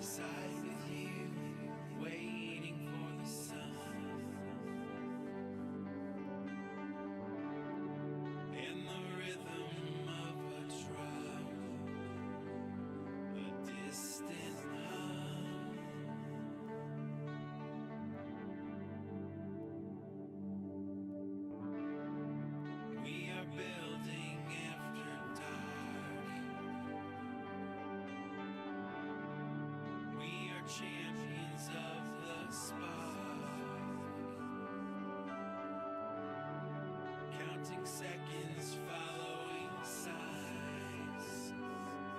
side with you, waiting for the sun and the rhythm of a drum, a distant hum. We are building after dark. We are champions of the spark, counting seconds, following signs.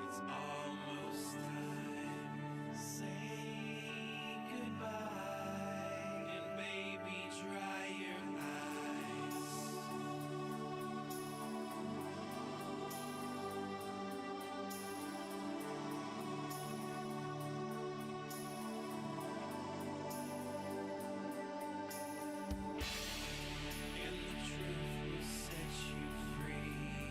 It's almost time. Say goodbye, and baby, dry your eyes. And the truth will set you free.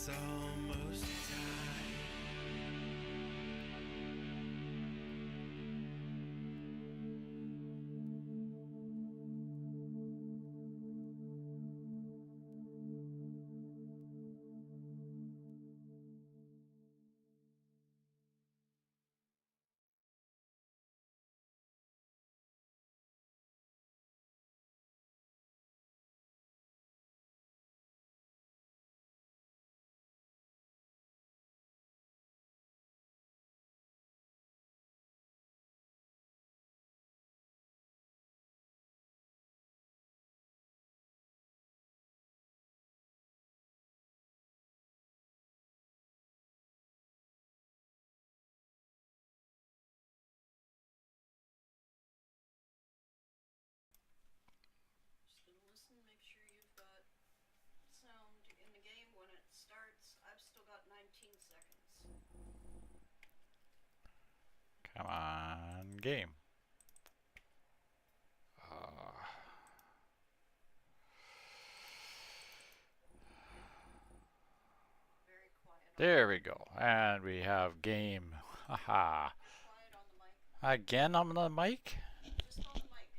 It's almost time. Just gonna listen, make sure you've got sound in the game when it starts. I've still got 19 seconds. Come on, game. Very quiet. There we go. And we have game. Haha. Quiet on the mic. Again on the mic? Just on the mic.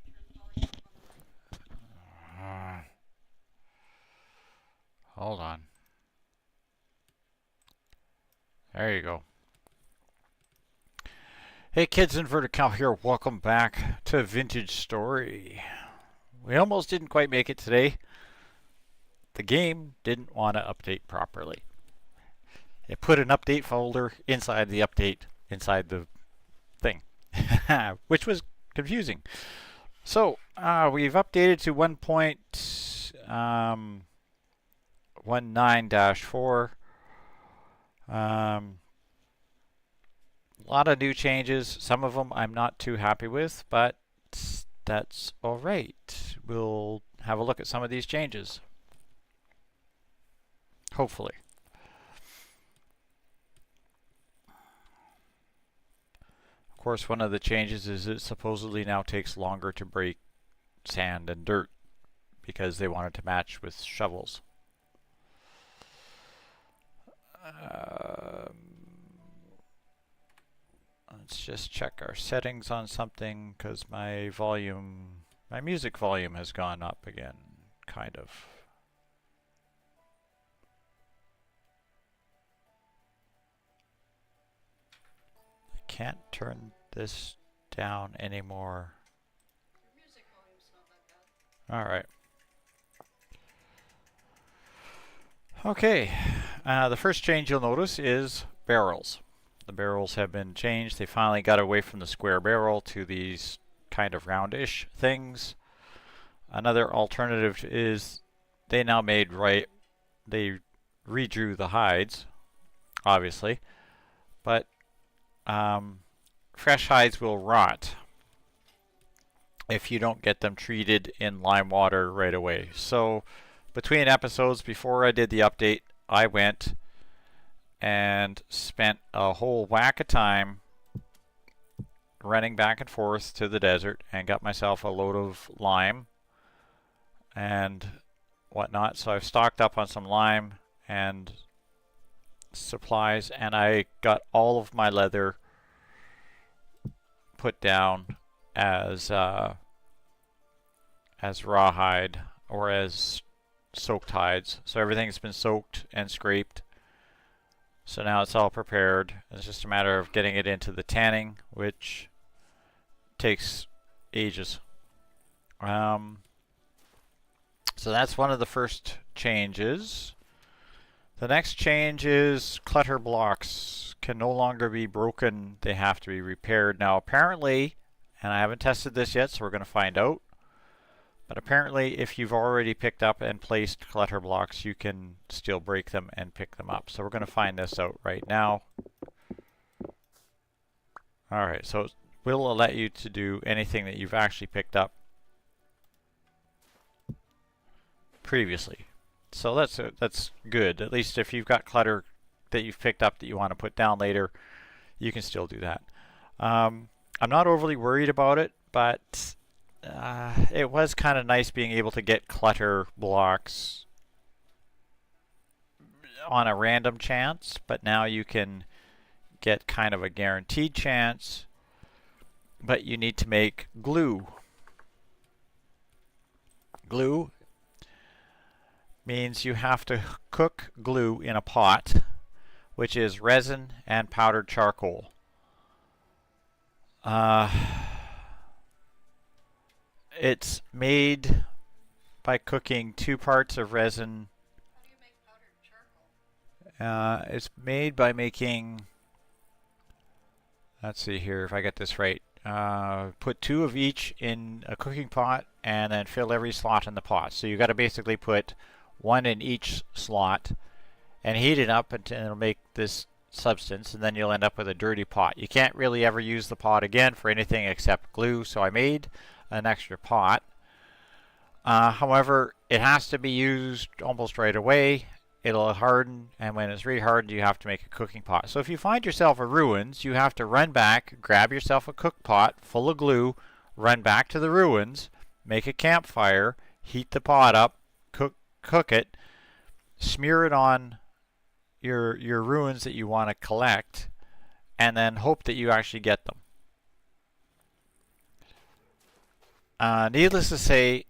Turn the volume up on the mic. Hold on. There you go. Hey kids, Inverted Cow here. Welcome back to Vintage Story. We almost didn't quite make it today. The game didn't want to update properly. It put an update folder inside the update inside the thing, which was confusing. So we've updated to 1.19-4. A lot of new changes. Some of them I'm not too happy with, but that's all right. We'll have a look at some of these changes. Hopefully. Of course, one of the changes is it supposedly now takes longer to break sand and dirt because they wanted to match with shovels. Let's just check our settings on something because my music volume has gone up again, kind of. I can't turn this down anymore. Your music volume's not that bad. All right. Okay, the first change you'll notice is barrels. The barrels have been changed. They finally got away from the square barrel to these kind of roundish things. Another alternative is they now they redrew the hides, obviously, but fresh hides will rot if you don't get them treated in lime water right away. So between episodes, before I did the update, I went and spent a whole whack of time running back and forth to the desert and got myself a load of lime and whatnot. So I've stocked up on some lime and supplies, and I got all of my leather put down as rawhide or as soaked hides. So everything's been soaked and scraped. So now it's all prepared. It's just a matter of getting it into the tanning, which takes ages. So that's one of the first changes. The next change is clutter blocks can no longer be broken. They have to be repaired. Now apparently, and I haven't tested this yet, so we're going to find out, but apparently if you've already picked up and placed clutter blocks, you can still break them and pick them up. So we're going to find this out right now. Alright, so we'll let you to do anything that you've actually picked up previously. So that's good. At least if you've got clutter that you've picked up that you want to put down later, you can still do that. I'm not overly worried about it, but it was kind of nice being able to get clutter blocks on a random chance, but now you can get kind of a guaranteed chance. But you need to make glue. Glue means you have to cook glue in a pot, which is resin and powdered charcoal. It's made by cooking 2 parts of resin. How do you make powdered charcoal? It's made by making, let's see here if I get this right. Put 2 of each in a cooking pot and then fill every slot in the pot. So you got to basically put 1 in each slot and heat it up until it'll make this substance, and then you'll end up with a dirty pot. You can't really ever use the pot again for anything except glue, so I made an extra pot. However, it has to be used almost right away. It'll harden, and when it's really hardened, you have to make a cooking pot. So if you find yourself at ruins, you have to run back, grab yourself a cook pot full of glue, run back to the ruins, make a campfire, heat the pot up, cook it, smear it on your ruins that you want to collect, and then hope that you actually get them. Needless to say,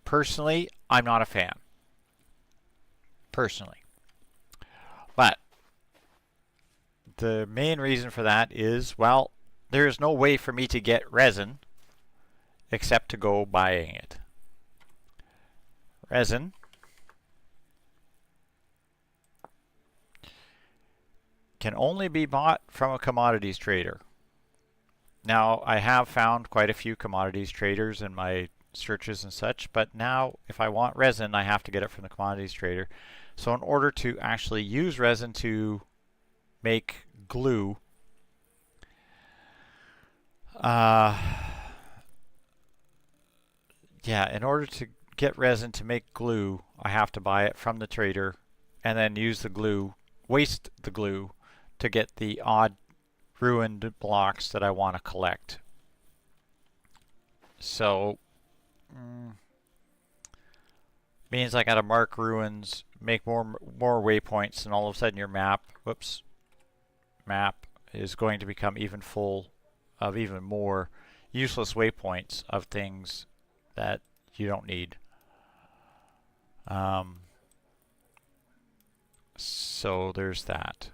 personally, I'm not a fan. Personally. But the main reason for that is, well, there is no way for me to get resin except to go buying it. Resin can only be bought from a commodities trader. Now, I have found quite a few commodities traders in my searches and such, but now if I want resin, I have to get it from the commodities trader. So in order to actually use resin to make glue, in order to get resin to make glue, I have to buy it from the trader and then use the glue, waste the glue to get the odd ruined blocks that I want to collect. So means I gotta mark ruins, make more waypoints, and all of a sudden your map is going to become even full of even more useless waypoints of things that you don't need. So there's that.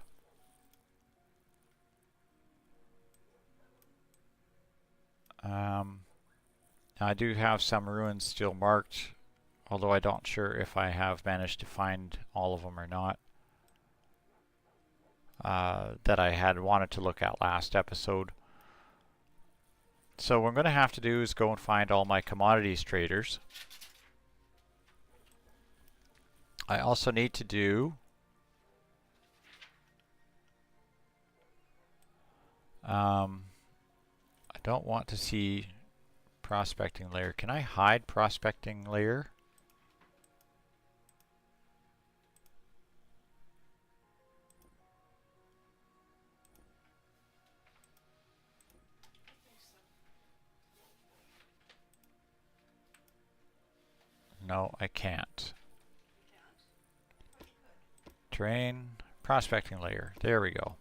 I do have some ruins still marked, although I don't sure if I have managed to find all of them or not, that I had wanted to look at last episode. So what I'm going to have to do is go and find all my commodities traders. I also need to do I don't want to see prospecting layer. Can I hide prospecting layer? No, I can't. Terrain, prospecting layer. There we go.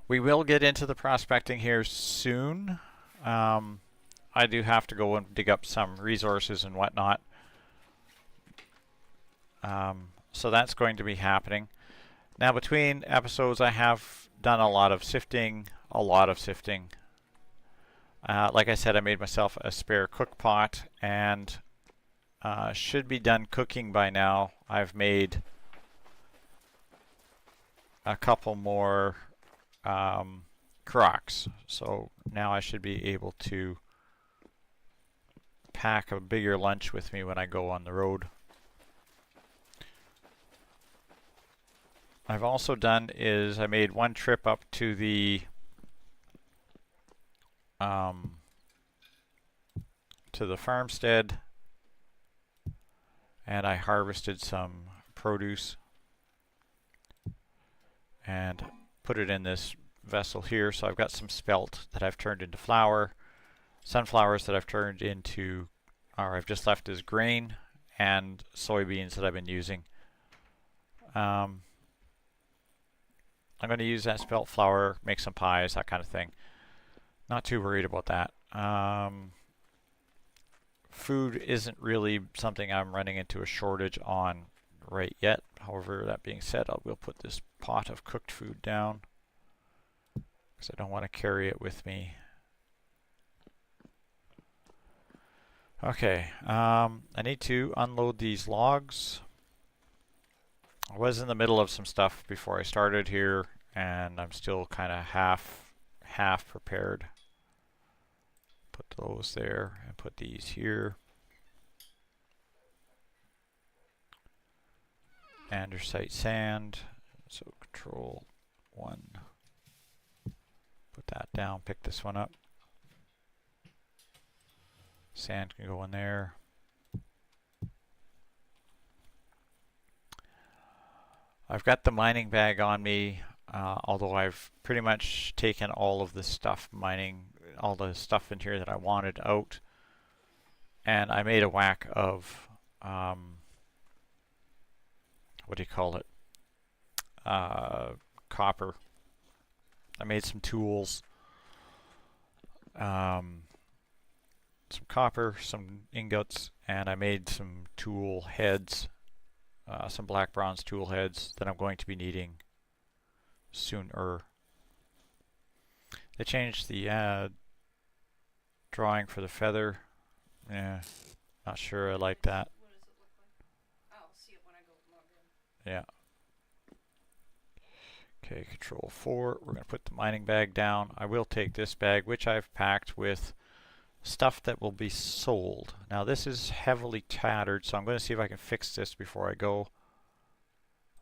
We will get into the prospecting here soon. I do have to go and dig up some resources and whatnot. So that's going to be happening. Now between episodes I have done a lot of sifting. Like I said, I made myself a spare cook pot and should be done cooking by now. I've made a couple more crocs, so now I should be able to pack a bigger lunch with me when I go on the road. I've also done is I made one trip up to the farmstead, and I harvested some produce and put it in this vessel here. So I've got some spelt that I've turned into flour. sunflowers that I've turned into, or I've just left as grain, and soybeans that I've been using. I'm going to use that spelt flour, make some pies, that kind of thing. Not too worried about that. Food isn't really something I'm running into a shortage on right yet. However, that being said, I will put this pot of cooked food down because I don't want to carry it with me. Okay, I need to unload these logs. I was in the middle of some stuff before I started here, and I'm still kind of half prepared. Put those there and put these here. Andesite sand, so Control 1. Put that down, pick this one up. Sand can go in there. I've got the mining bag on me, although I've pretty much taken all of the stuff all the stuff in here that I wanted out. And I made a whack of, what do you call it? Copper. I made some tools. Some copper, some ingots, and I made some tool heads, some black bronze tool heads that I'm going to be needing sooner. They changed the drawing for the feather. Yeah, not sure I like that. What does it look like? I'll see it when I go log in. Yeah. Okay, Control 4. We're going to put the mining bag down. I will take this bag, which I've packed with stuff that will be sold. Now this is heavily tattered, so I'm going to see if I can fix this before I go.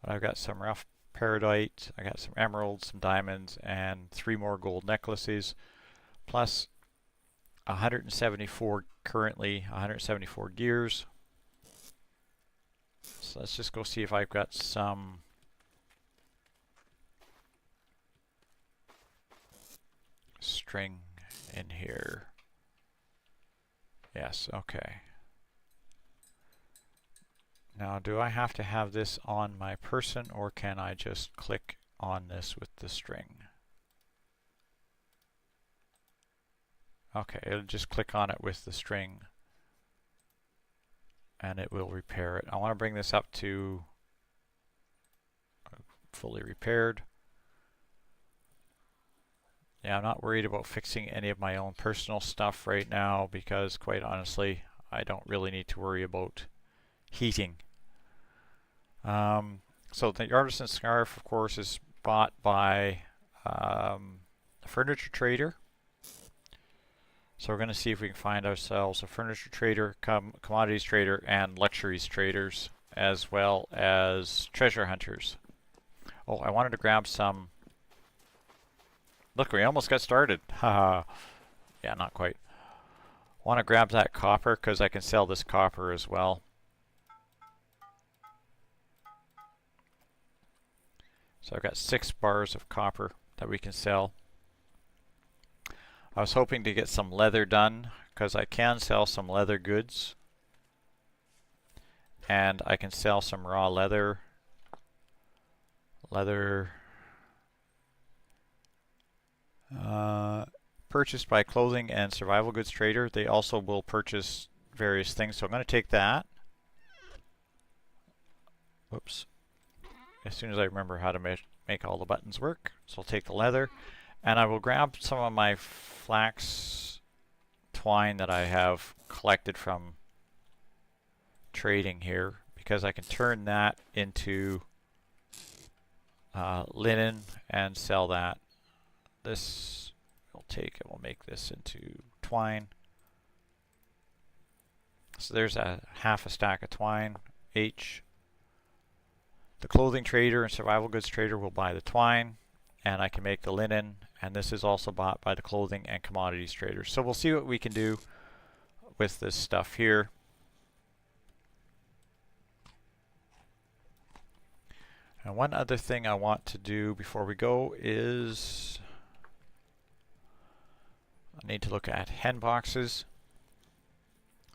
I've got some rough peridot, I got some emeralds, some diamonds, and 3 more gold necklaces, plus 174 currently, 174 gears. So let's just go see if I've got some string in here. Yes, okay. Now, do I have to have this on my person, or can I just click on this with the string? Okay, it'll just click on it with the string, and it will repair it. I want to bring this up to fully repaired. Yeah, I'm not worried about fixing any of my own personal stuff right now because, quite honestly, I don't really need to worry about heating. So the artisan scarf, of course, is bought by a furniture trader. So we're going to see if we can find ourselves a furniture trader, commodities trader, and luxuries traders, as well as treasure hunters. Oh, I wanted to grab some. Look, we almost got started. Haha. Yeah, not quite. Want to grab that copper because I can sell this copper as well. So I've got 6 bars of copper that we can sell. I was hoping to get some leather done because I can sell some leather goods. And I can sell some raw leather. Purchased by clothing and survival goods trader. They also will purchase various things. So I'm going to take that. Whoops. As soon as I remember how to make all the buttons work. So I'll take the leather. And I will grab some of my flax twine that I have collected from trading here, because I can turn that into linen and sell that. This we'll take and we'll make this into twine. So there's a half a stack of twine each. The clothing trader and survival goods trader will buy the twine, and I can make the linen, and this is also bought by the clothing and commodities traders. So we'll see what we can do with this stuff here. And one other thing I want to do before we go is I need to look at hen boxes.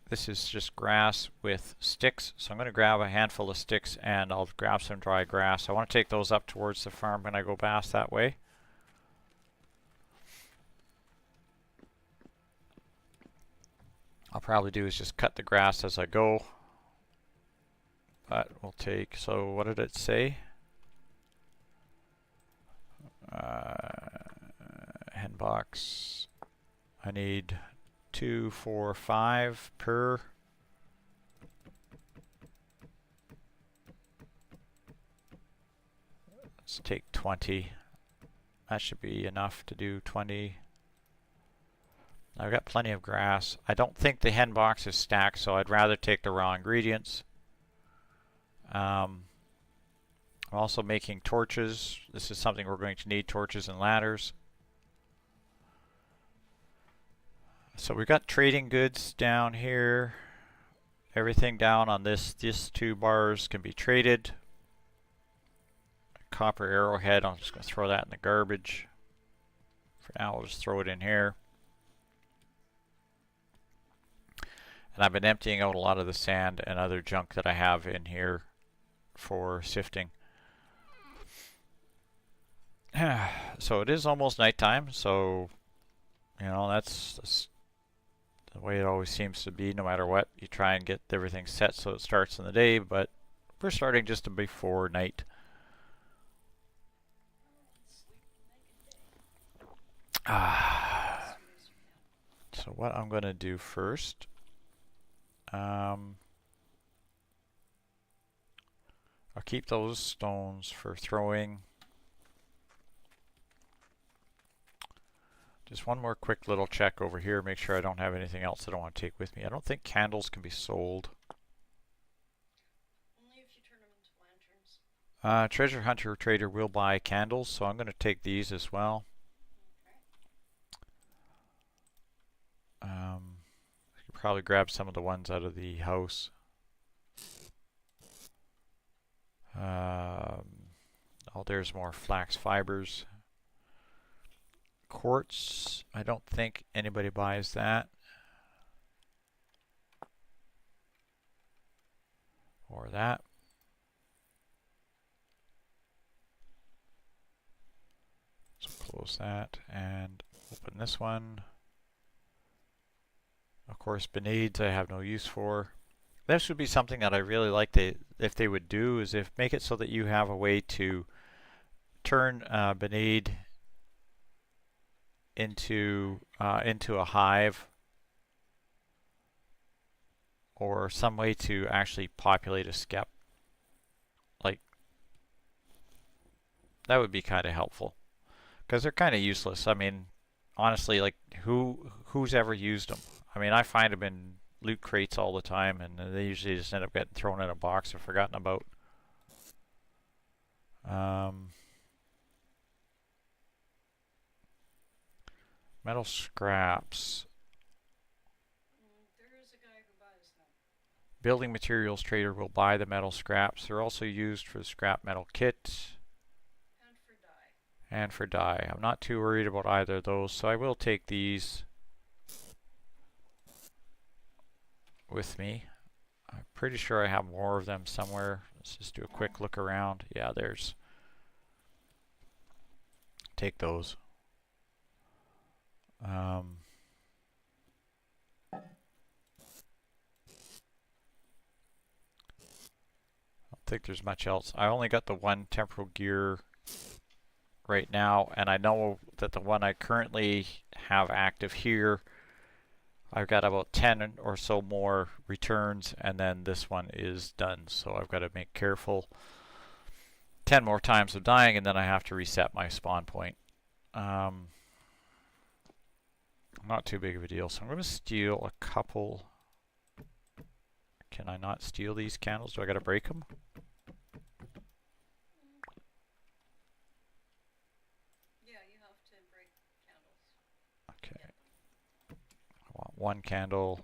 This is just grass with sticks, so I'm going to grab a handful of sticks and I'll grab some dry grass. I want to take those up towards the farm when I go past that way. I'll probably do is just cut the grass as I go. But we'll take, so what did it say? Hen box. I need 2, 4, 5 per. Let's take 20. That should be enough to do 20. I've got plenty of grass. I don't think the hen box is stacked, so I'd rather take the raw ingredients. I'm also making torches. This is something we're going to need, torches and ladders. So we've got trading goods down here. Everything down on these 2 bars can be traded. Copper arrowhead, I'm just going to throw that in the garbage. For now, I'll just throw it in here. And I've been emptying out a lot of the sand and other junk that I have in here for sifting. So it is almost nighttime, so you know that's the way it always seems to be. No matter what, you try and get everything set so it starts in the day, but we're starting just before night. So what I'm going to do first, I'll keep those stones for throwing. Just one more quick little check over here, make sure I don't have anything else that I want to take with me. I don't think candles can be sold. Only if you turn them into lanterns. Treasure Hunter Trader will buy candles, so I'm going to take these as well. I could probably grab some of the ones out of the house. Oh, there's more flax fibers. Quartz, I don't think anybody buys that. Or that. So close that and open this one. Of course, benades I have no use for. This would be something that I really like if they would do, is make it so that you have a way to turn benade into a hive, or some way to actually populate a skep. Like, that would be kind of helpful, because they're kind of useless. I mean, honestly, like who's ever used them? I mean, I find them in loot crates all the time, and they usually just end up getting thrown in a box or forgotten about. Metal scraps. There is a guy who buys them. Building materials trader will buy the metal scraps. They're also used for the scrap metal kit. And for dye. And for dye. I'm not too worried about either of those, so I will take these with me. I'm pretty sure I have more of them somewhere. Let's just do a quick look around. Yeah, there's. Take those. I don't think there's much else. I only got the one temporal gear right now, and I know that the one I currently have active here, I've got about 10 or so more returns, and then this one is done, so I've got to make careful 10 more times of dying, and then I have to reset my spawn point. Not too big of a deal, so I'm going to steal a couple. Can I not steal these candles? Do I got to break them? Yeah, you have to break candles. Okay. I want one candle.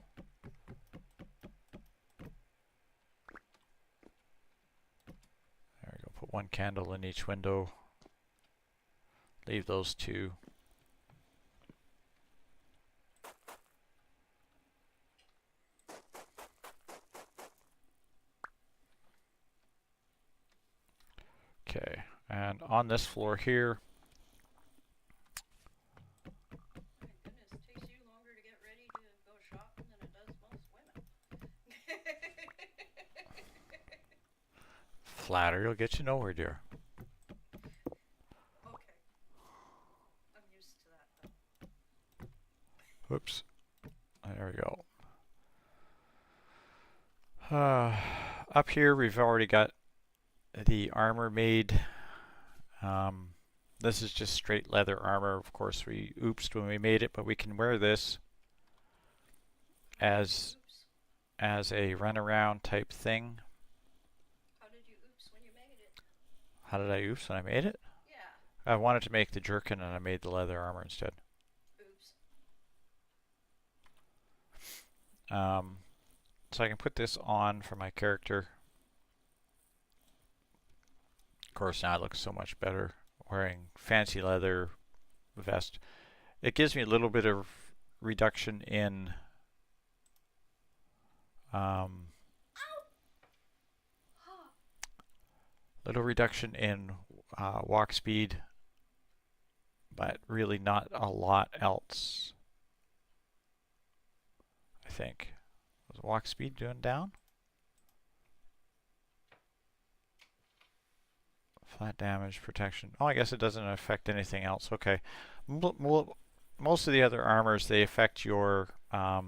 There we go. Put one candle in each window. Leave those two. Okay, and on this floor here, My goodness, it takes you longer to get ready to go shopping than it does most women. flattery will get you nowhere, dear. Okay. I'm used to that though. Whoops. There we go. Up here, we've already got the armor made. This is just straight leather armor. Of course, we oopsed when we made it, but we can wear this as Oops. a runaround type thing. How did you oops when you made it? How did I oops when I made it? Yeah. I wanted to make the jerkin and I made the leather armor instead. Oops. So I can put this on for my character. Of course, now it looks so much better wearing fancy leather vest. It gives me a little bit of reduction in walk speed, but really not a lot else. I think. Was walk speed doing down? Flat damage protection. Oh, I guess it doesn't affect anything else. Okay. Most of the other armors, they affect your walk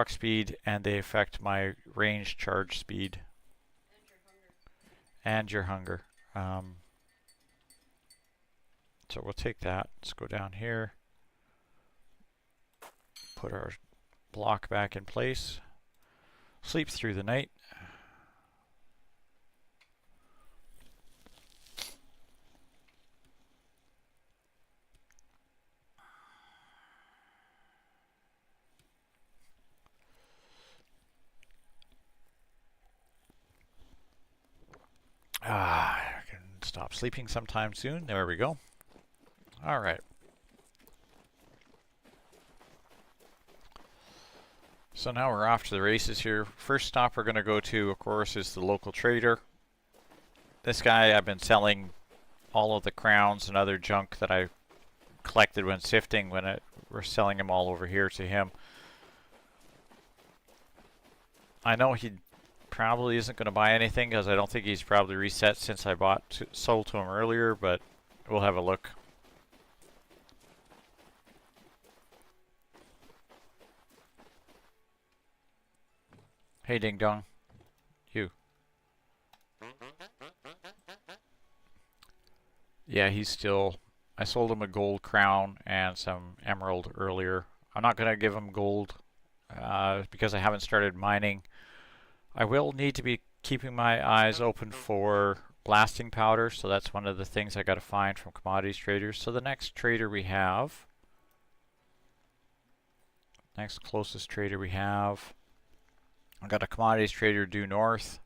speed, and they affect my range charge speed And your hunger. and your hunger. So we'll take that. Let's go down here. Put our block back in place. Sleep through the night. I can stop sleeping sometime soon. There we go. All right. So now we're off to the races here. First stop we're going to go to, of course, is the local trader. This guy, I've been selling all of the crowns and other junk that I collected when sifting. We're selling them all over here to him. I know he probably isn't going to buy anything because I don't think he's probably reset since I sold to him earlier, but we'll have a look. Hey, Ding Dong. You. Yeah, he's still... I sold him a gold crown and some emerald earlier. I'm not going to give him gold because I haven't started mining. I will need to be keeping my eyes open for blasting powder, so that's one of the things I got to find from commodities traders. So the next trader we have... Next closest trader we have... I've got a commodities trader due north.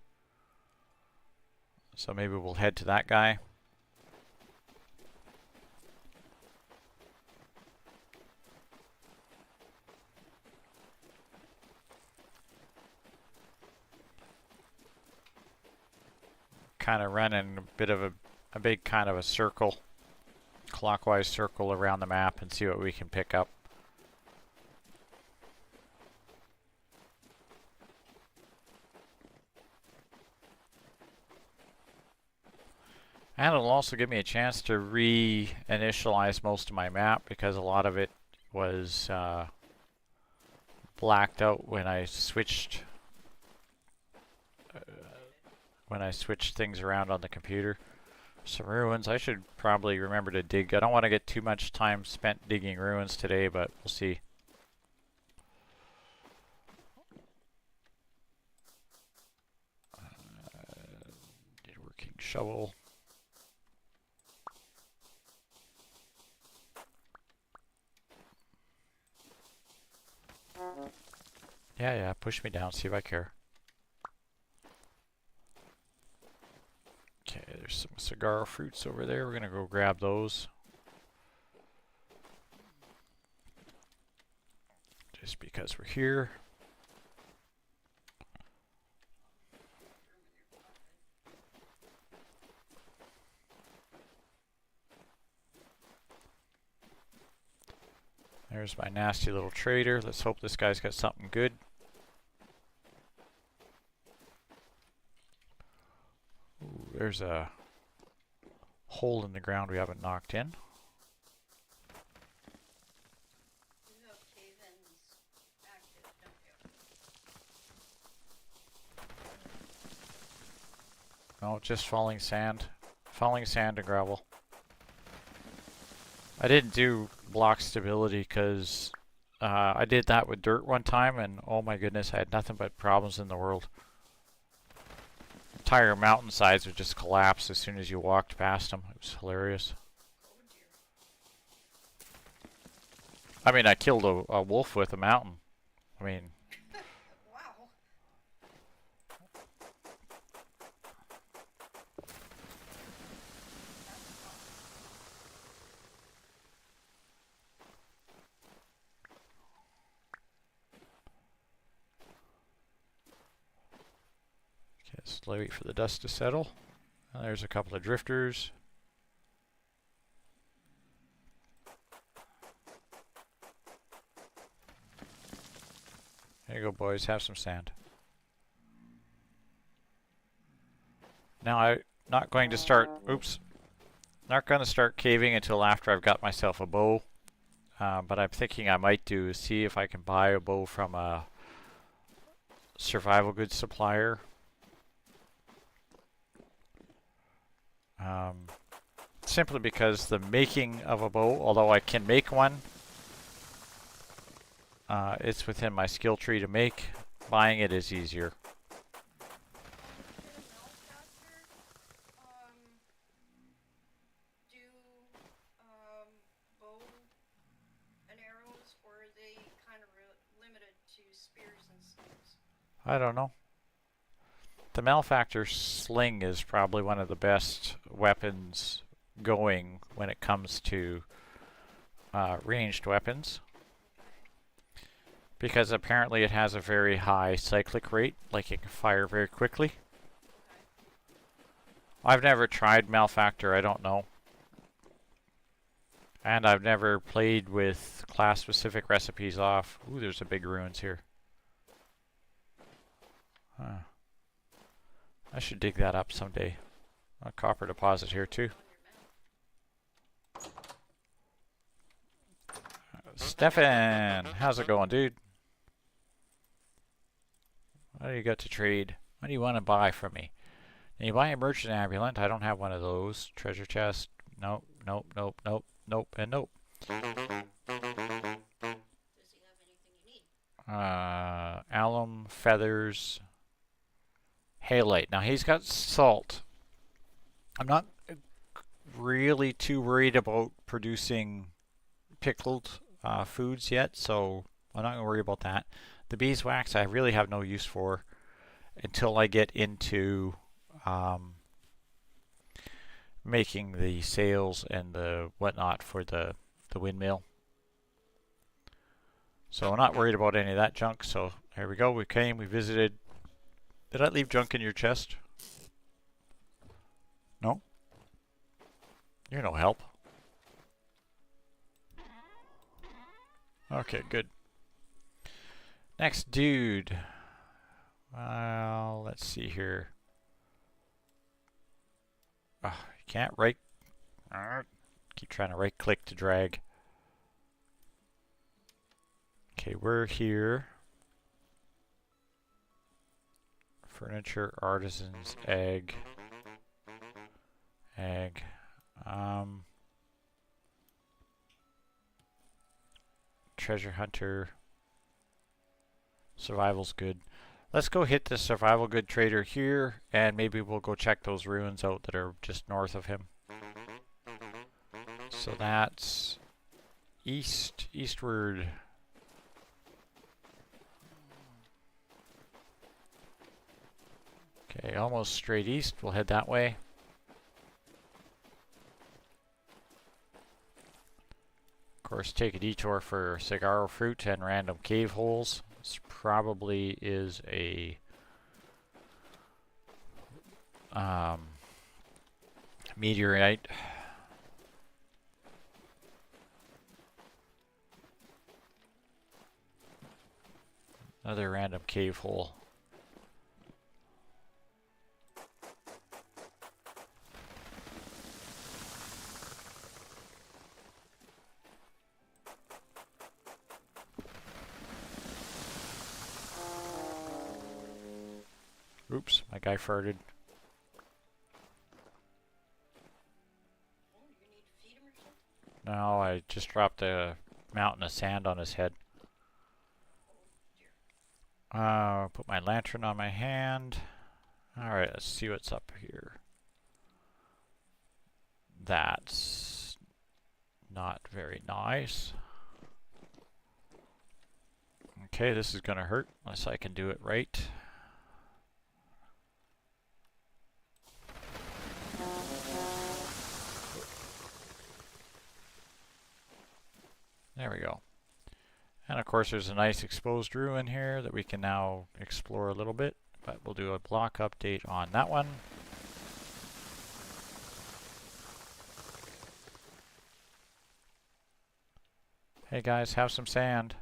So maybe we'll head to that guy. Kind of running a bit of a big kind of a circle, clockwise circle around the map and see what we can pick up. And it'll also give me a chance to re-initialize most of my map because a lot of it was blacked out when I switched things around on the computer. Some ruins. I should probably remember to dig. I don't want to get too much time spent digging ruins today, but we'll see. Need a working shovel. Yeah, push me down, see if I care. Okay, there's some cigar fruits over there. We're gonna go grab those. Just because we're here. There's my nasty little trader. Let's hope this guy's got something good. Ooh, there's a hole in the ground we haven't knocked in. You have cave-ins active, don't you? No, just falling sand. Falling sand and gravel. I didn't do block stability because I did that with dirt one time, and oh my goodness, I had nothing but problems in the world. Entire mountainsides would just collapse as soon as you walked past them. It was hilarious. Oh dear. I mean, I killed a wolf with a mountain. I mean, Wow. okay, slowly wait for the dust to settle. And there's a couple of drifters. There you go, boys. Have some sand. Now I'm not going to start. Oops. Not going to start caving until after I've got myself a bow. But I'm thinking I might see if I can buy a bow from a survival goods supplier. Simply because the making of a bow, although I can make one, it's within my skill tree to make. Buying it is easier. Did a malefactor do bow and arrows, or are they kind of limited to spears and slings? I don't know. The Malefactor sling is probably one of the best weapons going when it comes to ranged weapons. Because apparently it has a very high cyclic rate, like it can fire very quickly. I've never tried Malefactor, I don't know. And I've never played with class-specific recipes off. Ooh, there's a big ruins here. Huh. I should dig that up someday. A copper deposit here too. Stefan, how's it going, dude? What do you got to trade? What do you want to buy from me? Can you buy a merchant ambulant? I don't have one of those. Treasure chest? Nope, nope, nope, nope, nope, and nope. Does he have anything you need? Alum, feathers, halite. Now he's got salt. I'm not really too worried about producing pickled foods yet, so I'm not going to worry about that. The beeswax I really have no use for until I get into making the sails and the whatnot for the windmill. So I'm not worried about any of that junk. So here we go. We came, we visited. Did I leave junk in your chest? No? You're no help. Okay, good. Next dude. Well, let's see here. You can't right. Keep trying to right click to drag. Okay, we're here. Furniture, artisans, egg. Egg. Treasure hunter. Survival's good. Let's go hit the survival good trader here, and maybe we'll go check those ruins out that are just north of him. So that's eastward. Okay, almost straight east. We'll head that way. Of course, take a detour for cigar fruit and random cave holes. This probably is a meteorite. Another random cave hole. Oops, my guy farted. Oh, you need to feed him or something? No, I just dropped a mountain of sand on his head. Oh dear. Put my lantern on my hand. Alright, let's see what's up here. That's not very nice. Okay, this is gonna hurt unless I can do it right. There we go. And of course there's a nice exposed ruin here that we can now explore a little bit, but we'll do a block update on that one. Hey guys, have some sand.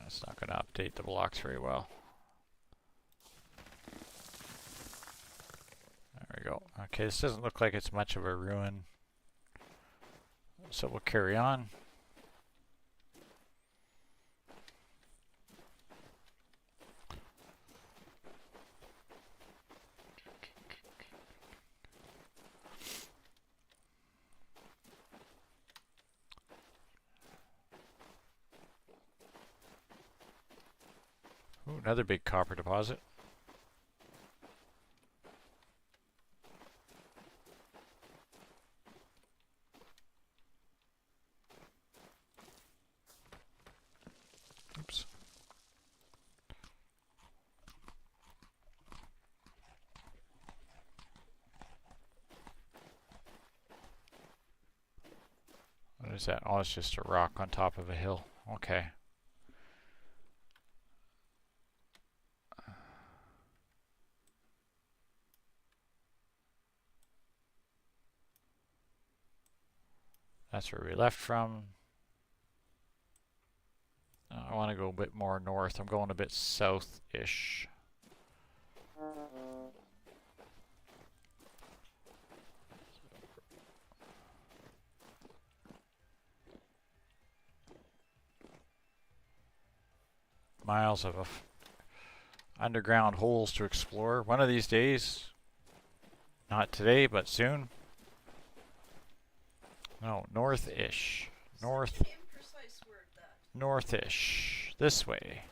That's not going to update the blocks very well. There we go. Okay, this doesn't look like it's much of a ruin. So we'll carry on. Ooh, another big copper deposit. Oops. What is that? Oh, it's just a rock on top of a hill. Okay. That's where we left from. I want to go a bit more north. I'm going a bit south-ish. Miles of underground holes to explore. One of these days, not today, but soon. No, north-ish. North. Say the imprecise word that. North-ish. This way.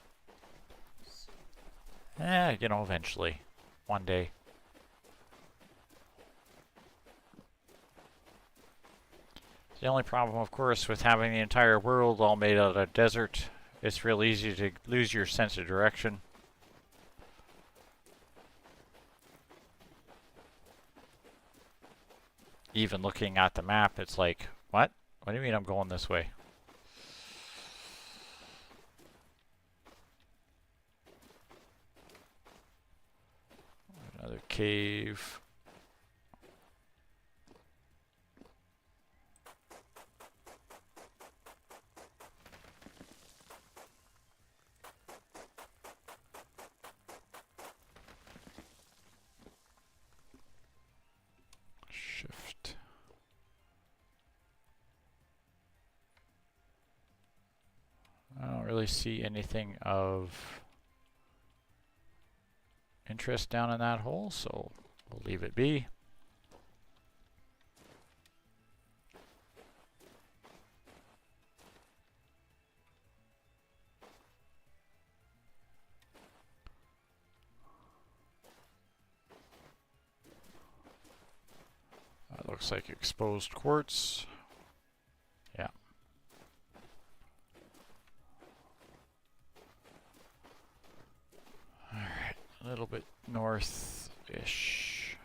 Soon. You know, eventually. One day. The only problem, of course, with having the entire world all made out of desert, it's real easy to lose your sense of direction. Even looking at the map, it's like, what? What do you mean I'm going this way? Another cave. Shift. I don't really see anything of interest down in that hole, so we'll leave it be. That looks like exposed quartz. Yeah. Alright, a little bit north-ish.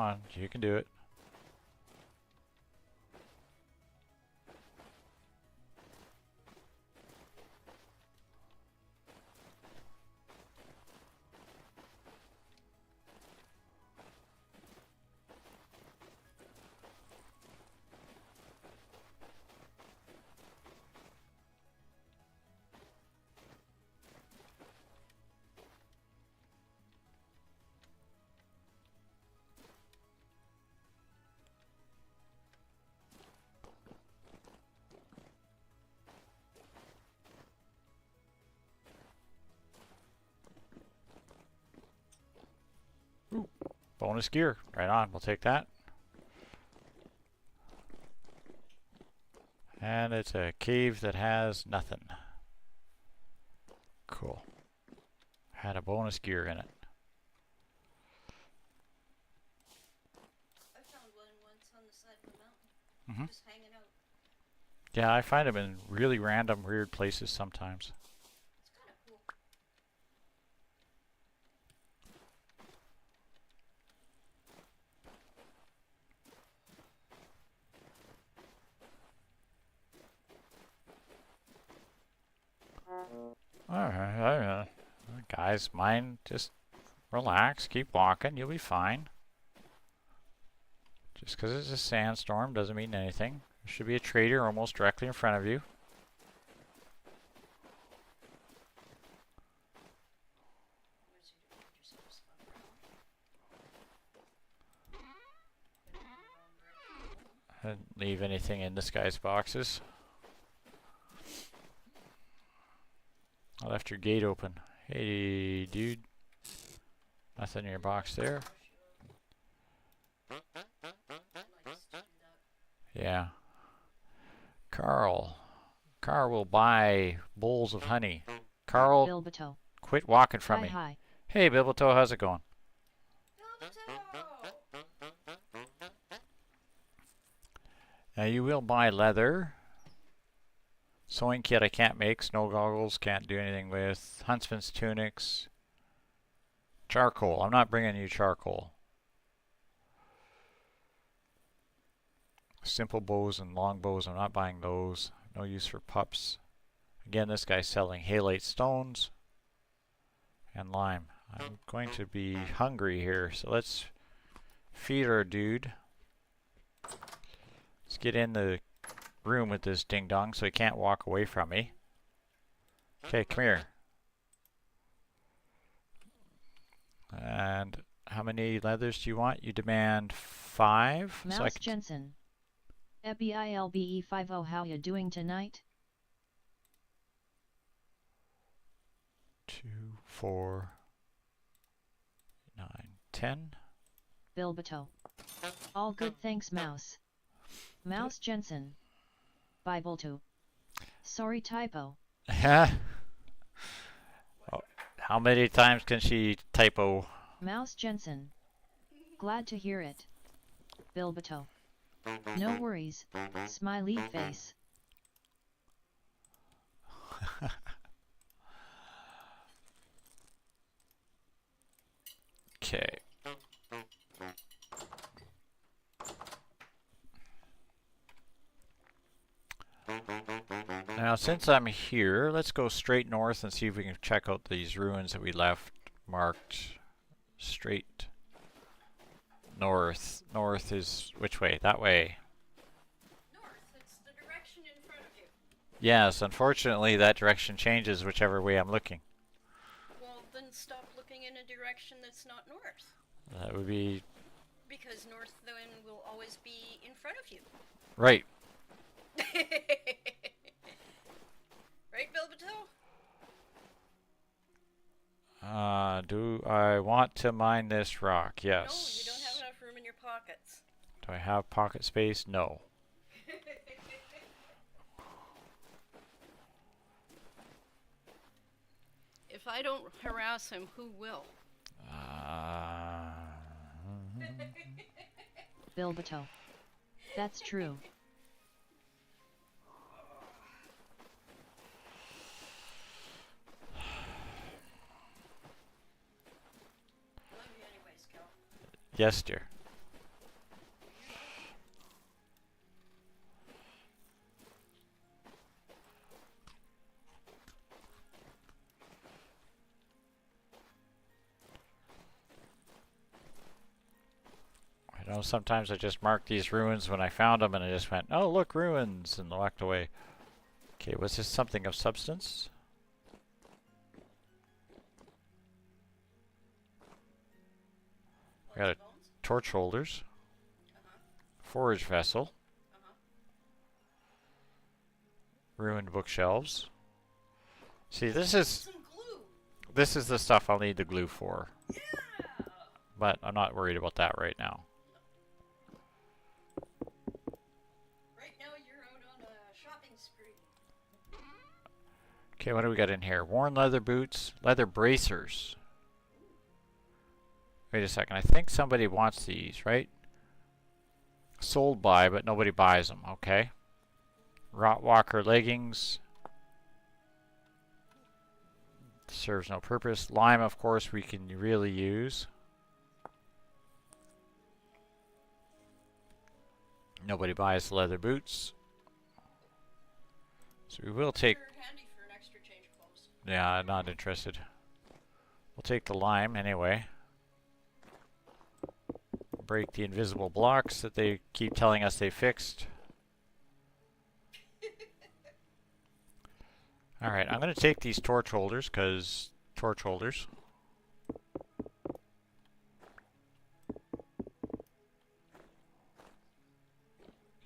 on. You can do it. Bonus gear. Right on. We'll take that. And it's a cave that has nothing. Cool. Had a bonus gear in it. I found one once on the side of the mountain. Mhm. Just hanging out. Yeah, I find them in really random, weird places sometimes. It's kind of cool. Alright. Guys, mine, just relax, keep walking, you'll be fine. Just because it's a sandstorm doesn't mean anything. There should be a trader almost directly in front of you. What is you doing? Did yourself a spun around? I didn't leave anything in this guy's boxes. I left your gate open. Hey, dude. Nothing in your box there. Yeah. Carl. Carl will buy bowls of honey. Carl, Bilbato. quit walking from Hi, me. hi. Hey, Bilbato, how's it going? Now you will buy leather. Sewing kit I can't make. Snow goggles can't do anything with. Huntsman's tunics. Charcoal. I'm not bringing you charcoal. Simple bows and long bows. I'm not buying those. No use for pups. Again, this guy's selling halite stones and lime. I'm going to be hungry here, so let's feed our dude. Let's get in the room with this ding dong so he can't walk away from me. Okay, come here. And how many leathers do you want? You demand 5. Mouse So I can Jensen. EBILBE50 how ya doing tonight? 2, 4, 9, 10. Bilbato. All good thanks Mouse. Mouse Jensen. Bible 2. Sorry typo. Oh, how many times can she typo? Mouse Jensen. Glad to hear it. Bilbato. No worries. Smiley face. Okay. Now, since I'm here, let's go straight north and see if we can check out these ruins that we left marked straight north. North is which way? That way. North, it's the direction in front of you. Yes, unfortunately that direction changes whichever way I'm looking. Well, then stop looking in a direction that's not north. That would be Because north then will always be in front of you. right. Right, Bilbato? Do I want to mine this rock? Yes. No, you don't have enough room in your pockets. Do I have pocket space? No. If I don't harass him, who will? Bilbato. That's true. Love you anyways, Cal. Yes, dear. know, sometimes I just marked these ruins when I found them and I just went, oh, look, ruins, and walked away. Okay, was this something of substance? We got a Bones? torch holders, forage vessel, ruined bookshelves. See, this is Some glue. the stuff I'll need the glue for, Yeah. but I'm not worried about that right now. Right now you're out on a shopping spree. Okay, what do we got in here? Worn leather boots, leather bracers. Wait a second, I think somebody wants these, right? Sold by, but nobody buys them, okay. Rotwalker leggings. Serves no purpose. Lime, of course, we can really use. Nobody buys leather boots. So we will take... They're handy for an extra change of clothes. Yeah, not interested. We'll take the lime anyway. Break the invisible blocks that they keep telling us they fixed. Alright, I'm going to take these torch holders, because torch holders.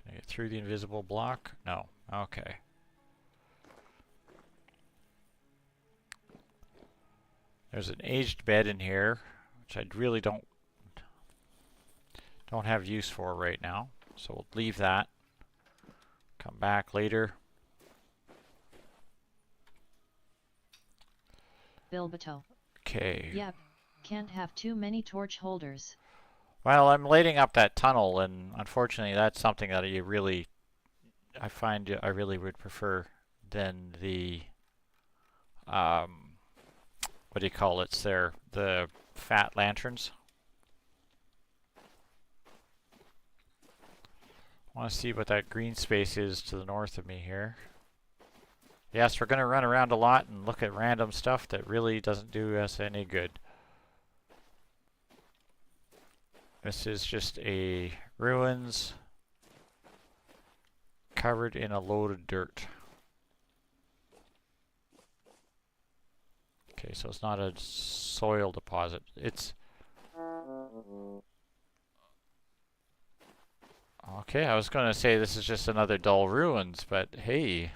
Can I get through the invisible block? No. Okay. There's an aged bed in here, which I really don't have use for right now. So we'll leave that. Come back later. Bilbato. Okay. Yep. Can't have too many torch holders. Well, I'm lighting up that tunnel, and unfortunately that's something that I find I really would prefer than the, what do you call it there? The fat lanterns. I want to see what that green space is to the north of me here. Yes, we're going to run around a lot and look at random stuff that really doesn't do us any good. This is just a ruins covered in a load of dirt. Okay, so it's not a soil deposit. It's... Okay, I was going to say this is just another dull ruins, but hey.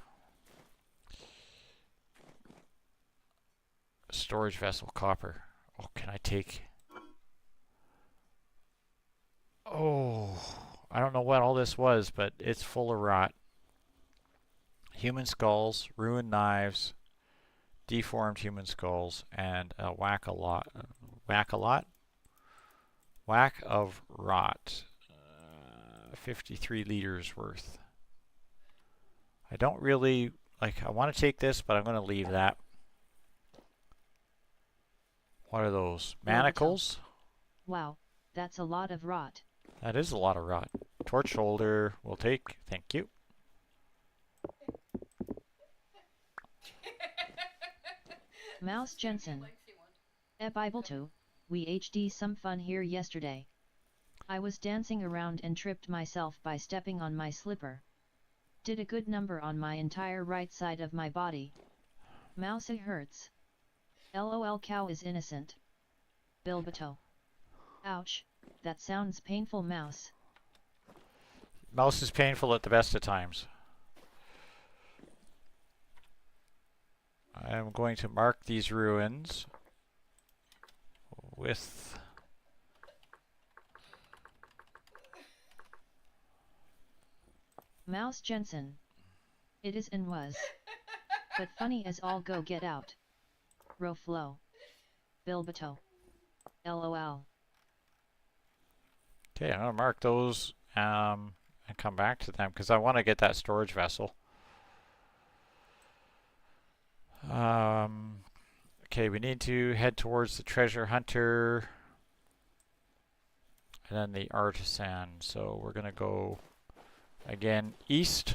Storage vessel copper. Oh, can I take... Oh, I don't know what all this was, but it's full of rot. Human skulls, ruined knives, deformed human skulls, and a whack of rot. 53 liters worth. I don't really, I want to take this, but I'm going to leave that. What are those? Manacles? Wow, that's a lot of rot. That is a lot of rot. Torch holder, we'll take. Thank you. Mouse Jensen. Bilbato, we HD some fun here yesterday. I was dancing around and tripped myself by stepping on my slipper. Did a good number on my entire right side of my body. Mouse it hurts. LOL cow is innocent. Bilbato. Ouch, that sounds painful mouse. Mouse is painful at the best of times. I am going to mark these ruins with... Mouse Jensen. It is and was. But funny as all go get out. Roflo. Bilbato. LOL. Okay, I'm going to mark those and come back to them because I want to get that storage vessel. Okay, we need to head towards the treasure hunter and then the artisan. So we're going to go again east.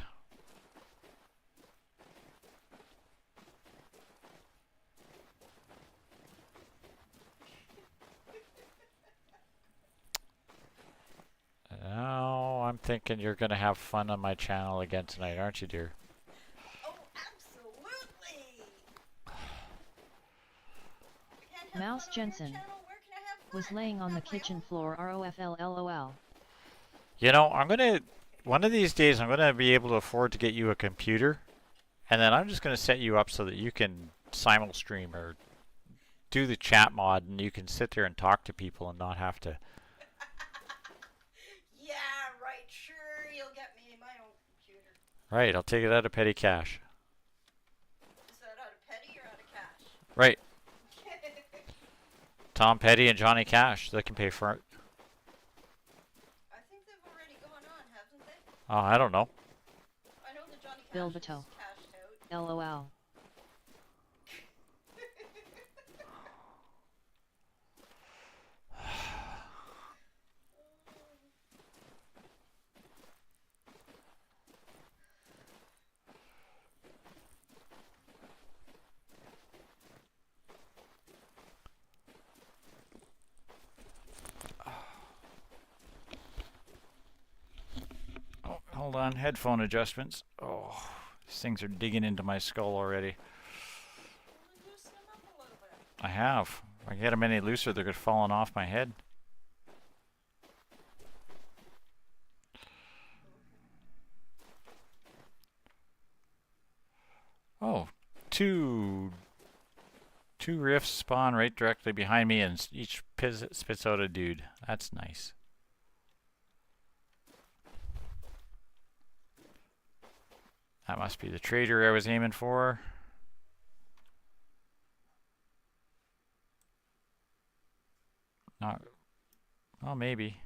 I'm thinking you're gonna have fun on my channel again tonight, aren't you, dear? Oh, absolutely. I can't have Mouse fun on your Jensen channel. Where can I have was fun? laying on the Got my kitchen own floor ROFLLOL. You know, one of these days I'm gonna be able to afford to get you a computer, and then I'm just gonna set you up so that you can simul stream or do the chat mod, and you can sit there and talk to people and not have to. Yeah, right. Sure, you'll get me my own computer. Right, I'll take it out of petty cash. Is that out of petty or out of cash? Right, Tom Petty and Johnny Cash, they can pay for it. I think they've already gone on, haven't they? I don't know. I know the Johnny Cash Bilbato. is cashed out. LOL. Oh, hold on, headphone adjustments. Oh, these things are digging into my skull already. Only loosen them up a little bit. I have. If I get them any looser, they're gonna falling off my head. Oh, two rifts spawn right directly behind me, and each spits out a dude. That's nice. That must be the trader I was aiming for. Not. Well, maybe.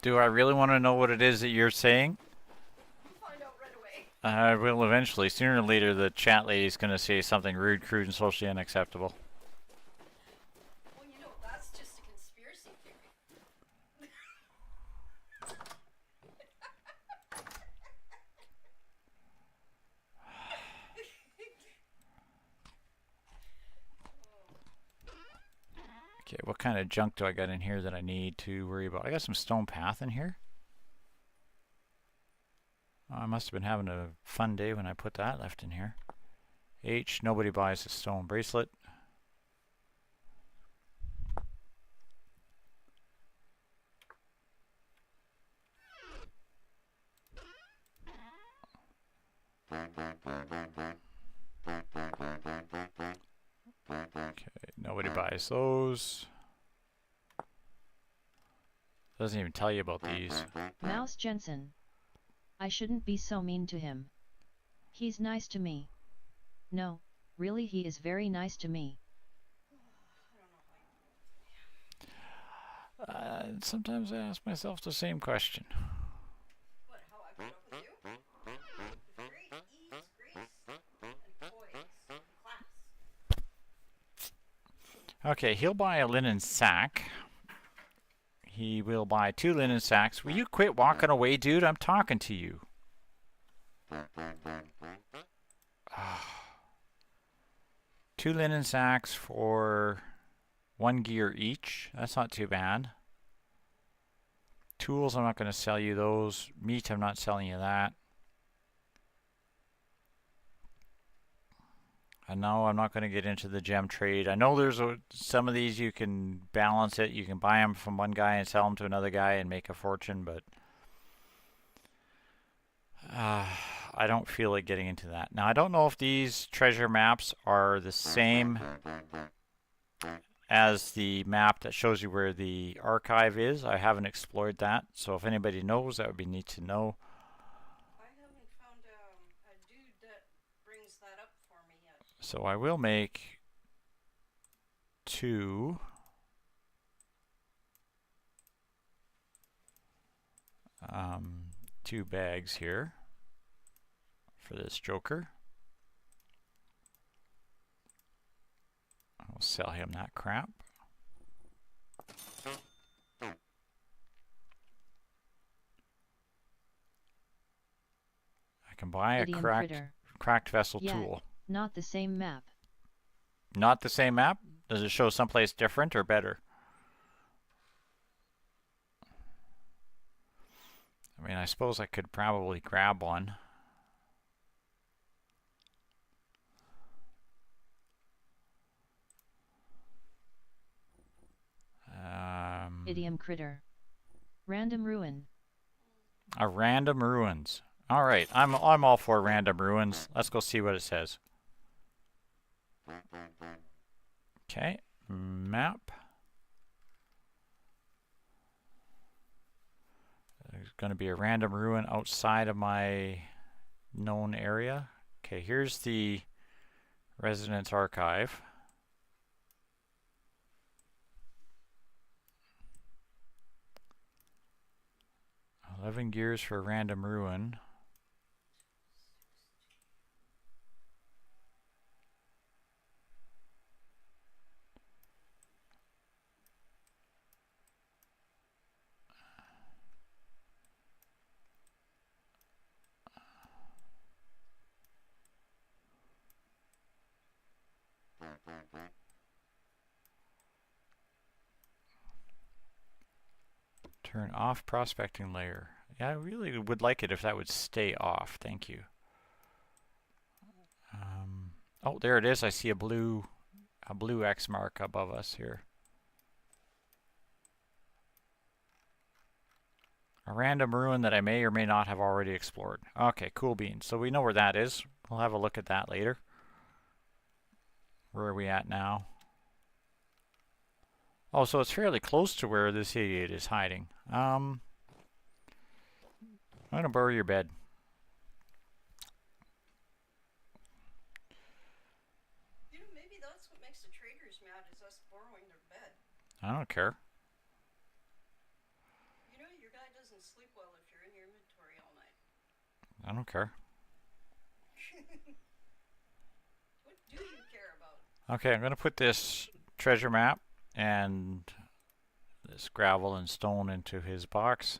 Do I really want to know what it is that you're saying? We'll find out right away. I will eventually. Sooner or later, the chat lady's going to say something rude, crude, and socially unacceptable. Well, you know, that's just a conspiracy theory. Okay, what kind of junk do I got in here that I need to worry about? I got some stone path in here. Oh, I must have been having a fun day when I put that left in here. H, nobody buys a stone bracelet. Okay, nobody buys those. Doesn't even tell you about these. Mouse Jensen. I shouldn't be so mean to him. He's nice to me. No, really he is very nice to me. Sometimes I ask myself the same question. What, how I put up with you? With great ease, grace, and poise, and class. Okay, he'll buy a linen sack. He will buy 2 linen sacks. Will you quit walking away, dude? I'm talking to you. 2 linen sacks for 1 gear each. That's not too bad. Tools, I'm not going to sell you those. Meat, I'm not selling you that. I know I'm not going to get into the gem trade. I know there's some of these you can balance it. You can buy them from one guy and sell them to another guy and make a fortune, but I don't feel like getting into that. Now, I don't know if these treasure maps are the same as the map that shows you where the archive is. I haven't explored that, so if anybody knows, that would be neat to know. I haven't found a dude that brings that up for me yet. So I will make 2 2 bags here for this joker. I'll sell him that crap. I can Buy a Idiom cracked critter. vessel Yeah, tool. not the same map. Not the same map? Does it show someplace different or better? I mean, I suppose I could probably grab one. Idiom critter. Random ruin. A random ruins. All right, I'm all for random ruins. Let's go see what it says. Okay, map. There's going to be a random ruin outside of my known area. Okay, here's the residence archive. 11 gears for a random ruin. Turn off prospecting layer. Yeah, I really would like it if that would stay off. Thank you. Oh, there it is. I see a blue X mark above us here. A random ruin that I may or may not have already explored. Okay, cool beans. So we know where that is. We'll have a look at that later. Where are we at now? Oh, so it's fairly close to where this idiot is hiding. I'm gonna borrow your bed. You know, maybe that's what makes the traders mad, is us borrowing their bed. I don't care. You know, your guy doesn't sleep well if you're in your inventory all night. I don't care. What do you care about? Okay, I'm gonna put this treasure map and this gravel and stone into his box.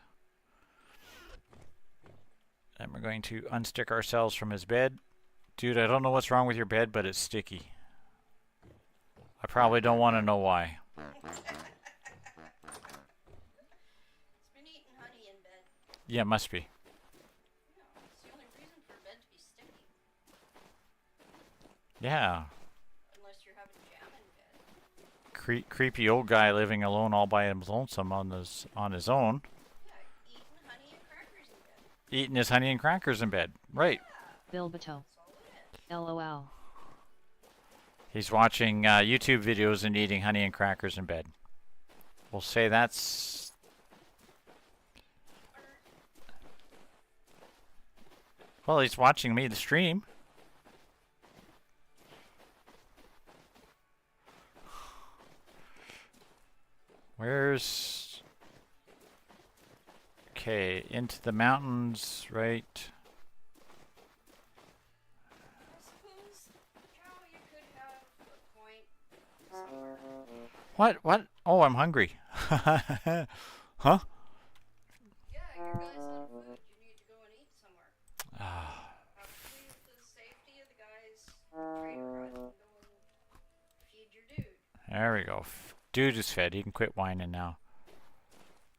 And we're going to unstick ourselves from his bed. Dude, I don't know what's wrong with your bed, but it's sticky. I probably don't want to know why. It's been eating honey in bed. Yeah, it must be. Yeah, it's the only reason for bed to be sticky. Yeah. Unless you're having jam in bed. Creepy old guy living alone all by his lonesome on his own. Yeah, eating honey and crackers in bed. Eating his honey and crackers in bed. Right. Bilbato. That's all it is. LOL. He's watching YouTube videos and eating honey and crackers in bed. We'll say that's... Well, he's watching me, the stream. Where's... Okay, into the mountains, right? I suppose, Cow, you could have a point somewhere. What? Oh, I'm hungry. Huh? Yeah, your guy's out of food. You need to go and eat somewhere. Have to leave the safety of the guy's trader rod and go and feed your dude. There we go. Dude is fed. He can quit whining now.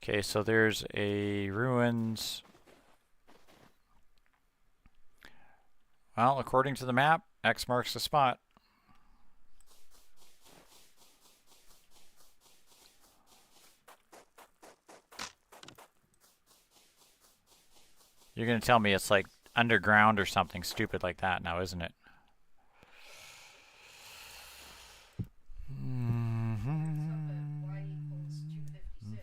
Okay, so there's a ruins. Well, according to the map, X marks the spot. You're going to tell me it's like underground or something stupid like that now, isn't it? It's up at y equals 256.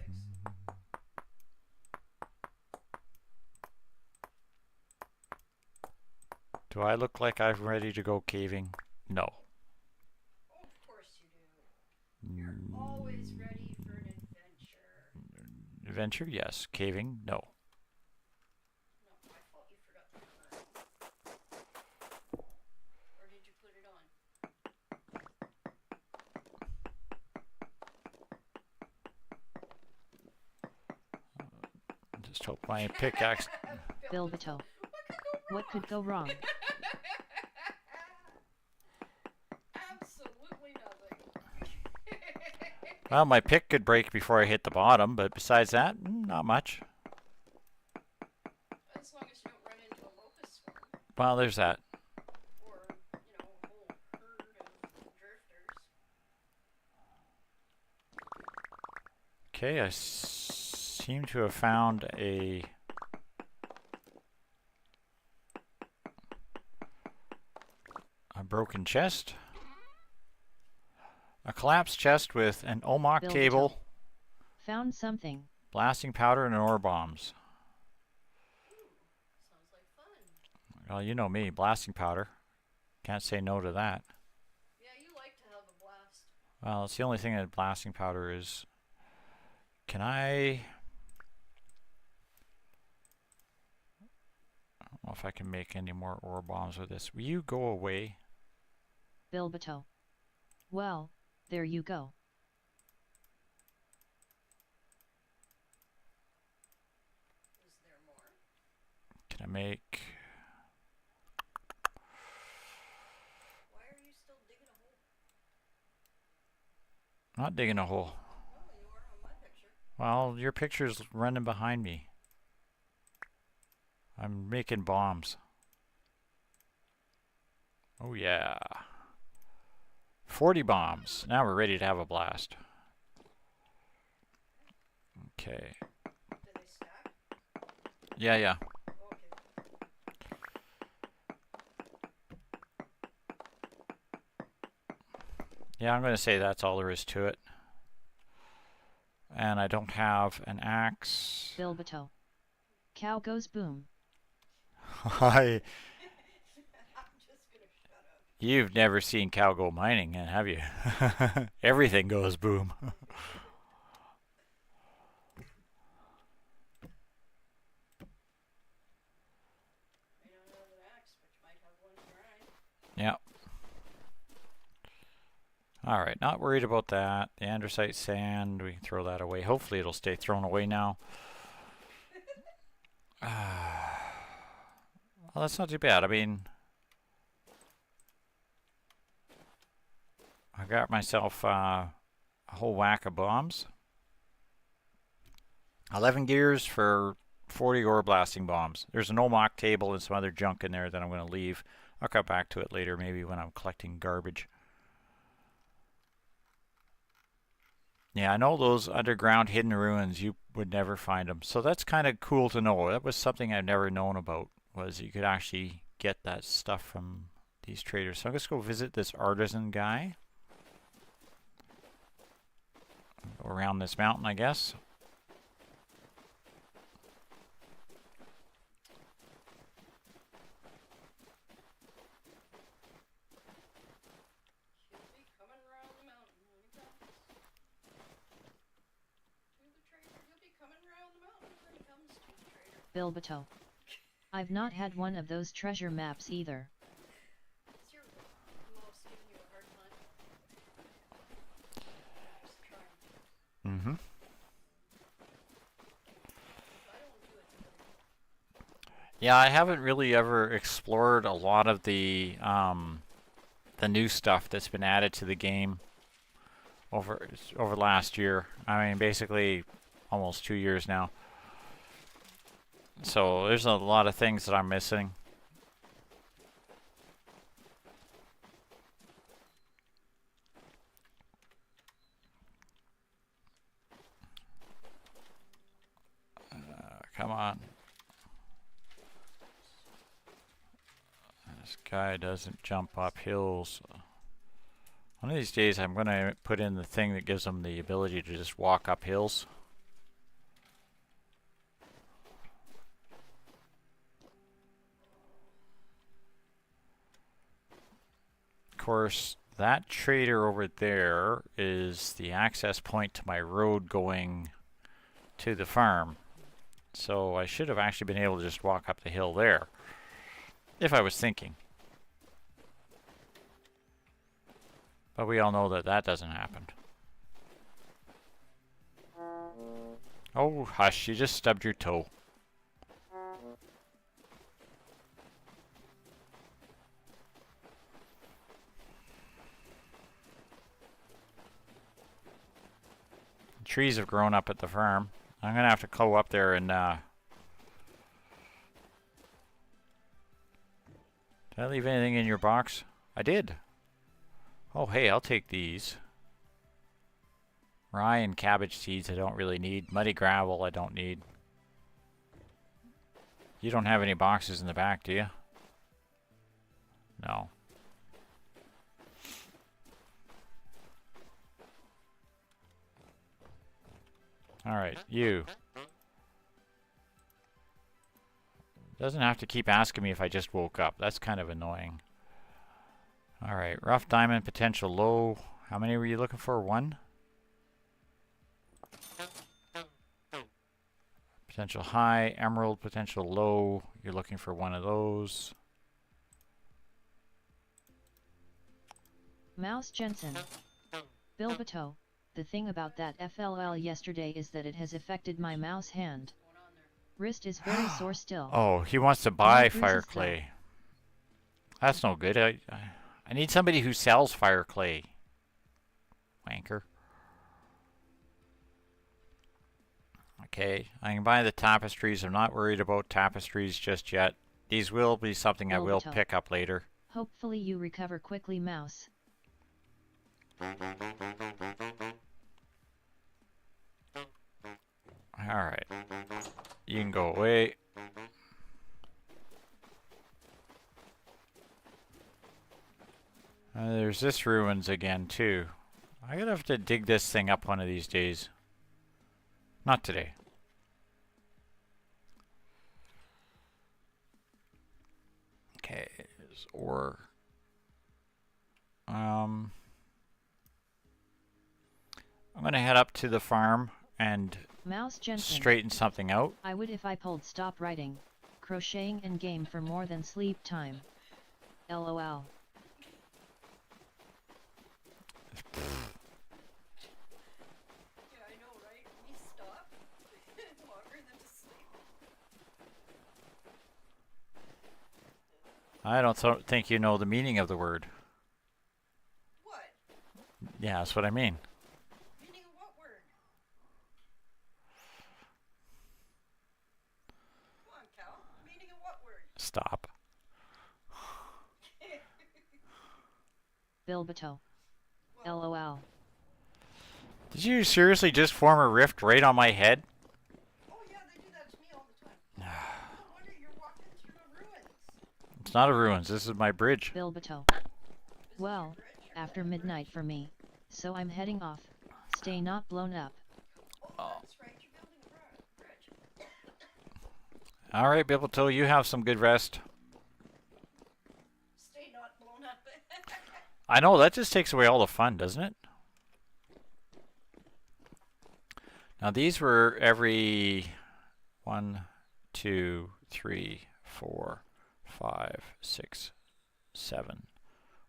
Do I look like I'm ready to go caving? No. Oh, of course you do. You're always ready for an adventure. Adventure? Yes. Caving? No. No, my fault you forgot the current. Or did you put it on? Just hope my pickaxe... Bilbato. What could go What could go wrong? Absolutely nothing. Well, my pick could break before I hit the bottom, but besides that, not much. As long as you don't run into a locust swarm. Well, there's that. Or, you know, a whole herd of drifters. Okay, I seem to have found a broken chest. A collapsed chest with an OMOC Build a table, tunnel. Found something. blasting powder, and ore bombs. Sounds like fun. Well, you know me, blasting powder. Can't say no to that. Yeah, you like to have a blast. Well, it's the only thing that blasting powder is. Can I don't know if I can make any more ore bombs with this. Will you go away? Bilbato. Well, there you go. Is there more? Can I make... Why are you still digging a hole? Not digging a hole. Oh, you are on my picture. Well, your picture's running behind me. I'm making bombs. Oh yeah. 40 bombs. Now we're ready to have a blast. Okay. Do they stack? Yeah, yeah. Oh, okay. Yeah, I'm going to say that's all there is to it. And I don't have an axe. Bilbato. Cow goes boom. Hi. I'm just gonna shut up. You've never seen cow go mining, have you? Everything goes boom. I don't have an axe, but you might have one in your eye. Yeah. Alright, not worried about that. The andesite sand, we can throw that away. Hopefully it'll stay thrown away now. Well, that's not too bad. I mean, I got myself a whole whack of bombs. 11 gears for 40 ore blasting bombs. There's an OMOC table and some other junk in there that I'm going to leave. I'll come back to it later, maybe when I'm collecting garbage. Yeah, I know those underground hidden ruins, you would never find them. So that's kind of cool to know. That was something I've never known about, was you could actually get that stuff from these traders. So I'm just going to go visit this artisan guy. Go around this mountain, I guess. He'll be coming around the mountain when he comes. To the trader. He'll be coming around the mountain when he comes to the trader. Bilbato. I've not had one of those treasure maps either. Is your mouse giving you a hard time? Just trying. Mm-hmm. I don't do it. Yeah, I haven't really ever explored a lot of the new stuff that's been added to the game over last year. I mean, basically almost 2 years now. So there's a lot of things that I'm missing. Come on. This guy doesn't jump up hills. One of these days I'm going to put in the thing that gives him the ability to just walk up hills. Of course, that trader over there is the access point to my road going to the farm. So I should have actually been able to just walk up the hill there, if I was thinking. But we all know that that doesn't happen. Oh, hush, you just stubbed your toe. trees have grown up at the farm. I'm gonna have to go up there and did I leave anything in your box? I did. Oh hey, I'll take these. Rye and cabbage seeds I don't really need. Muddy gravel I don't need. You don't have any boxes in the back, do you? No. Alright, you. Doesn't have to keep asking me if I just woke up. That's kind of annoying. Alright, rough diamond potential low. How many were you looking for? One? Potential high, emerald potential low. You're looking for one of those. Mouse Jensen. Bilbato. The thing about that FLL yesterday is that it has affected my mouse hand. Wrist is very sore still. Oh, he wants to buy bruises fire still. clay. That's no good. I need somebody who sells fire clay. Wanker. Okay, I can buy the tapestries. I'm not worried about tapestries just yet. These will be something I will Bilbato. pick up later. Hopefully you recover quickly, mouse. Alright. You can go away. There's this ruins again, too. I'm gonna have to dig this thing up one of these days. Not today. Okay, there's ore. I'm gonna head up to the farm and Mouse Jensen. straighten something out. I would if I pulled stop writing. Crocheting in game for more than sleep time. LOL. Yeah, I know, right? We stop longer than to sleep. I don't think you know the meaning of the word. What? Yeah, that's what I mean. Meaning of what word? Come on, Cal. Meaning of what word? Stop. Bilbato. LOL. Did you seriously just form a rift right on my head? Oh yeah, they do that to me all the time. No wonder you're walking through a ruins. It's not a ruins. This is my bridge. Bilbato. Well, after midnight for me, so I'm heading off. Stay not blown up. Oh, that's right. You're building a bridge. All right, Bibbleto, you have some good rest. Stay not blown up. I know, that just takes away all the fun, doesn't it? Now these were every 1, 2, 3, 4, 5, 6, 7.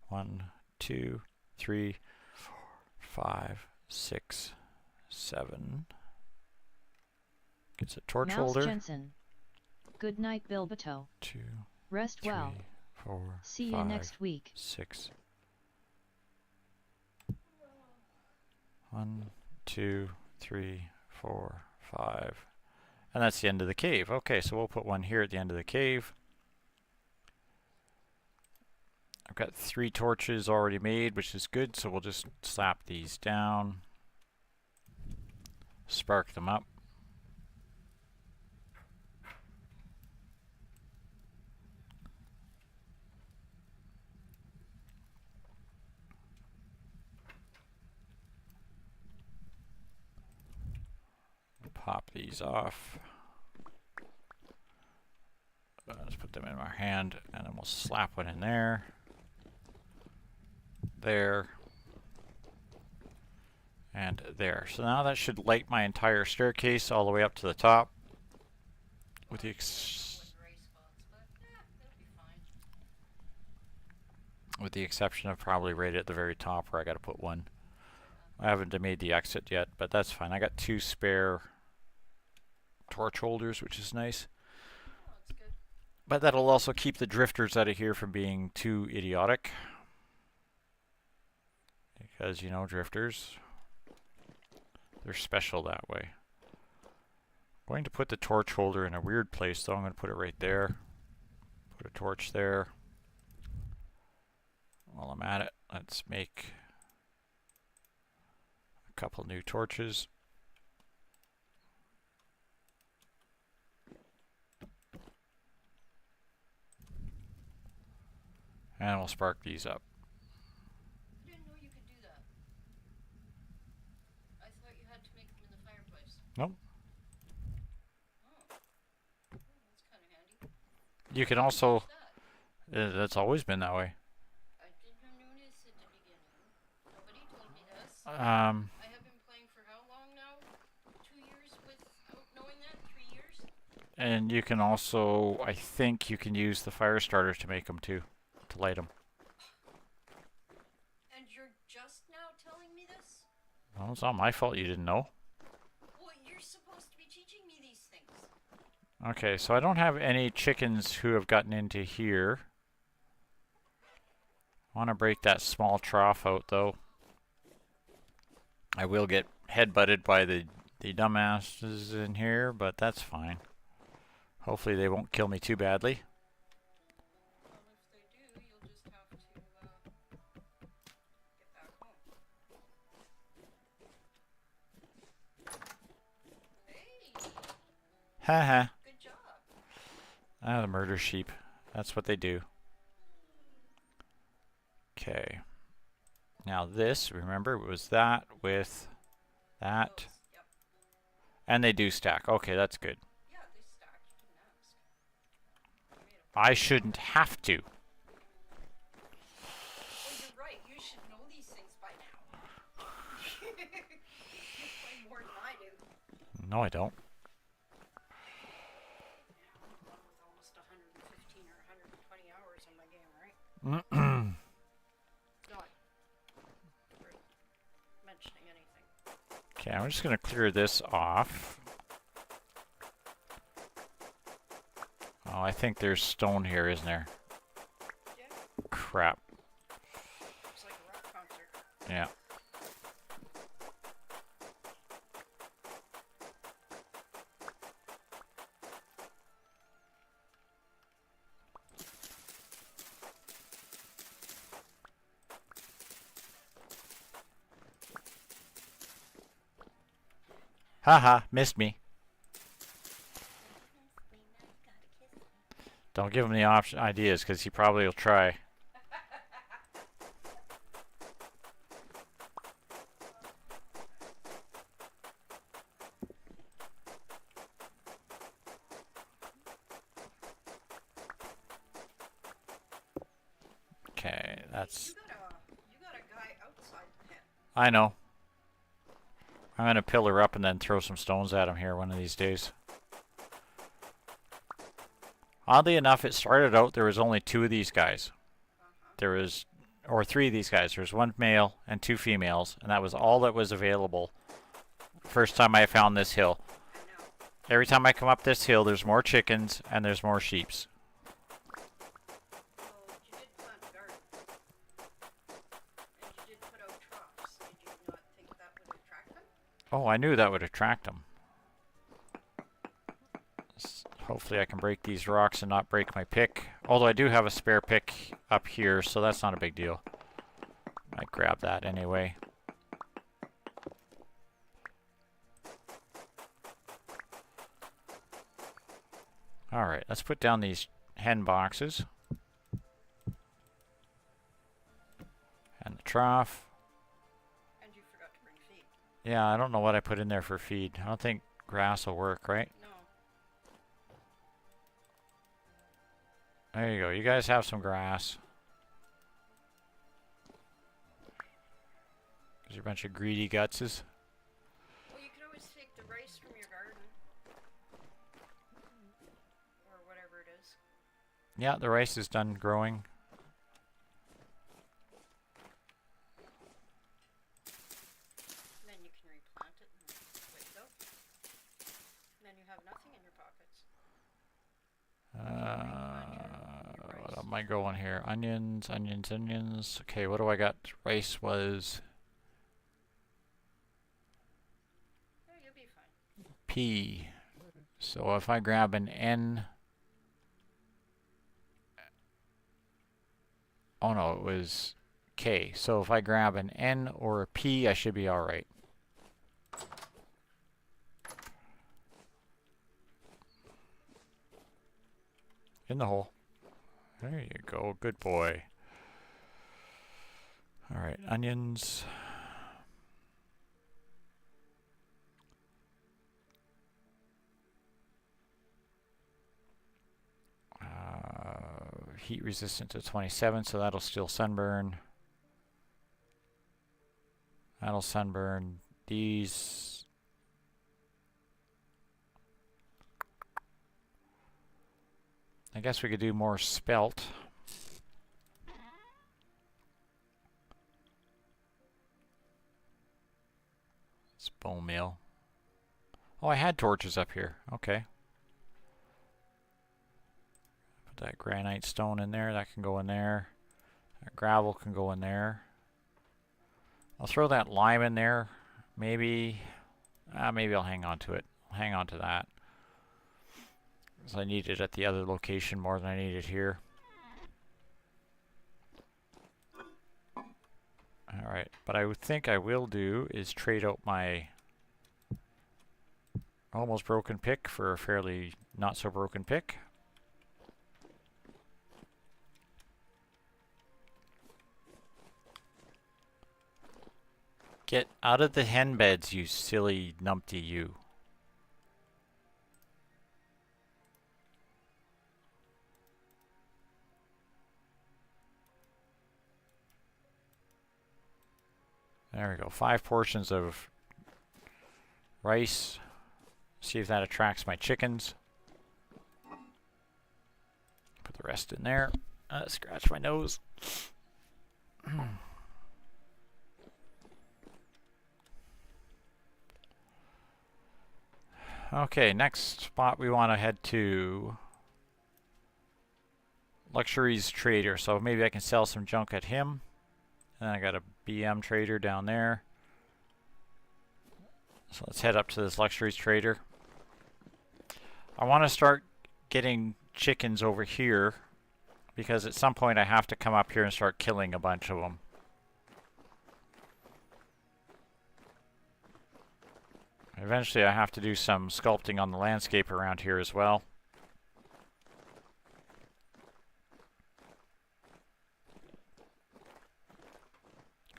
1, 2, 3, 4, 5, 6, 7. Gets a torch Mouse holder. Jensen. Good night, Bilbato. 2, Rest 3, well. 4, See you 5, next week. 6. 1, 2, 3, 4, 5. And that's the end of the cave. Okay, so we'll put one here at the end of the cave. I've got 3 torches already made, which is good, so we'll just slap these down. Spark them up. Pop these off. Let's put them in our hand, and then we'll slap one in there. There. And there. So now that should light my entire staircase all the way up to the top. With the Gray spots, but they'll be fine. with the exception of probably right at the very top where I got to put one. I haven't made the exit yet, but that's fine. I got 2 spare torch holders, which is nice. Oh, that's good. But that'll also keep the drifters out of here from being too idiotic. Because, you know, drifters. They're special that way. I'm going to put the torch holder in a weird place, though. I'm going to put it right there. Put a torch there. While I'm at it, let's make a couple new torches. And we'll spark these up. I didn't know you could do that. I thought you had to make them in the fireplace. Nope. Oh. That's kind of handy. You can also, What's that? that's always been that way. I didn't notice at the beginning. Nobody told me this. I Um, have been playing for how long now? 2 years without knowing that? 3 years? and you can also, I think you can use the fire starter to make them too, to light them. And you're just now telling me this? Well, it's not my fault you didn't know. Well, you're supposed to be teaching me these things. Okay, so I don't have any chickens who have gotten into here. I want to break that small trough out, though. I will get headbutted by the dumbasses in here, but that's fine. Hopefully they won't kill me too badly. Well, if they do, you'll just have to get back home. Hey, Haha. good job. Ah, the murder sheep. That's what they do. Okay. Now this, remember, was that with that. Those, yep. And they do stack. Okay, that's good. Yeah, they stack. You didn't ask. I made a I shouldn't have to. Well, you're right. You should know these things by now. You play more than I do. No, I don't. Yeah, I'm done with almost 115 or 120 hours on my game, right? Not worth mentioning anything. Okay, I'm just going to clear this off. Oh, I think there's stone here, isn't there? Yeah, Crap. it's like a rock concert. Yeah. Haha, missed me. Don't give him the option ideas, because he probably will try. Okay, that's... You got a guy outside the pen. I know. I'm going to pillar up and then throw some stones at him here one of these days. Oddly enough, it started out there was only 2 of these guys. There was, or 3 of these guys. There was 1 male and 2 females, and that was all that was available first time I found this hill. I know. Every time I come up this hill, there's more chickens and there's more sheeps. Well, you did plant a garden. And you did put out troughs. Did you not think that would attract them? Oh, I knew that would attract them. Hopefully I can break these rocks and not break my pick. Although I do have a spare pick up here, so that's not a big deal. I grab that anyway. Alright, let's put down these hen boxes. And the trough. And you forgot to bring feed. Yeah, I don't know what I put in there for feed. I don't think grass will work, right? No. There you go. You guys have some grass. Because you're a bunch of greedy gutses. Well, you could always take the rice from your garden. Or whatever it is. Yeah, the rice is done growing. And then you can replant it and let it go. And then you have nothing in your pockets. What am I going here? Onions, onions, onions. Okay, what do I got? Rice was P. So if I grab an N, oh no, it was K. So if I grab an N or a P, I should be all right. In the hole. There you go. Good boy. All right, onions. Heat resistant to 27, so that'll still sunburn. That'll sunburn. These. I guess we could do more spelt. It's bone meal. Oh, I had torches up here. Okay. Put that granite stone in there. That can go in there. That gravel can go in there. I'll throw that lime in there. Maybe I'll hang on to it. I'll hang on to that. Because I need it at the other location more than I need it here. Alright, but I would think I will do is trade out my almost broken pick for a fairly not so broken pick. Get out of the hen beds, you silly numpty you. There we go. 5 portions of rice. See if that attracts my chickens. Put the rest in there. Scratch my nose. Okay, next spot we want to head to Luxuries Trader. So maybe I can sell some junk at him. And I got a BM trader down there. So let's head up to this Luxuries Trader. I want to start getting chickens over here because at some point I have to come up here and start killing a bunch of them. Eventually I have to do some sculpting on the landscape around here as well.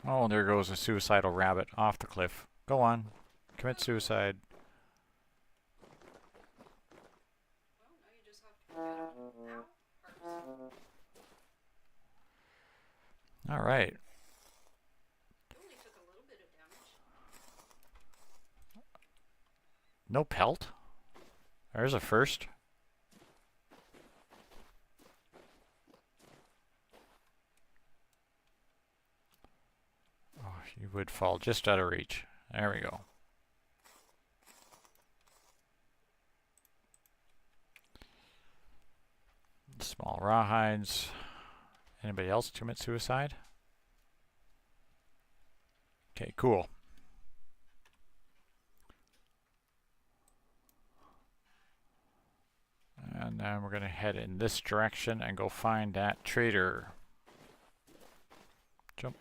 Oh, there goes a suicidal rabbit off the cliff. Go on. Commit suicide. Well, now you just have to get out first. Alright. You only took a little bit of damage. No pelt? There's a first. Oh, you would fall just out of reach. There we go. Small rawhides. Anybody else commit suicide? Okay, cool. And then we're going to head in this direction and go find that trader. Jump.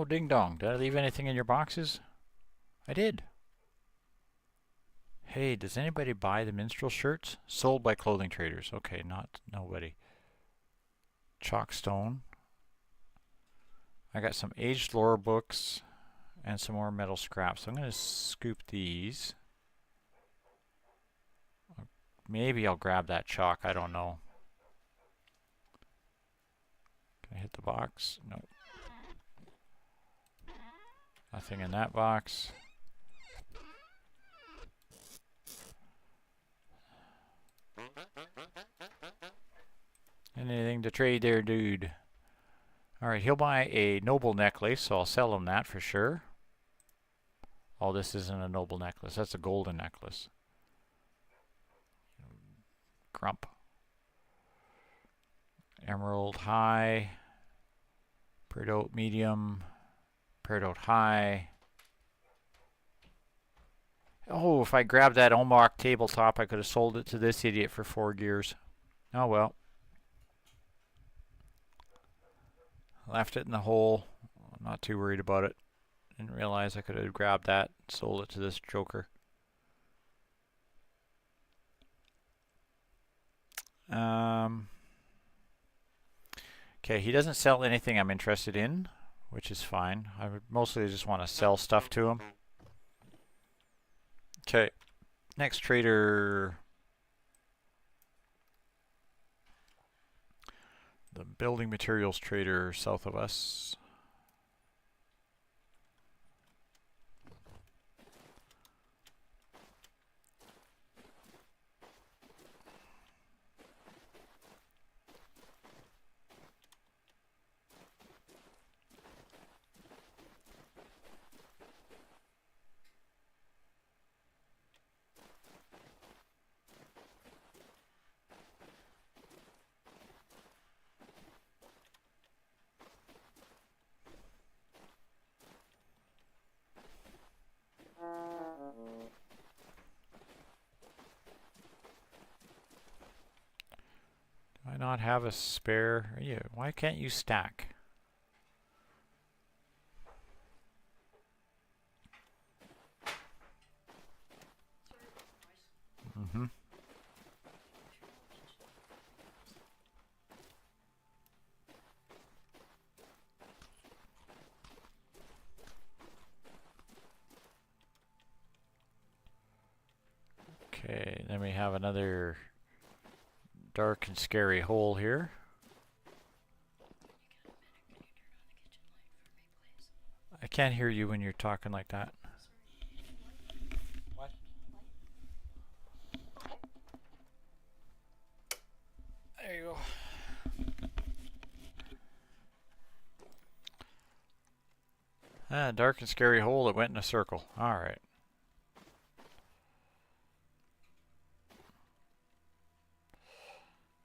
ding dong. Did I leave anything in your boxes? I did. Hey, does anybody buy the minstrel shirts? Sold by clothing traders. Okay, not nobody. Chalkstone. I got some aged lore books and some more metal scraps. So I'm going to scoop these. Maybe I'll grab that chalk. I don't know. Can I hit the box? No. Nothing in that box. Anything to trade there, dude? Alright, he'll buy a noble necklace, so I'll sell him that for sure. Oh, this isn't a noble necklace. That's a golden necklace. Grump. Emerald high. Peridot medium. Peridot high. Oh, if I grabbed that Omok tabletop, I could have sold it to this idiot for 4 gears. Oh well. Left it in the hole. I'm not too worried about it. Didn't realize I could have grabbed that, sold it to this joker. Okay, he doesn't sell anything I'm interested in, which is fine. I would mostly just want to sell stuff to him. Okay, next trader. The building materials trader south of us. Do I not have a spare? Yeah, why can't you stack? Mm-hmm. Okay, then we have another dark and scary hole here. I can't hear you when you're talking like that. What? There you go. Ah, dark and scary hole that went in a circle. Alright.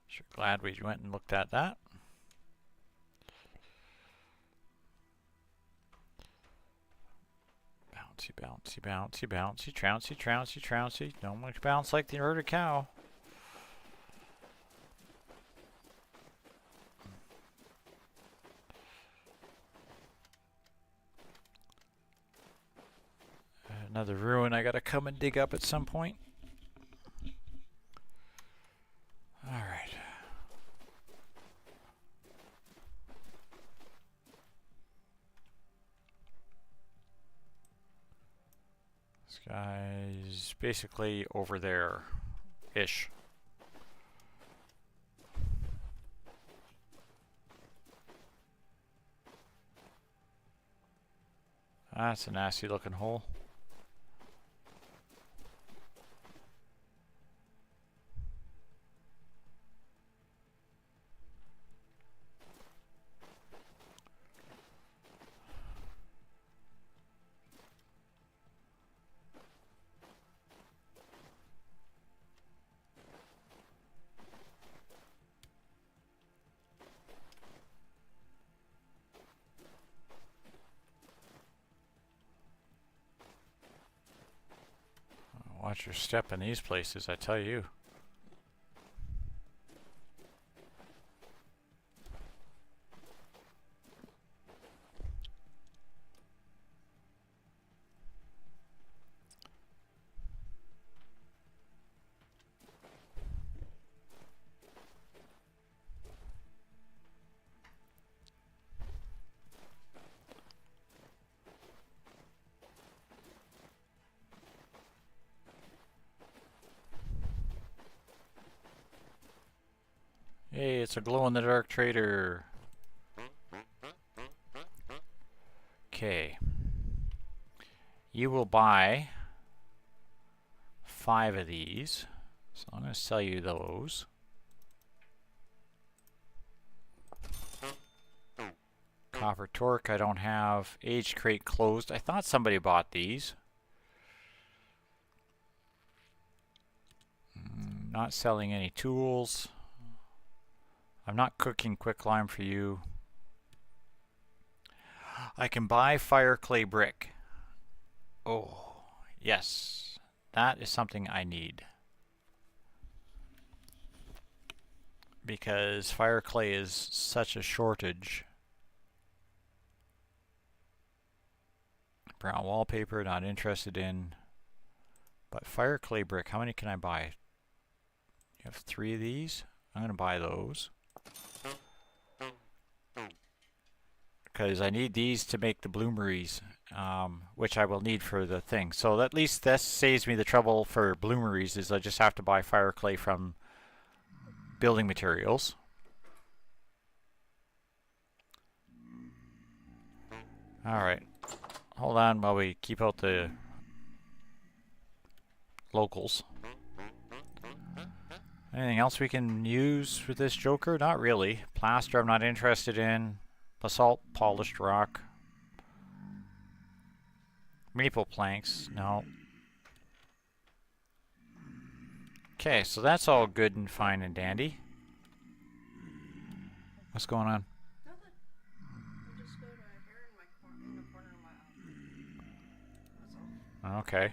Sure glad we went and looked at that. Bouncy, bouncy, bouncy, bouncy, trouncy, trouncy, trouncy. Don't want to bounce like the herded cow. Another ruin I gotta come and dig up at some point. Alright. This guy's basically over there-ish. That's a nasty looking hole. Watch your step in these places, I tell you. Hey, it's a glow-in-the-dark trader. Okay. You will buy 5 of these. So I'm going to sell you those. Copper torque I don't have. Age crate closed. I thought somebody bought these. Not selling any tools. I'm not cooking quicklime for you. I can buy fire clay brick. Oh, yes. That is something I need. Because fire clay is such a shortage. Brown wallpaper, not interested in. But fire clay brick, how many can I buy? You have 3 of these? I'm going to buy those. Because I need these to make the bloomeries, which I will need for the thing. So at least this saves me the trouble for bloomeries, is I just have to buy fire clay from building materials. Alright. Hold on while we keep out the locals. Anything else we can use for this Joker? Not really. Plaster I'm not interested in. Basalt, polished rock. Maple planks, no. Okay, so that's all good and fine and dandy. What's going on? Nothing. I just got a hair in the corner of my eye. That's all. Okay.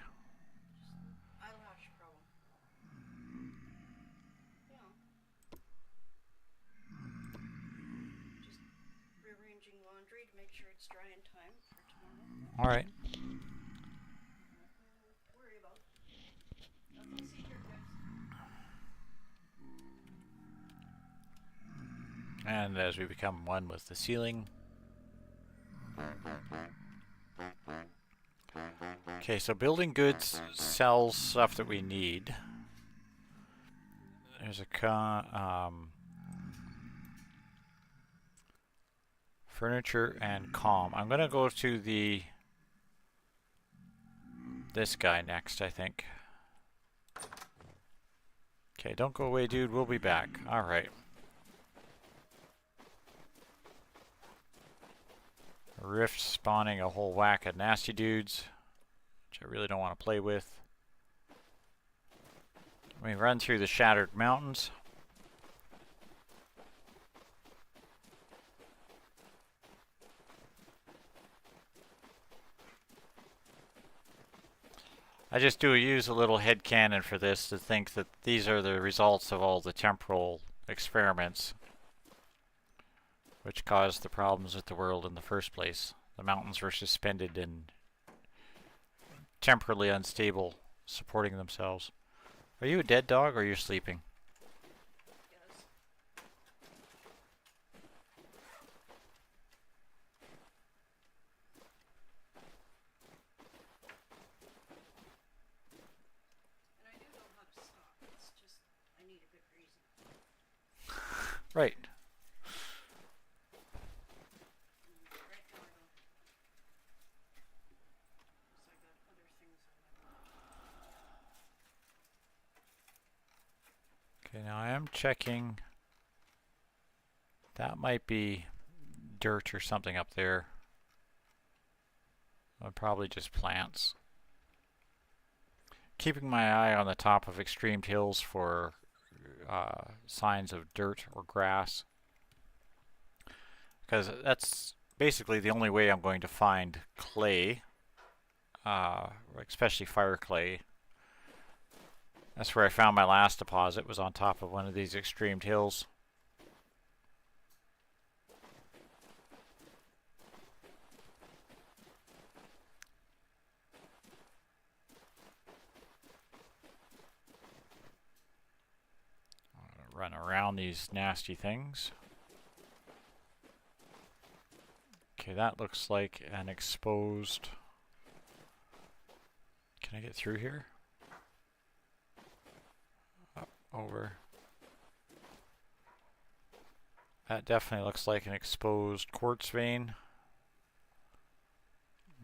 Eyelash problem. Yeah. Just rearranging laundry to make sure it's dry in time for tomorrow. Alright. Worry about. Nothing to see here, guys. And as we become one with the ceiling. Okay, so building goods sells stuff that we need. There's a furniture and comm. I'm gonna go to this guy next, I think. Okay, don't go away, dude. We'll be back. Alright. Rift spawning a whole whack of nasty dudes, which I really don't want to play with. We run through the Shattered Mountains. I just use a little headcanon for this to think that these are the results of all the temporal experiments which caused the problems with the world in the first place. The mountains were suspended and temporally unstable, supporting themselves. Are you a dead dog or are you sleeping? Yes. And I do know how to stop. It's just I need a good reason. Right. Right now I don't. Because I got other things on my. Okay, now I am checking. That might be dirt or something up there. Probably just plants. Keeping my eye on the top of extremed hills for signs of dirt or grass. Because that's basically the only way I'm going to find clay. Especially fire clay. That's where I found my last deposit, was on top of one of these extremed hills. Run around these nasty things. Okay, that looks like an exposed... Can I get through here? Up, over. That definitely looks like an exposed quartz vein.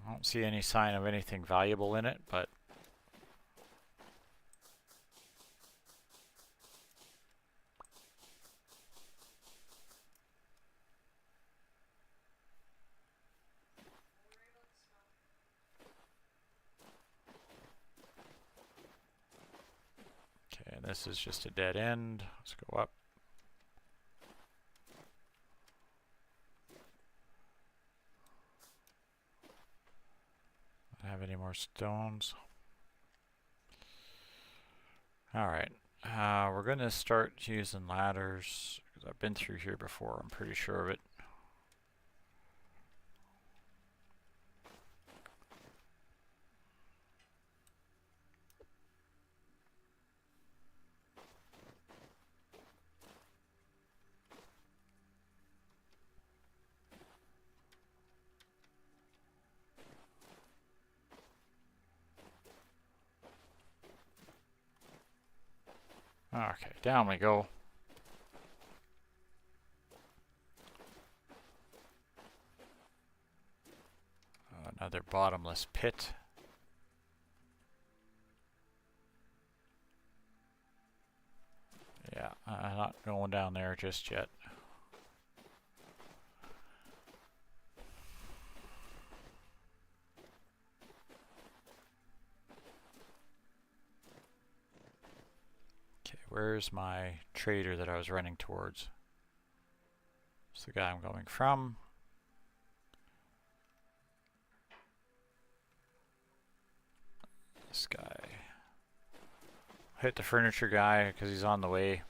I don't see any sign of anything valuable in it, but okay, this is just a dead end. Let's go up. Don't have any more stones. Alright, we're going to start using ladders, because I've been through here before, I'm pretty sure of it. Okay, down we go. Another bottomless pit. Yeah, I'm not going down there just yet. Okay, where's my trader that I was running towards? It's the guy I'm going from. This guy. Hit the furniture guy because he's on the way.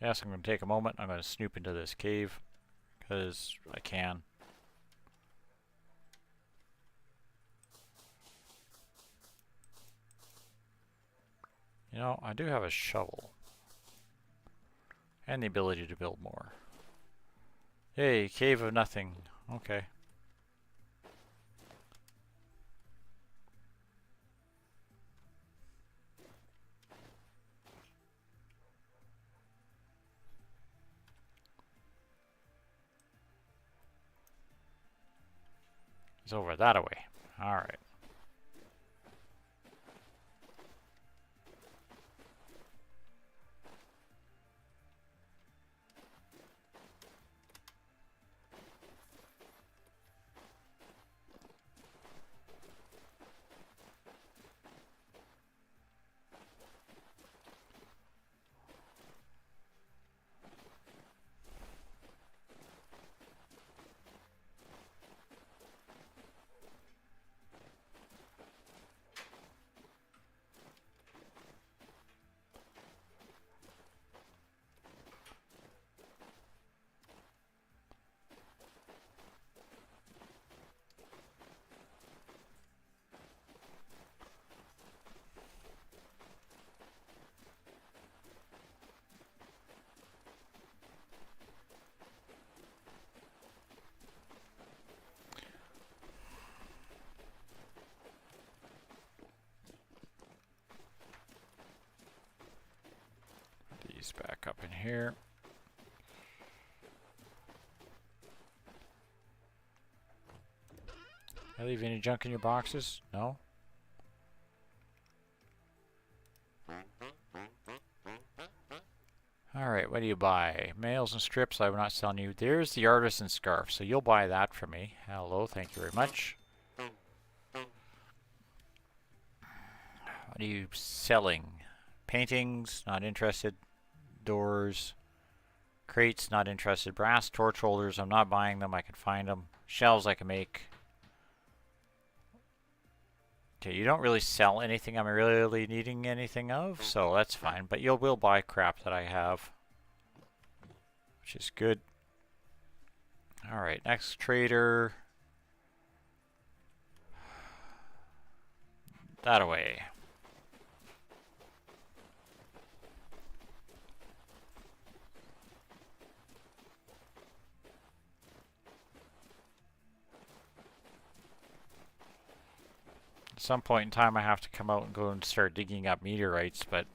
Yes, I'm going to take a moment. I'm going to snoop into this cave because I can. You know, I do have a shovel. And the ability to build more. Yay, cave of nothing. Okay. It's over that away. Alright. These back up in here. I leave any junk in your boxes? No? Alright, what do you buy? Mails and strips, I'm not selling you. There's the artisan scarf, so you'll buy that for me. Hello, thank you very much. What are you selling? Paintings, not interested. Doors. Crates, not interested. Brass torch holders, I'm not buying them, I can find them. Shelves I can make. Okay, you don't really sell anything I'm really needing anything of, so that's fine. But you will buy crap that I have, which is good. Alright, next trader. That away. some point in time I have to come out and go and start digging up meteorites, but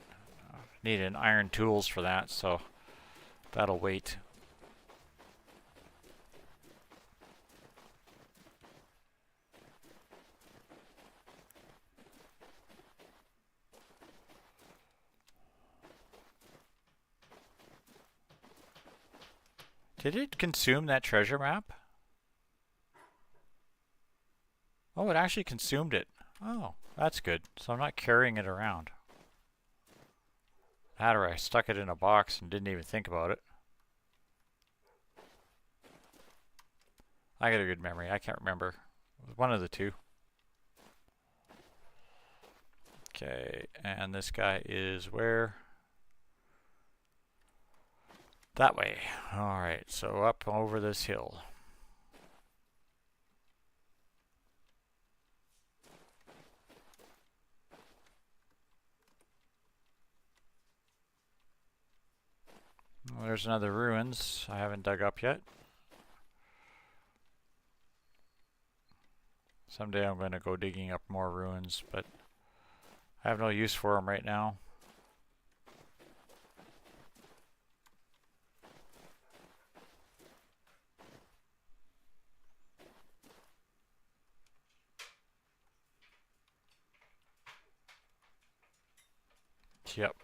need an iron tools for that, so that'll wait. Did it consume that treasure map? Oh, it actually consumed it. Oh, that's good. So I'm not carrying it around. That or I stuck it in a box and didn't even think about it. I got a good memory. I can't remember. It was one of the two. Okay, and this guy is where? That way. Alright, so up over this hill. Well, there's another ruins I haven't dug up yet. Someday I'm going to go digging up more ruins, but I have no use for them right now. Yep.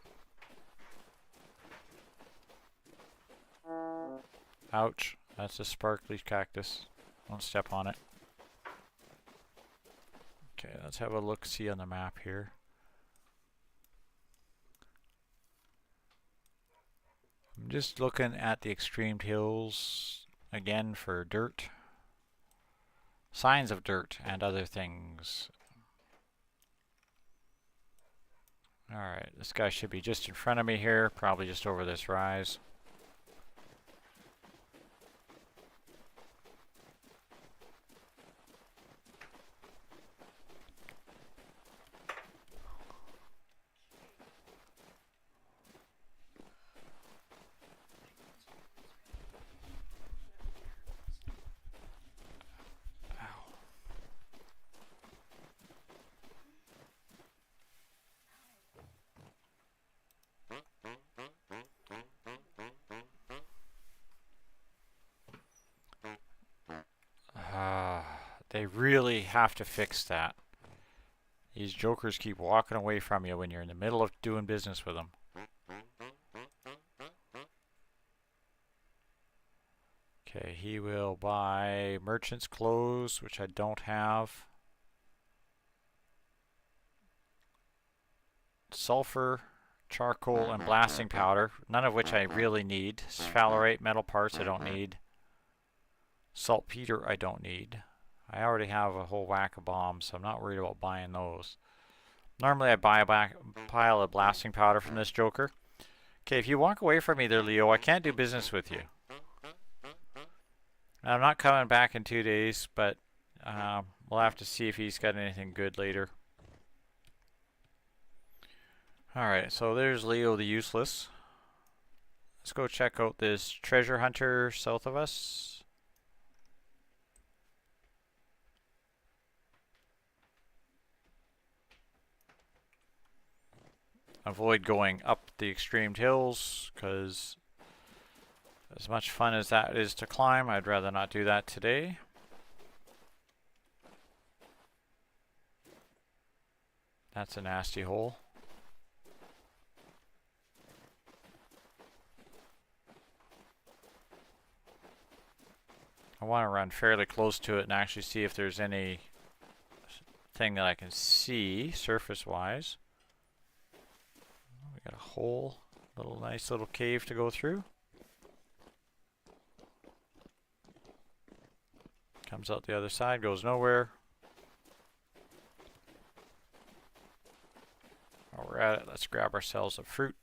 Ouch. That's a sparkly cactus. Don't step on it. Okay, let's have a look-see on the map here. I'm just looking at the extreme hills again for dirt. Signs of dirt and other things. Alright, this guy should be just in front of me here, probably just over this rise. They really have to fix that. These jokers keep walking away from you when you're in the middle of doing business with them. Okay, he will buy merchant's clothes, which I don't have. Sulfur, charcoal, and blasting powder, none of which I really need. Sphalerite, metal parts I don't need. Saltpeter I don't need. I already have a whole whack of bombs, so I'm not worried about buying those. Normally I buy a pile of blasting powder from this joker. Okay, if you walk away from me there, Leo, I can't do business with you. I'm not coming back in 2 days, but we'll have to see if he's got anything good later. Alright, so there's Leo the Useless. Let's go check out this treasure hunter south of us. Avoid going up the extreme hills, because as much fun as that is to climb, I'd rather not do that today. That's a nasty hole. I want to run fairly close to it and actually see if there's any thing that I can see surface-wise. We got a hole, nice little cave to go through. Comes out the other side, goes nowhere. While we're at it, let's grab ourselves a fruit.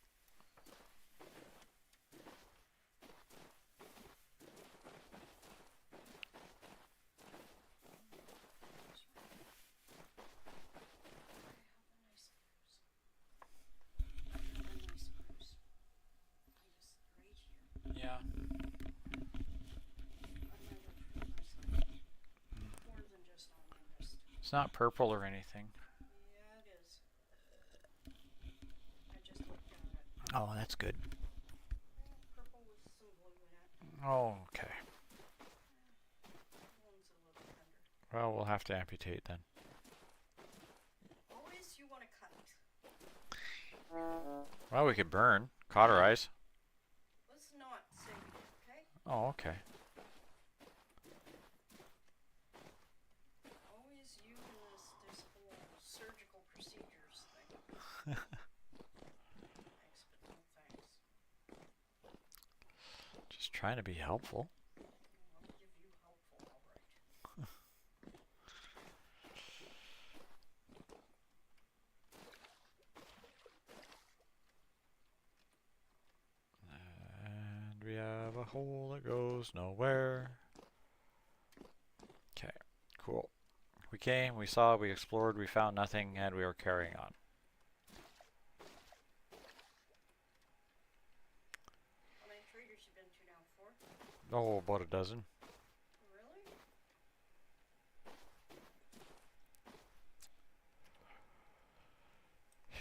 Yeah. It's not purple or anything. Oh, that's good. Purple with some blue in it. Oh, okay. One's a little tender. Well, we'll have to amputate then. Always you want to cut. Well, we could burn, cauterize. Let's not say we did, okay? Oh, okay. Always you in this whole surgical procedures thing. Thanks, but no thanks. Just trying to be helpful. I'll give you helpful, alright. And we have a hole that goes nowhere. Okay, cool. We came, we saw, we explored, we found nothing, and we are carrying on. How many traders you been to now for? Oh, about a dozen.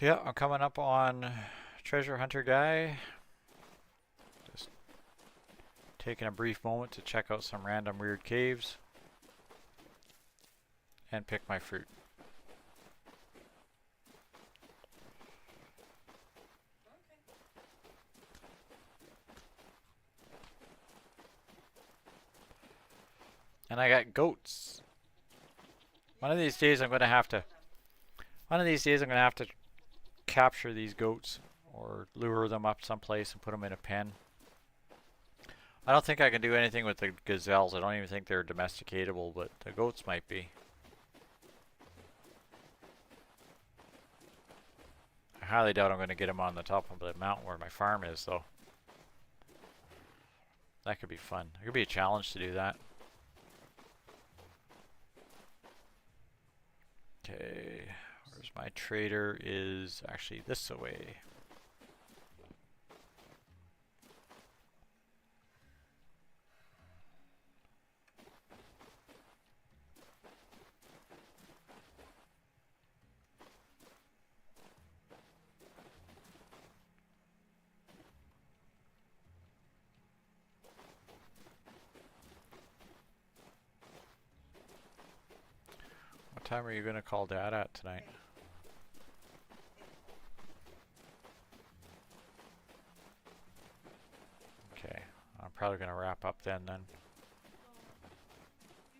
Really? Yeah, I'm coming up on Treasure Hunter Guy. Just taking a brief moment to check out some random weird caves. And pick my fruit. Okay. And I got goats. One of these days I'm going to have to capture these goats or lure them up someplace and put them in a pen. I don't think I can do anything with the gazelles. I don't even think they're domesticatable, but the goats might be. I highly doubt I'm going to get them on the top of the mountain where my farm is, though. That could be fun. It could be a challenge to do that. Okay, where's my trader? Is actually this away. What time are you going to call Dad at tonight? Okay, I'm probably going to wrap up then. You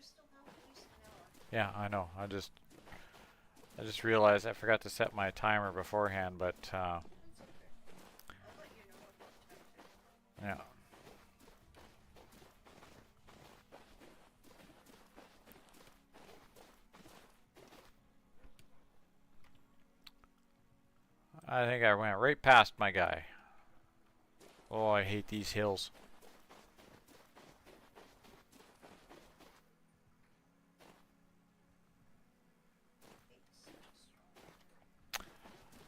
still have at least an hour. Yeah, I know. I just realized I forgot to set my timer beforehand, but That's okay. I'll let you know at what time to. yeah. I think I went right past my guy. Oh, I hate these hills.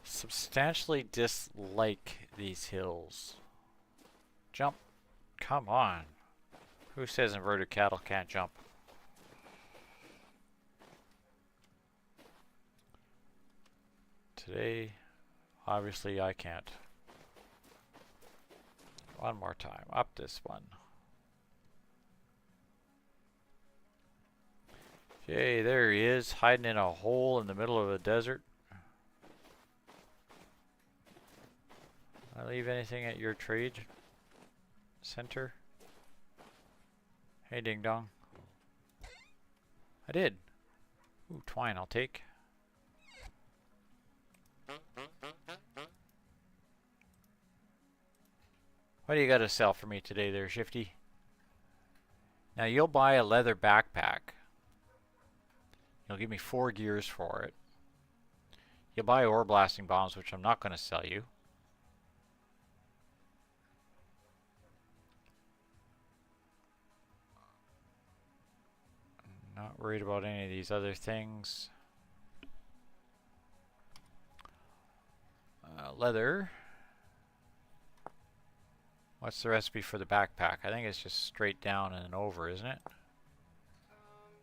Substantially dislike these hills. Jump. Come on. Who says inverted cattle can't jump? Today, obviously I can't. One more time. Up this one. Okay, there he is, hiding in a hole in the middle of a desert. I leave anything at your trade center? Hey, ding dong. I did. Ooh, twine, I'll take. What do you got to sell for me today there, Shifty? Now you'll buy a leather backpack. You'll give me 4 gears for it. You'll buy ore blasting bombs, which I'm not going to sell you. Not worried about any of these other things. Leather. What's the recipe for the backpack? I think it's just straight down and over, isn't it?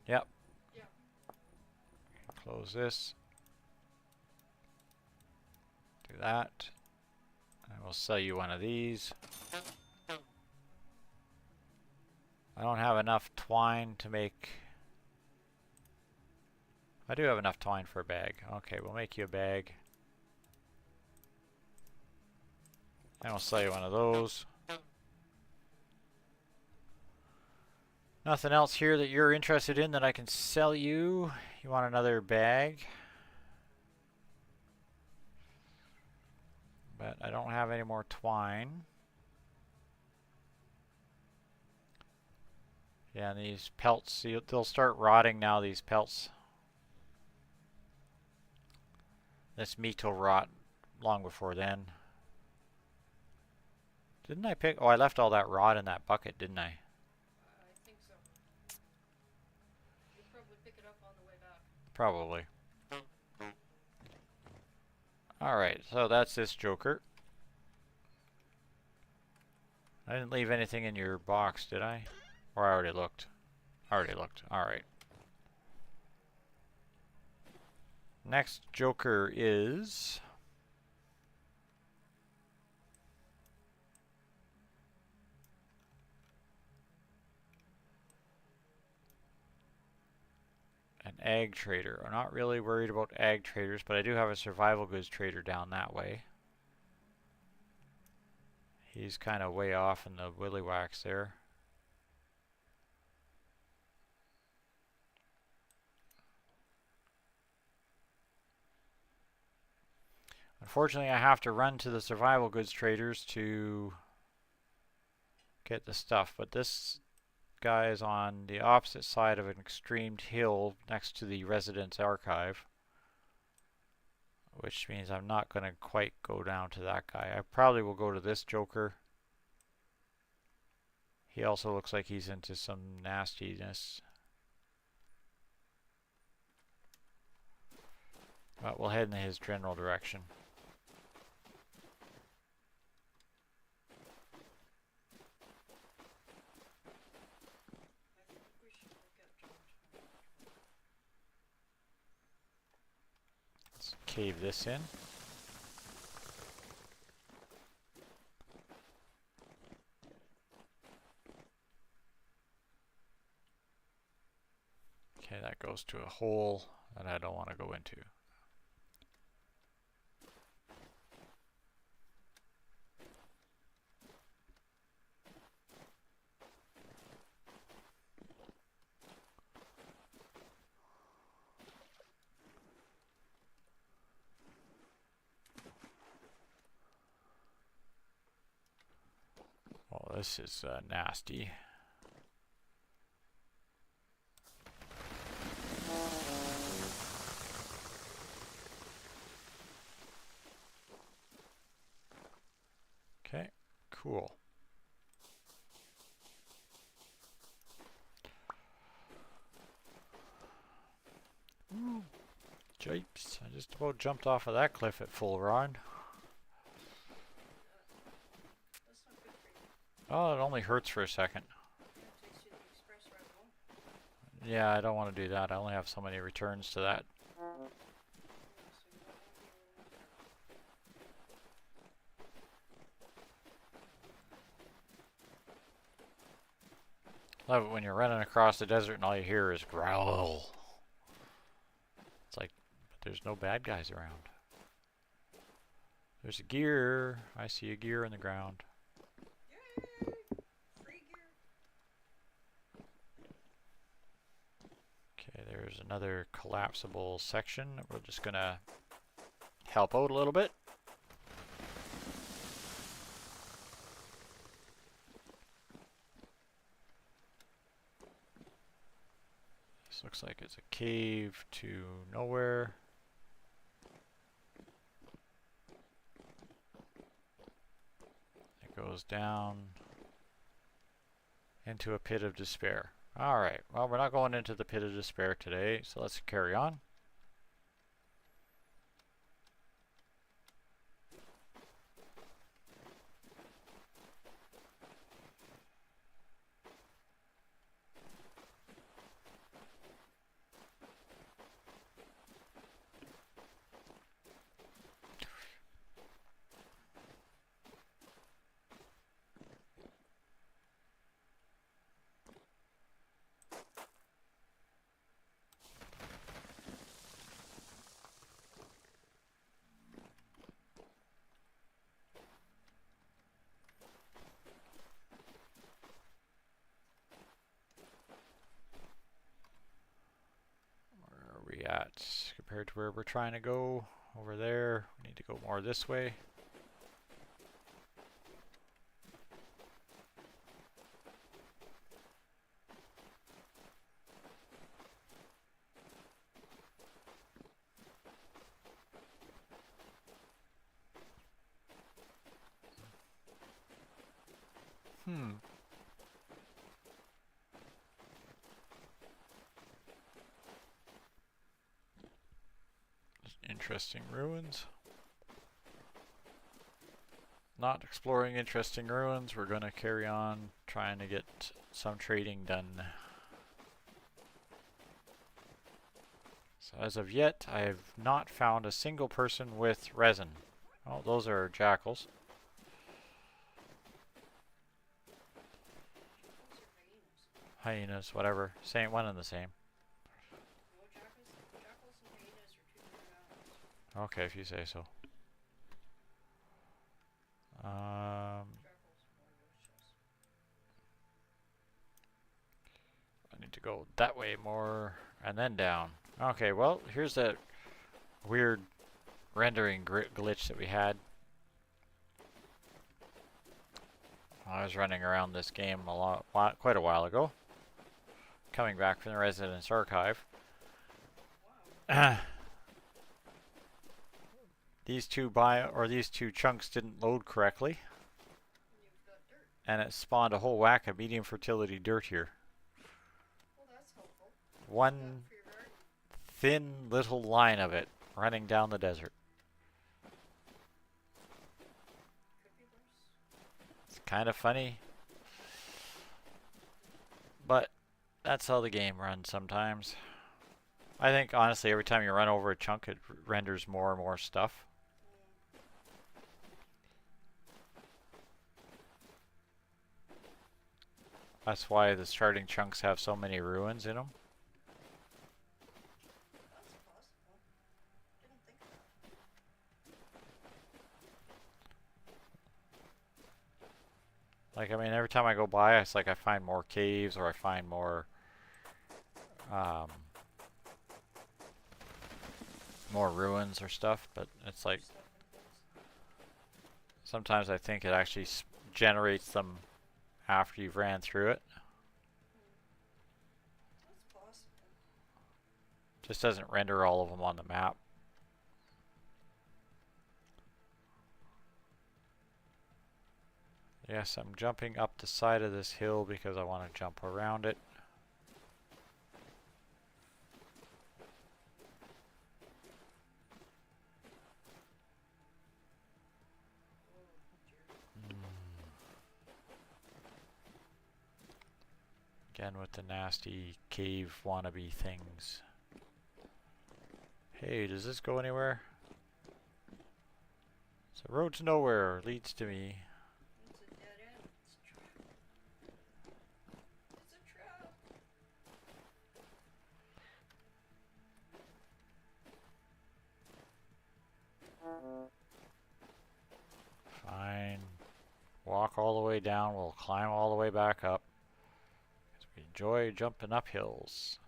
Yep. Yeah. Close this. Do that. And we'll sell you one of these. I don't have enough twine to make... I do have enough twine for a bag. Okay, we'll make you a bag. And we'll sell you one of those. Nothing else here that you're interested in that I can sell you. You want another bag? But I don't have any more twine. Yeah, and these pelts, they'll start rotting now, these pelts. This meat will rot long before then. Didn't I pick... Oh, I left all that rot in that bucket, didn't I? I think so. You'll probably pick it up on the way back. Probably. Alright, so that's this Joker. I didn't leave anything in your box, did I? Or I already looked. Alright. Next Joker is... an ag trader. I'm not really worried about ag traders, but I do have a survival goods trader down that way. He's kind of way off in the willy wax there. Unfortunately, I have to run to the survival goods traders to get the stuff, but this guy is on the opposite side of an extreme hill next to the residence archive, which means I'm not going to quite go down to that guy. I probably will go to this Joker. He also looks like he's into some nastiness. But we'll head in his general direction. Let's cave this in. Okay, that goes to a hole that I don't want to go into. Oh, this is nasty. Okay, cool. Ooh, japes. I just about jumped off of that cliff at full run. That's not good for you. Oh, it only hurts for a second. Yeah, it takes you to the express ride home. Yeah, I don't want to do that. I only have so many returns to that. Yeah, so you don't Love it when you're running across the desert and all you hear is growl. It's like, but there's no bad guys around. There's a gear. I see a gear in the ground. Yay! Free gear. Okay, there's another collapsible section. We're just gonna help out a little bit. This looks like it's a cave to nowhere. It goes down into a pit of despair. Alright, well, we're not going into the pit of despair today, so let's carry on. at compared to where we're trying to go? Over there. We need to go more this way. Interesting ruins. Not exploring interesting ruins. We're going to carry on trying to get some trading done. So as of yet, I have not found a single person with resin. Oh, those are jackals. Those are hyenas. Hyenas, whatever. Same one and the same. No, jackals and hyenas are two different animals. Okay, if you say so. Jackals more vicious. I need to go that way more and then down. Okay, well, here's that weird rendering glitch that we had. I was running around this game quite a while ago, coming back from the Residence Archive. Wow. These two chunks didn't load correctly, And you've got dirt. and it spawned a whole whack of medium fertility dirt here. Well, that's helpful. One For your garden. thin little line of it running down the desert. Could be worse. It's kind of funny, but that's how the game runs sometimes. I think honestly every time you run over a chunk it renders more and more stuff. That's why the starting chunks have so many ruins in them. That's possible. Didn't think of that. Like, I mean, every time I go by, it's like I find more caves or I find more more ruins or stuff, but it's like Stuff and things. sometimes I think it actually generates them after you've ran through it. That's possible. Just doesn't render all of them on the map. Yes, I'm jumping up the side of this hill because I want to jump around it. Again with the nasty cave wannabe things. Hey, does this go anywhere? So road to nowhere leads to me. It's a dead end. It's a trap. It's a trap. Fine. Walk all the way down, we'll climb all the way back up. 'Cause we enjoy jumping up hills.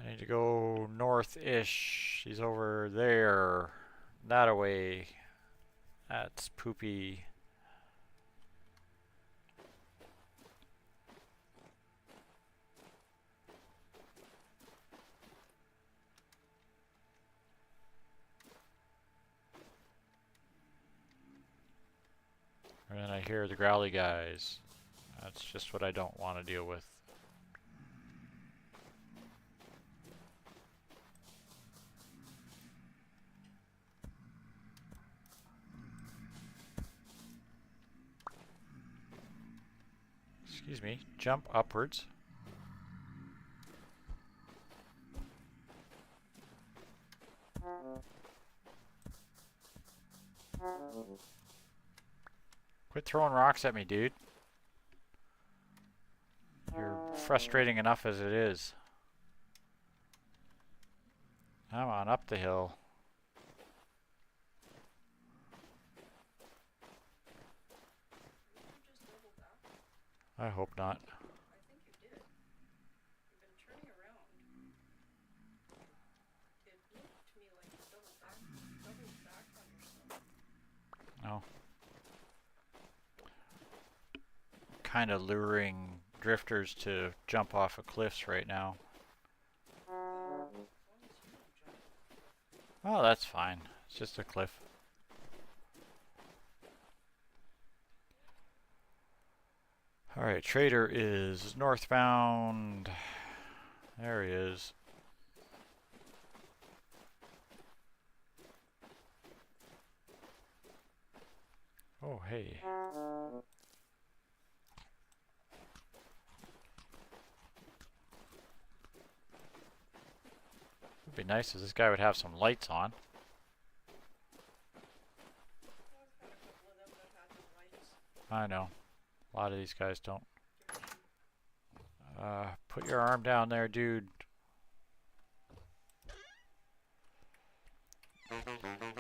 I need to go north-ish. He's over there. That away. That's poopy. And then I hear the growly guys. That's just what I don't want to deal with. Excuse me, jump upwards. Quit throwing rocks at me, dude. You're frustrating enough as it is. Come on, up the hill. I hope not. I think you did. You've been turning around. It looked to me like you doubled back on yourself. No. Kind of luring drifters to jump off of cliffs right now. As long as you don't jump. Oh, that's fine. It's just a cliff. Alright, trader is northbound. There he is. Oh, hey. It'd be nice if this guy would have some lights on. I've had a couple of them that have had the lights. I know. A lot of these guys don't. Put your arm down there, dude.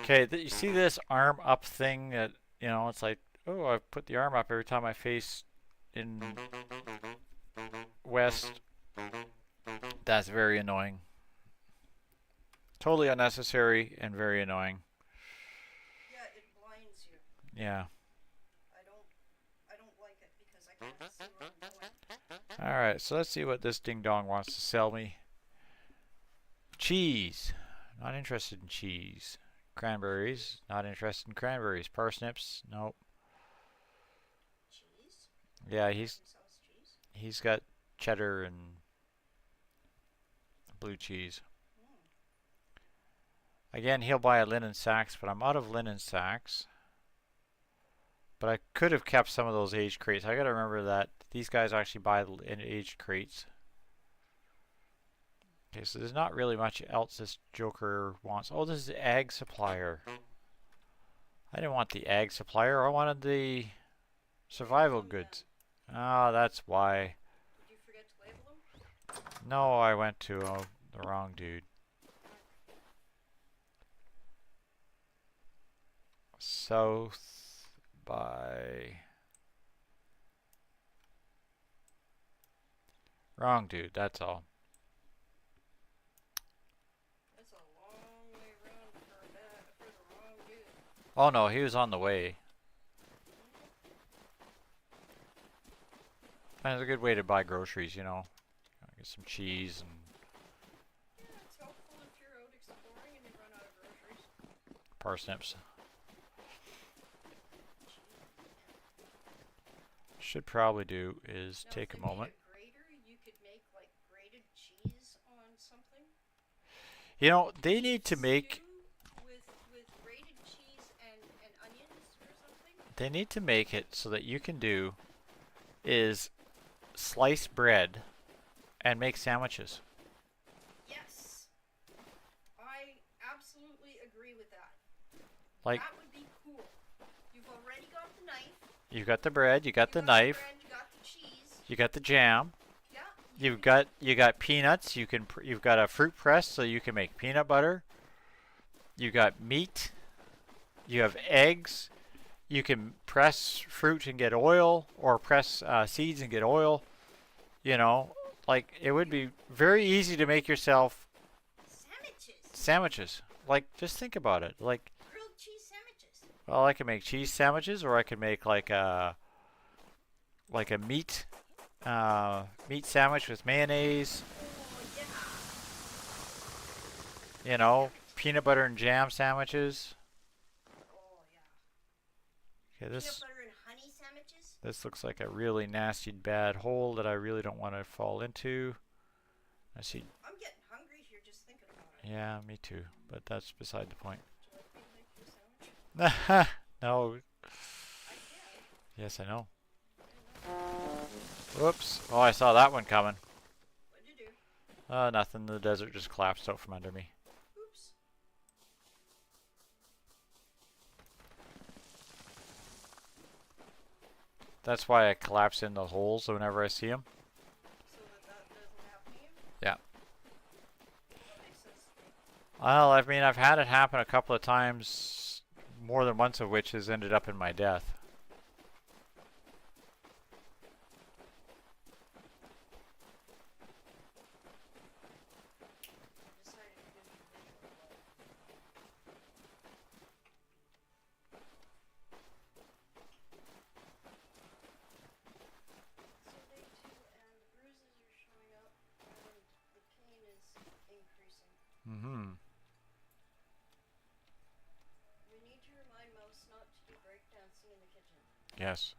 Okay, you see this arm up thing that, you know, it's like, oh, I put the arm up every time I face in west. That's very annoying. Totally unnecessary and very annoying. Yeah, it blinds you. Yeah. I don't like it because I can't see where I'm going. Alright, so let's see what this ding dong wants to sell me. Cheese. Not interested in cheese. Cranberries. Not interested in cranberries. Parsnips. Nope. Cheese? Yeah, Sells cheese? he's got cheddar and blue cheese. Again, he'll buy a linen sacks, but I'm out of linen sacks. But I could have kept some of those aged crates. I gotta remember that these guys actually buy aged crates. Okay, so there's not really much else this Joker wants. Oh, this is the ag supplier. I didn't want the ag supplier. I wanted the survival goods. Ah, that's why. Did you forget to label them? No, I went to the wrong dude. South by... Wrong dude, that's all. That's a long way around for the wrong dude. Oh no, he was on the way. And it's a good way to buy groceries, you know. Get some cheese and Yeah, it's helpful if you're out exploring and you run out of groceries. parsnips. Should probably do is Now, take if a they made moment. a grater, you could make like grated cheese on something. You know, they need to make Stew with grated cheese and onions or something. they need to make it so that you can do is slice bread and make sandwiches. Yes, I absolutely agree with that. Like That would be cool. You've already got the knife. you got the bread, you got the You knife, bread, you got the cheese. you got the jam, Yeah. you got peanuts, you've got a fruit press so you can make peanut butter. You got meat, you have eggs, you can press fruit and get oil or press seeds and get oil. You know, like it would be very easy to make yourself sandwiches. Like just think about it. Like Grilled cheese sandwiches. well, I can make cheese sandwiches, or I can make like a meat sandwich with mayonnaise. Oh, yeah. You know, peanut butter and jam sandwiches. Oh, yeah. Okay, Peanut butter and honey sandwiches. this looks like a really nasty bad hole that I really don't want to fall into. I see. I'm getting hungry here just thinking about it. Yeah, me too. But that's beside the point. Would you like me to make you a sandwich? No. I can. Yes, I know. Whoops. Oh, I saw that one coming. What'd you do? Nothing. The desert just collapsed out from under me. Oops. That's why I collapse in the holes whenever I see them. So that doesn't happen to you? Yeah. That makes sense to me. Well, I mean, I've had it happen a couple of times, more than once of which has ended up in my death. Yes.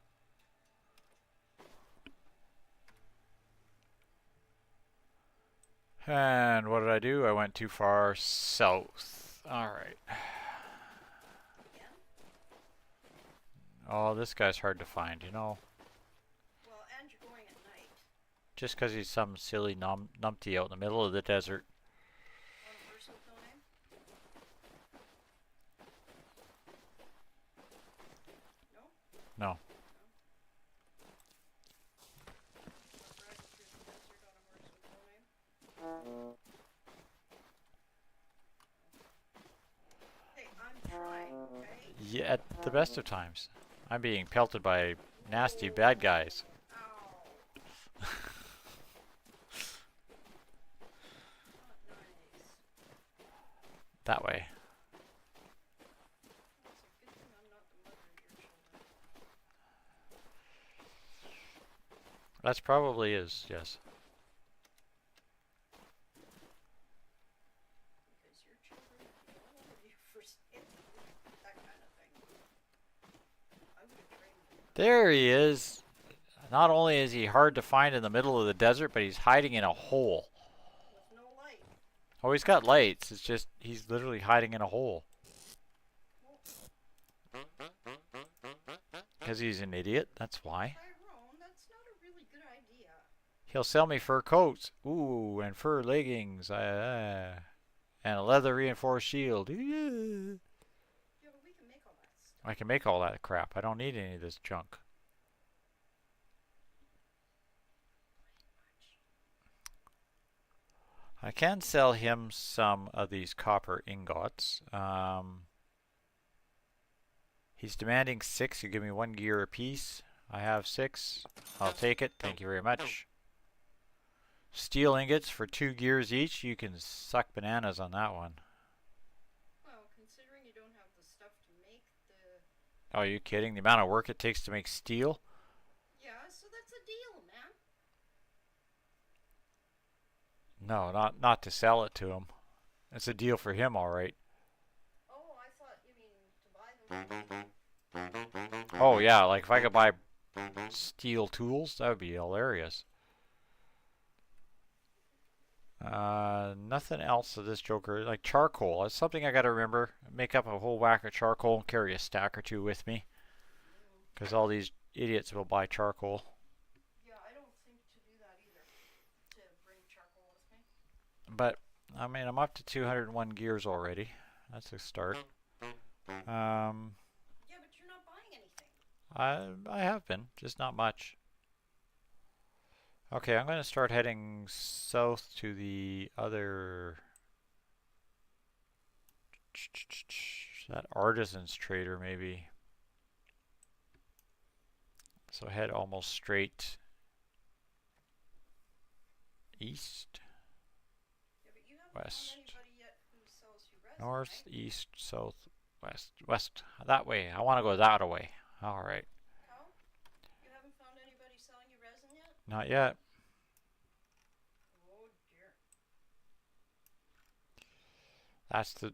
And what did I do? I went too far south. Alright. Again? Oh, this guy's hard to find, you know. Well, and you're going at night. Just because he's some silly numpty out in the middle of the desert. On a person with no name? No? No. We're riding through the desert on a horse with no name? Hey, I'm trying, okay? Yeah, at the best of times. I'm being pelted by nasty bad guys. Ow. Not nice. That way. Well, it's a good thing I'm not the mother of your children. That's probably is, yes. Because your children would be all over you for saying that kind of thing. I would have trained them. There he is. Not only is he hard to find in the middle of the desert, but he's hiding in a hole. With no light. Oh, he's got lights. It's just he's literally hiding in a hole. Because he's an idiot, that's why. Tyrone, that's not a really good idea. He'll sell me fur coats. Ooh, and fur leggings. And a leather reinforced shield. Yeah. Yeah, but we can make all that stuff. I can make all that crap. I don't need any of this junk. I can sell him some of these copper ingots. He's demanding 6. You give me 1 gear apiece. I have 6. I'll take it. Thank you very much. Steel ingots for 2 gears each. You can suck bananas on that one. Well, considering you don't have the stuff to make the... Oh, are you kidding? The amount of work it takes to make steel? Yeah, so that's a deal, man. No, not to sell it to him. It's a deal for him, all right. Oh, I thought you mean to buy them. Oh yeah, like if I could buy steel tools, that would be hilarious. Nothing else of this Joker. Like charcoal. That's something I gotta remember. Make up a whole whack of charcoal and carry a stack or 2 with me. Because all these idiots will buy charcoal. Yeah, I don't think to do that either. To bring charcoal with me. But, I mean, I'm up to 201 gears already. That's a start. Yeah, but you're not buying anything. I have been, just not much. Okay, I'm going to start heading south to the other... that artisan's trader, maybe. So head almost straight east, Yeah, but you haven't west, found anybody yet who sells you resin, north, right? east, south, west, west. That way. I want to go that way. All right. How? You haven't found anybody selling you resin yet? Not yet. Oh dear.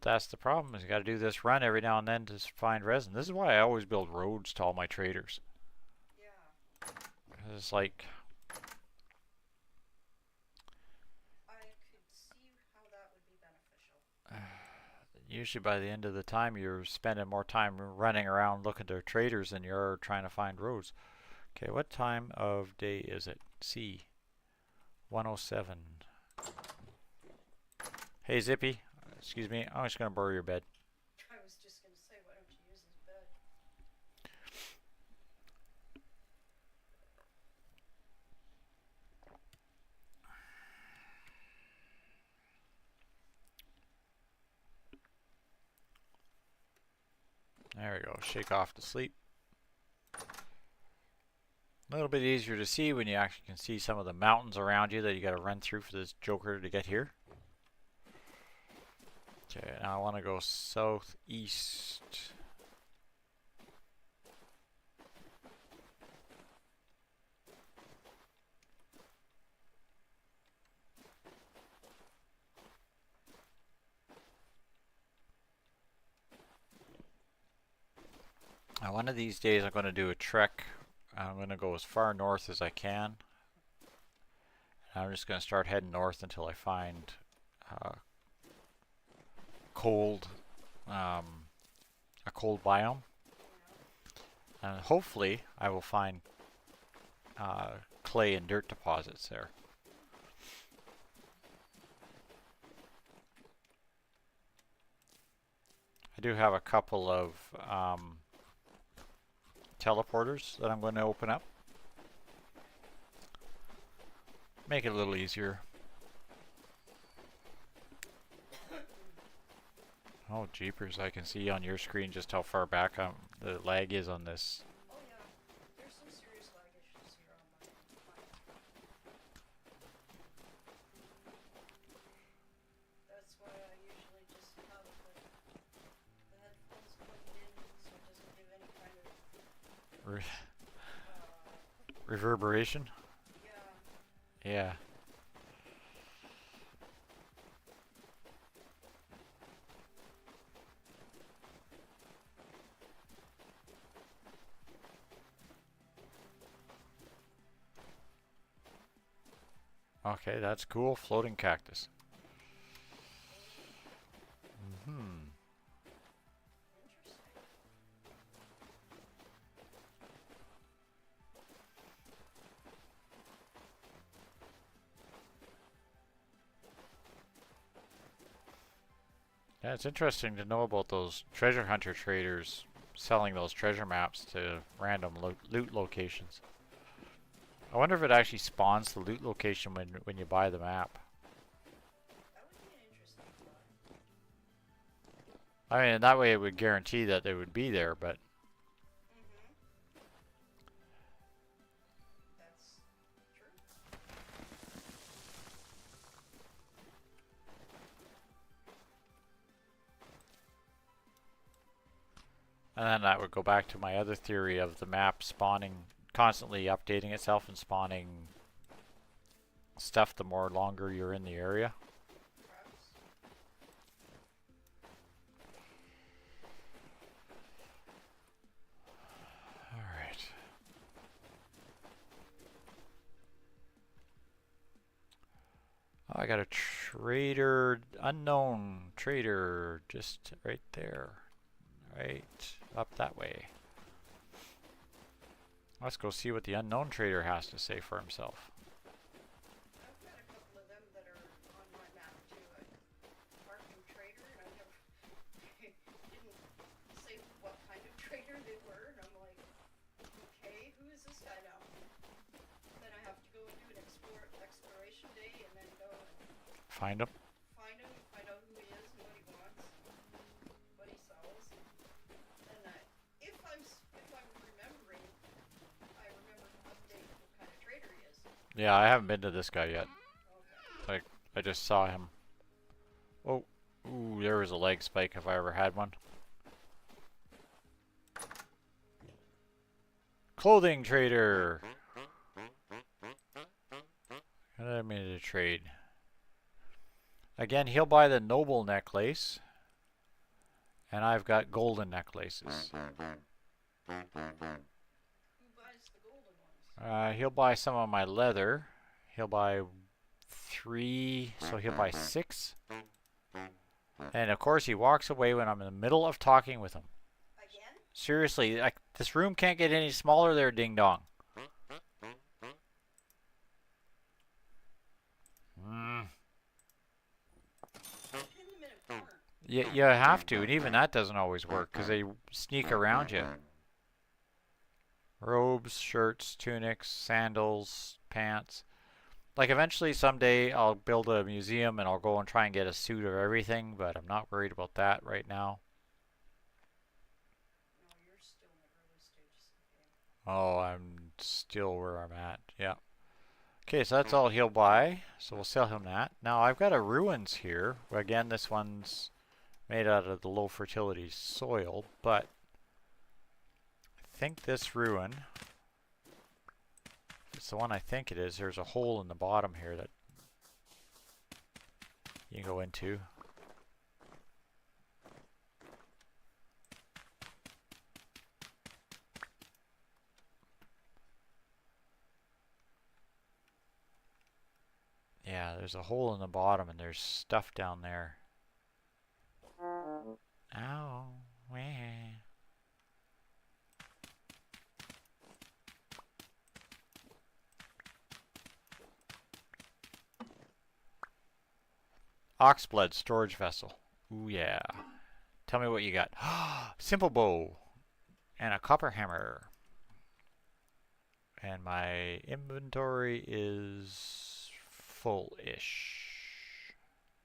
That's the problem. Is you got to do this run every now and then to find resin. This is why I always build roads to all my traders. Yeah. 'Cause it's like I could see how that would be beneficial. usually by the end of the time you're spending more time running around looking to traders than you're trying to find roads. Okay, what time of day is it? C. 107. Hey Zippy, excuse me, I'm just gonna borrow your bed. I was just going to say, why don't you use his bed? There we go, shake off to sleep. A little bit easier to see when you actually can see some of the mountains around you that you got to run through for this Joker to get here. Okay, now I want to go southeast. I One of these days I'm going to do a trek. I'm going to go as far north as I can. And I'm just going to start heading north until I find cold, a cold biome. And hopefully I will find clay and dirt deposits there. I do have a couple of teleporters that I'm going to open up. Make it a little easier. Oh jeepers, I can see on your screen just how far back the lag is on this. Oh yeah, there's some serious lag issues here on my. That's why I usually just have the headphones plugged in so it doesn't give any kind of Reverberation? yeah. Yeah. Okay, that's cool. Floating cactus. Yeah, it's interesting to know about those treasure hunter traders selling those treasure maps to random loot locations. I wonder if it actually spawns the loot location when you buy the map. That would be an interesting thought. I mean, that way it would guarantee that they would be there, but That's true. and then that would go back to my other theory of the map spawning, constantly updating itself and spawning stuff the more longer you're in the area. Perhaps. Alright. Oh, I got a trader, unknown trader, just right there. Right up that way. Let's go see what the unknown trader has to say for himself. I've got a couple of them that are on my map too. I marked them trader, and I never didn't say what kind of trader they were, and I'm like, okay, who is this guy now? Then I have to go and do an exploration day, and then go and Find him. find him, find out who he is and what he wants, what he sells, and if I'm remembering, I remember to update what kind of trader he is. Yeah, I haven't been to this guy yet. Okay. Like, I just saw him. Oh, ooh, there was a leg spike if I ever had one. Clothing trader. What did I mean to trade? Again, he'll buy the noble necklace. And I've got golden necklaces. Who buys the golden ones? He'll buy some of my leather. He'll buy 3, so he'll buy 6. And of course he walks away when I'm in the middle of talking with him. Again? Seriously, this room can't get any smaller there, ding dong. Pin them in a corner. You have to, and even that doesn't always work because they sneak around you. Robes, shirts, tunics, sandals, pants. Like eventually someday I'll build a museum and I'll go and try and get a suit of everything, but I'm not worried about that right now. No, you're still in the early stages of the game. Oh, I'm still where I'm at. Yeah. Okay, so that's all he'll buy. So we'll sell him that. Now I've got a ruins here. Again, this one's made out of the low fertility soil, but I think this ruin, if it's the one I think it is, there's a hole in the bottom here that you can go into. Yeah, there's a hole in the bottom and there's stuff down there. Ow. Wah. Oxblood storage vessel. Ooh yeah. Tell me what you got. Simple bow. And a copper hammer. And my inventory is full-ish.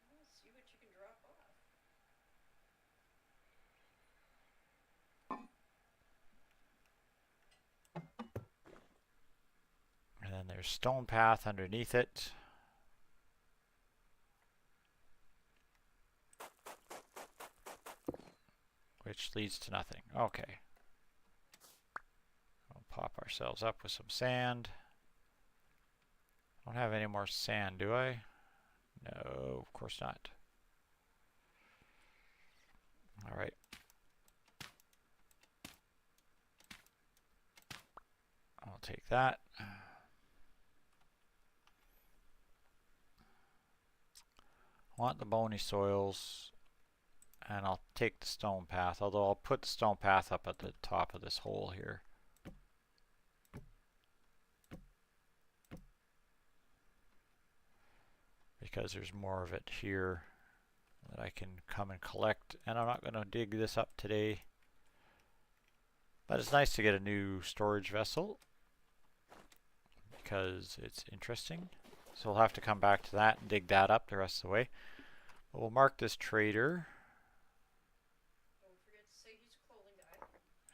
We'll see what you can drop off. And then there's stone path underneath it. Which leads to nothing. Okay. We'll pop ourselves up with some sand. I don't have any more sand, do I? No, of course not. Alright. I'll take that. I want the bony soils. And I'll take the stone path, although I'll put the stone path up at the top of this hole here. Because there's more of it here that I can come and collect. And I'm not going to dig this up today. But it's nice to get a new storage vessel. Because it's interesting. So we'll have to come back to that and dig that up the rest of the way. But we'll mark this trader.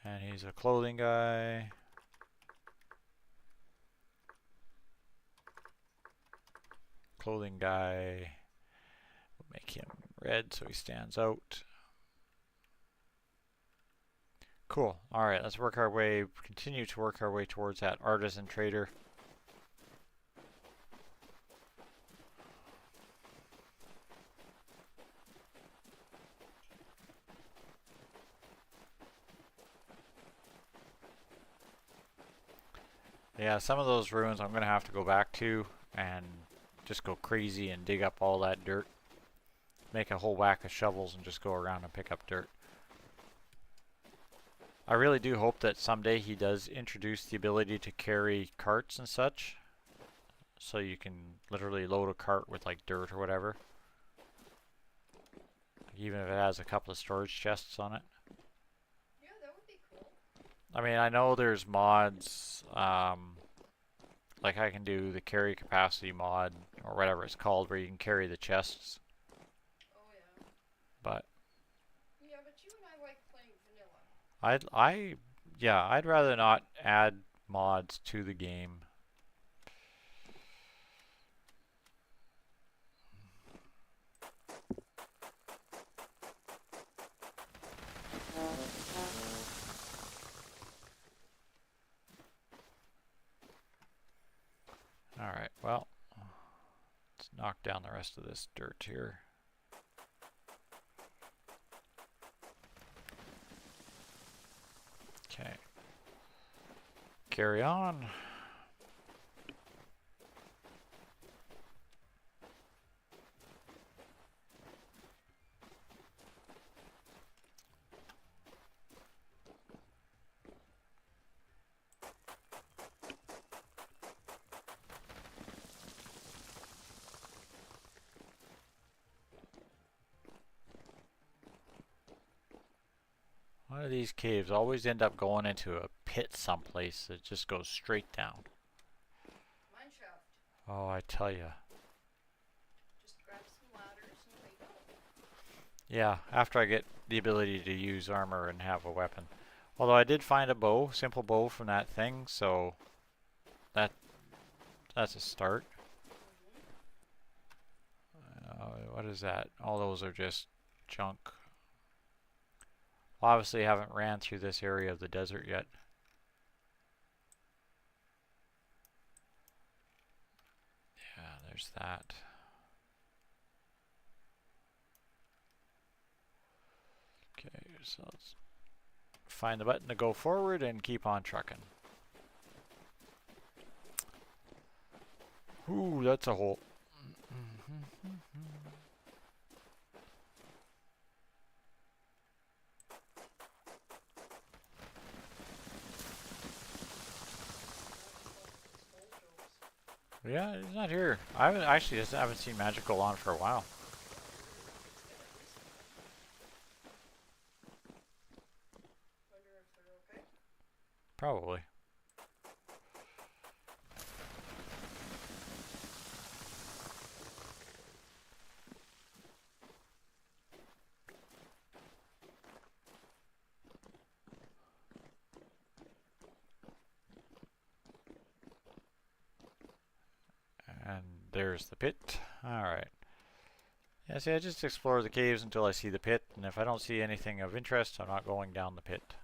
And he's a clothing guy. Clothing guy. We'll make him red so he stands out. Cool. Alright, let's work our way, continue to work our way towards that artisan trader. Yeah, some of those ruins I'm going to have to go back to and just go crazy and dig up all that dirt. Make a whole whack of shovels and just go around and pick up dirt. I really do hope that someday he does introduce the ability to carry carts and such. So you can literally load a cart with like dirt or whatever. Even if it has a couple of storage chests on it. Yeah, that would be cool. I mean, I know there's mods, like I can do the carry capacity mod, or whatever it's called, where you can carry the chests. Oh yeah. But Yeah, but you and I like playing vanilla. I'd rather not add mods to the game. Alright, well, let's knock down the rest of this dirt here. Okay. Carry on. One of these caves always end up going into a pit someplace that just goes straight down. Mine shaft. Oh, I tell ya. Just grab some ladders and away go. Yeah, after I get the ability to use armor and have a weapon. Although I did find a bow, simple bow from that thing, so that's a start. What is that? All those are just junk. Obviously, I haven't ran through this area of the desert yet. Yeah, there's that. Okay, so let's find the button to go forward and keep on trucking. Ooh, that's a hole. Yeah, he's not here. I haven't actually just haven't seen Magical on for a while. Wonder if they're okay. Probably. And there's the pit. Alright. Yeah, see, I just explore the caves until I see the pit, and if I don't see anything of interest, I'm not going down the pit.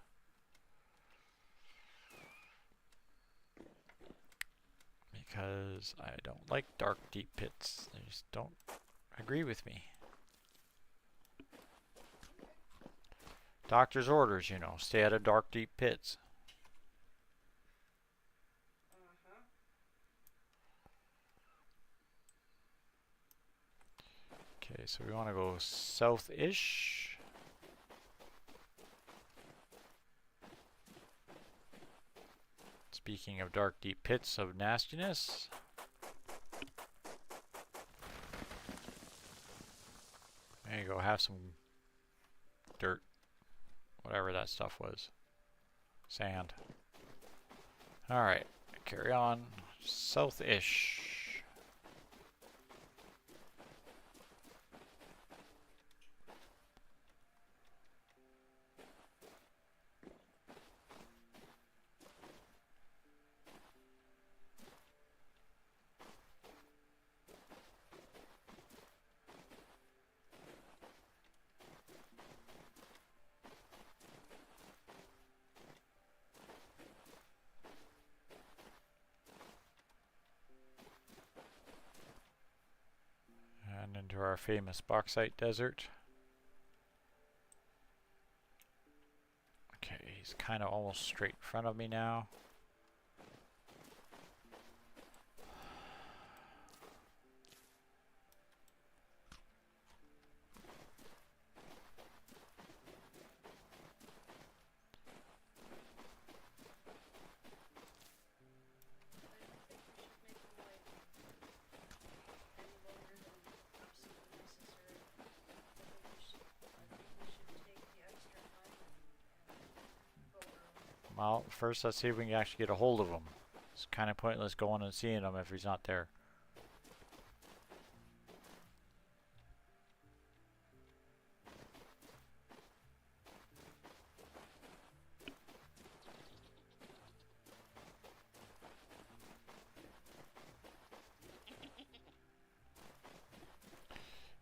Because I don't like dark, deep pits. They just don't agree with me. Doctor's orders, you know, stay out of dark, deep pits. Uh-huh. Okay, so we want to go south-ish. Speaking of dark, deep pits of nastiness. There you go, have some dirt. Whatever that stuff was. Sand. Alright, carry on. South-ish. And into our famous bauxite desert. Okay, he's kind of almost straight in front of me now. Well, first let's see if we can actually get a hold of him. It's kind of pointless going and seeing him if he's not there.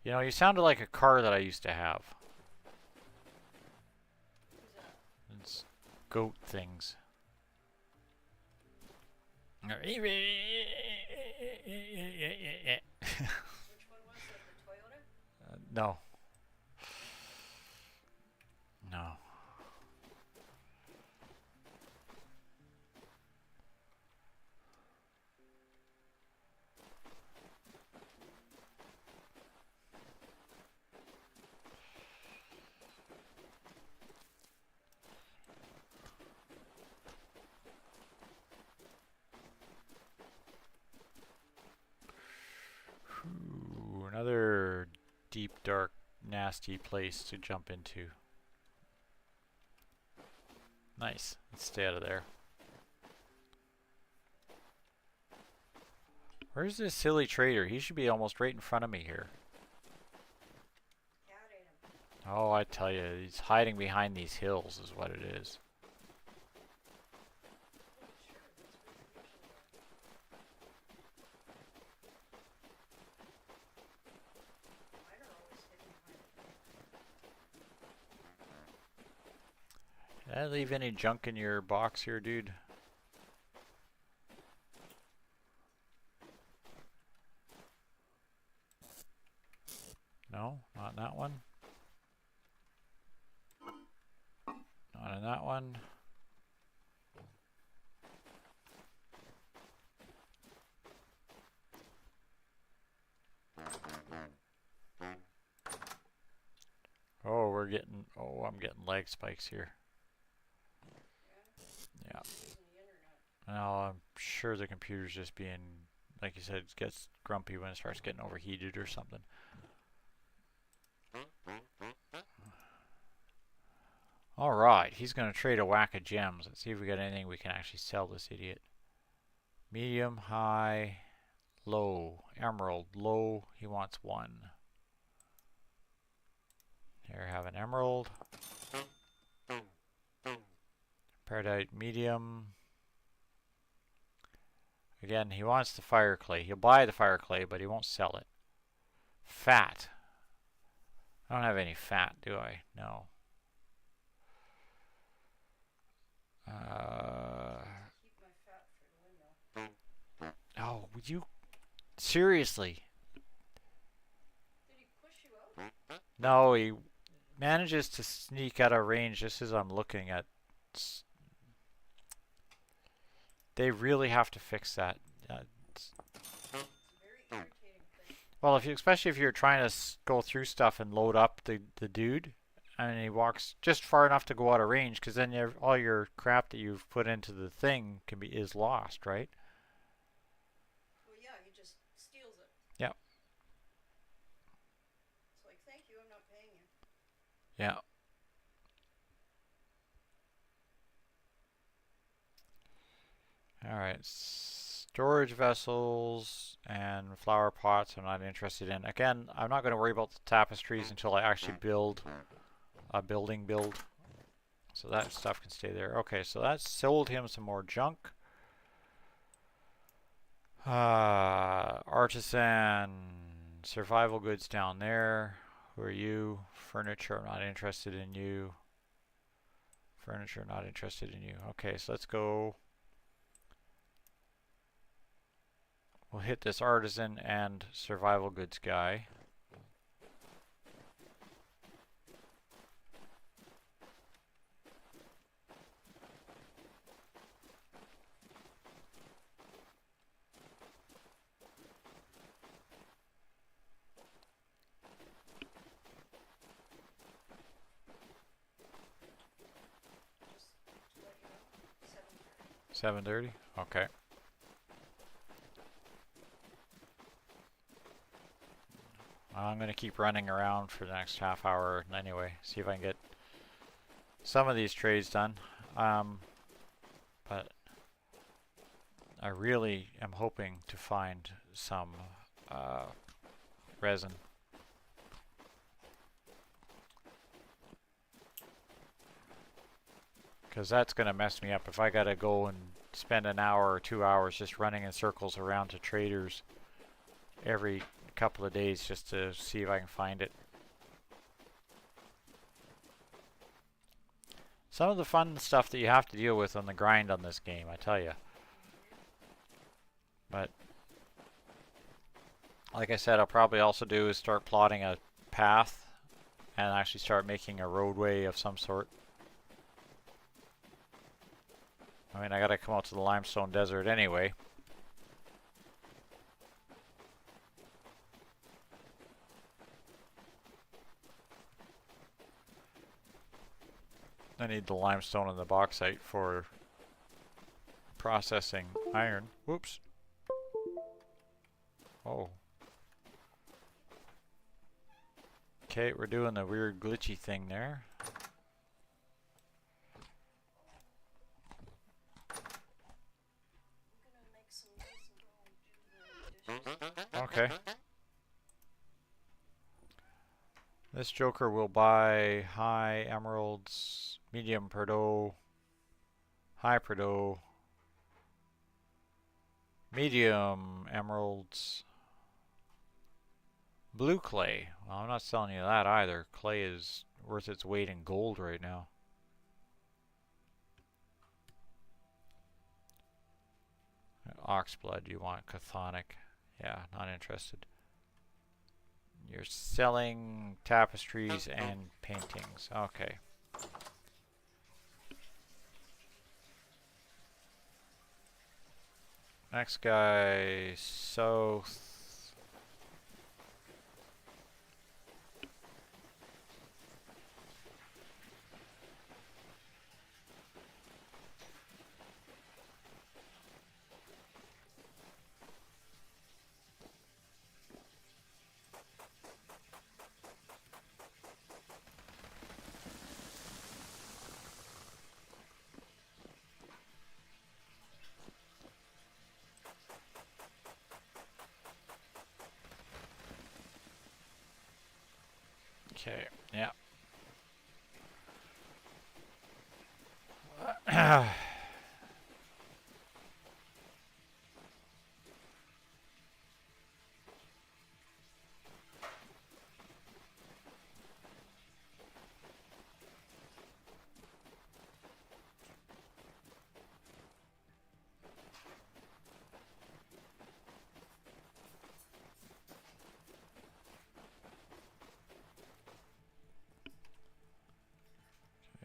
You know, you sounded like a car that I used to have. It's goat things. Which one was it? The Toyota? No. No. Ooh, another deep, dark, nasty place to jump into. Nice. Let's stay out of there. Where's this silly trader? He should be almost right in front of me here. Cat ate him. Oh, I tell you, he's hiding behind these hills is what it is. Sure, that's where they usually are. Mine are always hidden behind Did I leave any junk in your box here, dude? No, not in that one. Not in that one. we're getting, oh, I'm getting lag spikes here. Yeah. Now I'm sure the computer's just being, like you said, it gets grumpy when it starts getting overheated or something. Alright, he's going to trade a whack of gems. Let's see if we got anything we can actually sell this idiot. Medium, high, low. Emerald, low. He wants 1. Here, have an emerald. Peridite, medium. Again, he wants the fire clay. He'll buy the fire clay, but he won't sell it. Fat. I don't have any fat, do I? No. Oh, would you? Seriously? Did he push you out? No, he manages to sneak out of range just as I'm looking at. They really have to fix that. It's a very irritating thing. Well, especially if you're trying to go through stuff and load up the dude, and he walks just far enough to go out of range, because then all your crap that you've put into the thing is lost, right? Well, yeah, he just steals it. Yeah. It's like, thank you, I'm not paying you. Yeah. Alright, storage vessels and flower pots I'm not interested in. Again, I'm not going to worry about the tapestries until I actually build a building build. So that stuff can stay there. Okay, so that sold him some more junk. Artisan, survival goods down there. Who are you? Furniture, I'm not interested in you. Furniture, not interested in you. Okay, so let's go. We'll hit this artisan and survival goods guy. Just to let you know, 7:30? Okay. I'm going to keep running around for the next half hour anyway. See if I can get some of these trades done. But I really am hoping to find some resin. Because that's going to mess me up if I got to go and spend an hour or 2 hours just running in circles around to traders every couple of days just to see if I can find it. Some of the fun stuff that you have to deal with on the grind on this game, I tell you. But like I said, I'll probably also do is start plotting a path and actually start making a roadway of some sort. I mean, I gotta come out to the limestone desert anyway. I need the limestone and the bauxite for processing iron. Whoops. Oh. Okay, we're doing the weird glitchy thing there. I'm gonna make some noise and go do the dishes. Okay. This joker will buy high emeralds, medium Perdo, high Perdo, medium emeralds, blue clay. Well, I'm not selling you that either. Clay is worth its weight in gold right now. Oxblood, you want chthonic. Yeah, not interested. You're selling tapestries and paintings. Okay. Next guy, south. Okay, yeah.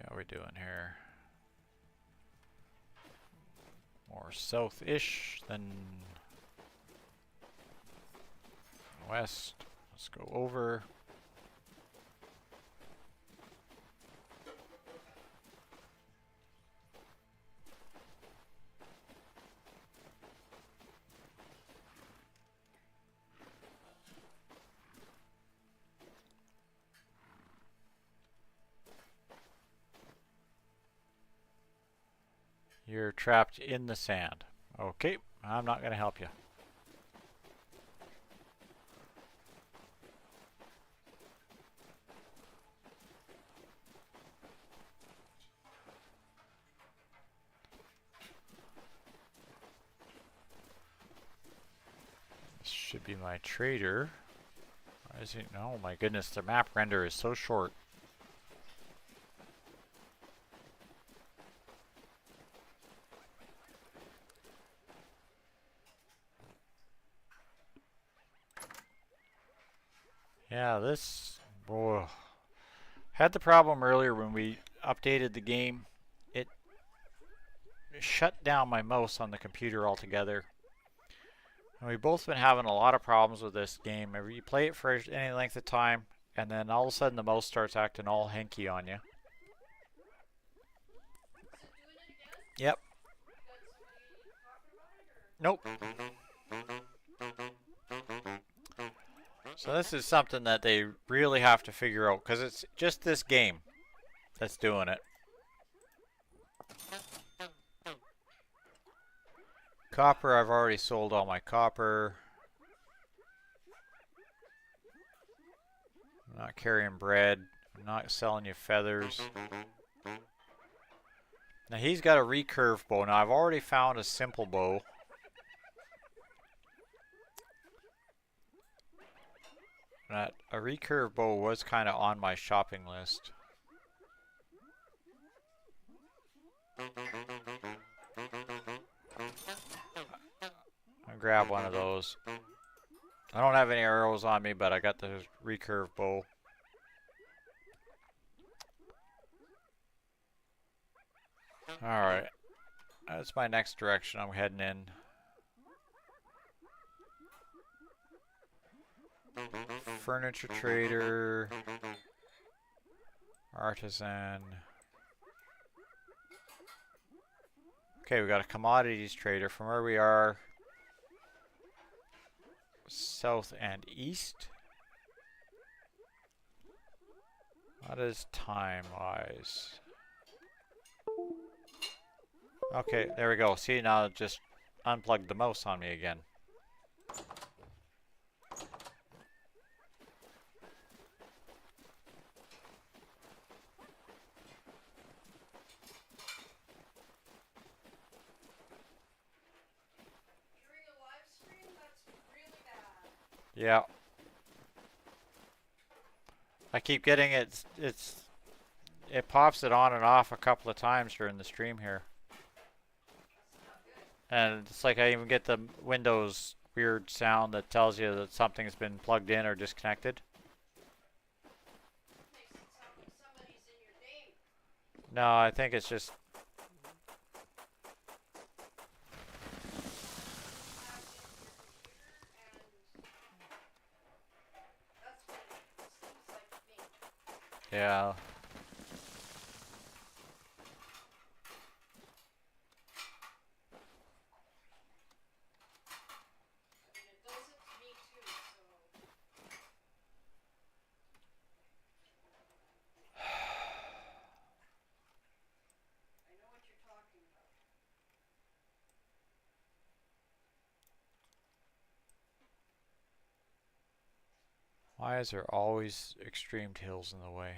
How are we doing here? More south-ish than west. Let's go over. You're trapped in the sand. Okay, I'm not going to help you. This should be my trader. Why is it? Oh my goodness, the map render is so short. Yeah, this had the problem earlier when we updated the game. It shut down my mouse on the computer altogether. And we've both been having a lot of problems with this game. You play it for any length of time, and then all of a sudden the mouse starts acting all hinky on you. Yep. Nope. So this is something that they really have to figure out, because it's just this game that's doing it. Copper, I've already sold all my copper. I'm not carrying bread. I'm not selling you feathers. Now he's got a recurve bow. Now I've already found a simple bow. That a recurve bow was kind of on my shopping list. I'll grab one of those. I don't have any arrows on me, but I got the recurve bow. Alright. That's my next direction I'm heading in. Furniture trader. Artisan. Okay, we got a commodities trader from where we are. South and east. What is time-wise? Okay, there we go. See, now it just unplugged the mouse on me again. During a live stream, that's really bad. Yeah. I keep getting it pops it on and off a couple of times during the stream here. And it's like I even get the Windows weird sound that tells you that something's been plugged in or disconnected. Makes it sound like somebody's in your name. No, I think it's just That's what it seems like to me. yeah. I mean, it does it to me too, so. I know what you're talking about. Why is there always extreme hills in the way?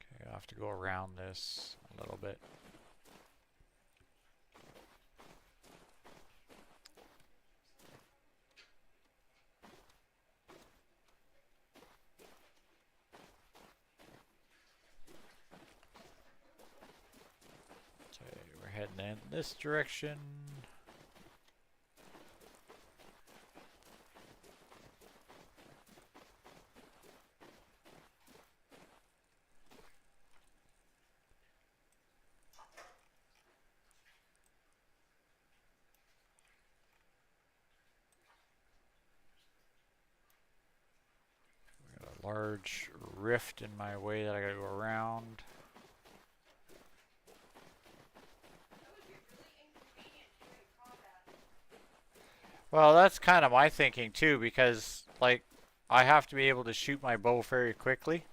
Okay, I'll have to go around this a little bit. Okay, we're heading in this direction. Large rift in my way that I gotta go around. That would be really inconvenient during combat. Well, that's kind of my thinking too, because like I have to be able to shoot my bow very quickly.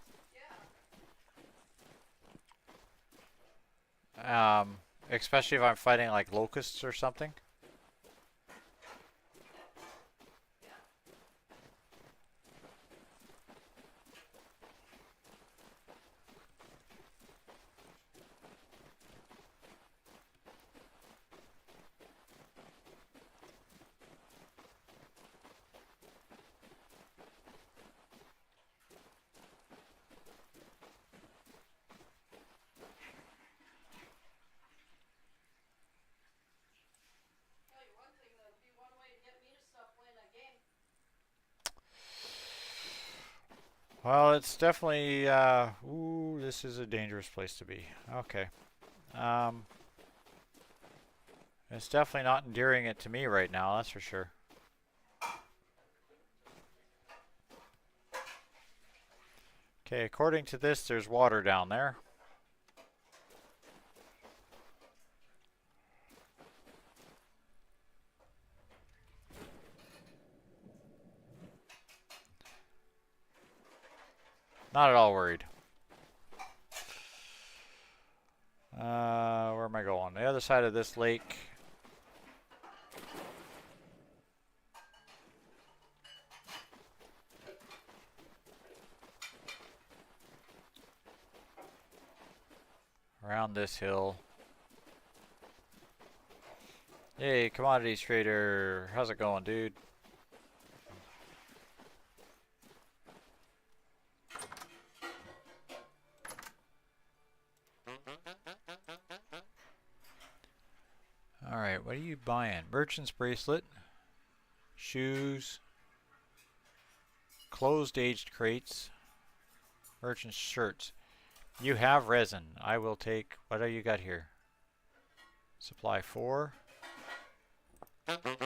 Yeah. Especially if I'm fighting like locusts or something. Tell you one thing, that'd be one way to get me to stop playing that game. Well, it's definitely ooh, this is a dangerous place to be. Okay. It's definitely not endearing it to me right now, that's for sure. Okay, according to this, there's water down there. Not at all worried. Where am I going? The other side of this lake. Around this hill. Hey, commodities trader. How's it going, dude? Alright, what are you buying? Merchant's bracelet. Shoes. Closed aged crates. Merchant's shirts. You have resin. I will take... What do you got here? Supply 4. Sorry for the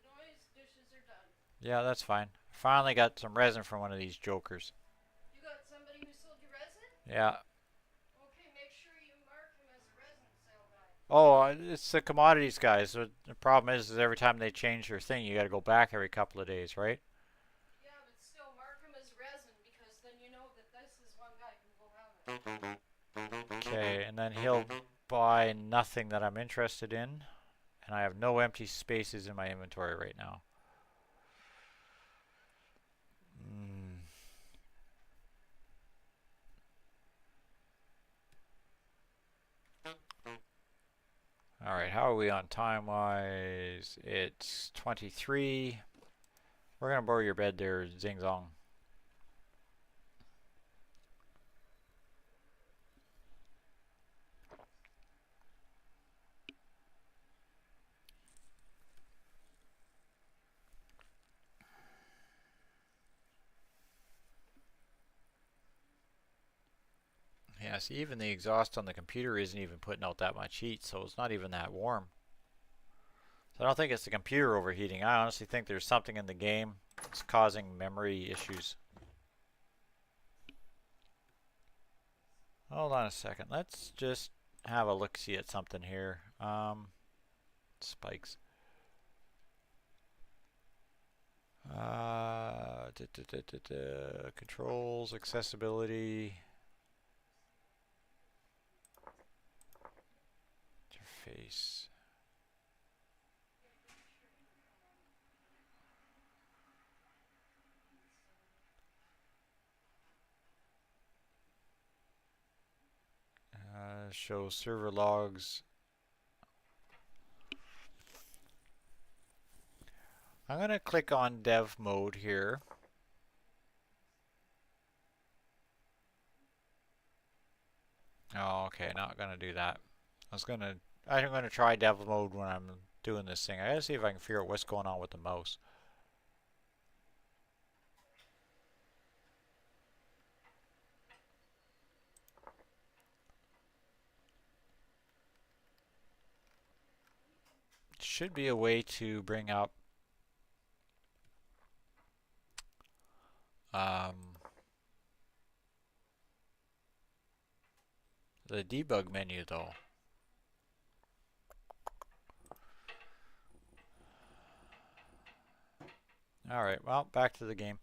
noise. Dishes are done. Yeah, that's fine. Finally got some resin from one of these jokers. You got somebody who sold you resin? Yeah. Okay, make sure you mark him as a resin sale guy. Oh, it's the commodities guys. So the problem is every time they change their thing, you got to go back every couple of days, right? Yeah, but still mark him as resin because then you know that this is one guy who will have it. Okay, and then he'll buy nothing that I'm interested in. And I have no empty spaces in my inventory right now. Alright, how are we on time-wise? It's 23. We're going to borrow your bed there, Zing Zong. Yeah, see, even the exhaust on the computer isn't even putting out that much heat, so it's not even that warm. So I don't think it's the computer overheating. I honestly think there's something in the game that's causing memory issues. Hold on a second. Let's just have a look-see at something here. Spikes. Controls, accessibility. interface. Show server logs. I'm going to click on dev mode here. Oh, okay, not going to do that. I'm going to try dev mode when I'm doing this thing. I got to see if I can figure out what's going on with the mouse. Should be a way to bring up the debug menu though. Alright, well, back to the game.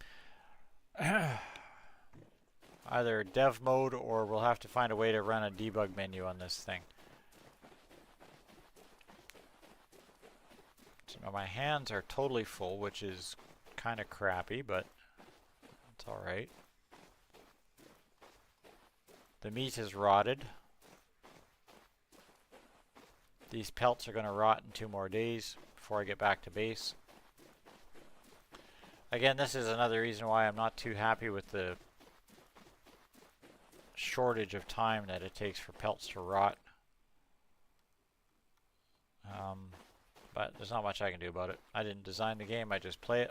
Either dev mode or we'll have to find a way to run a debug menu on this thing. So now my hands are totally full, which is kind of crappy, but it's alright. The meat is rotted. These pelts are going to rot in 2 more days before I get back to base. Again, this is another reason why I'm not too happy with the shortage of time that it takes for pelts to rot. But there's not much I can do about it. I didn't design the game, I just play it.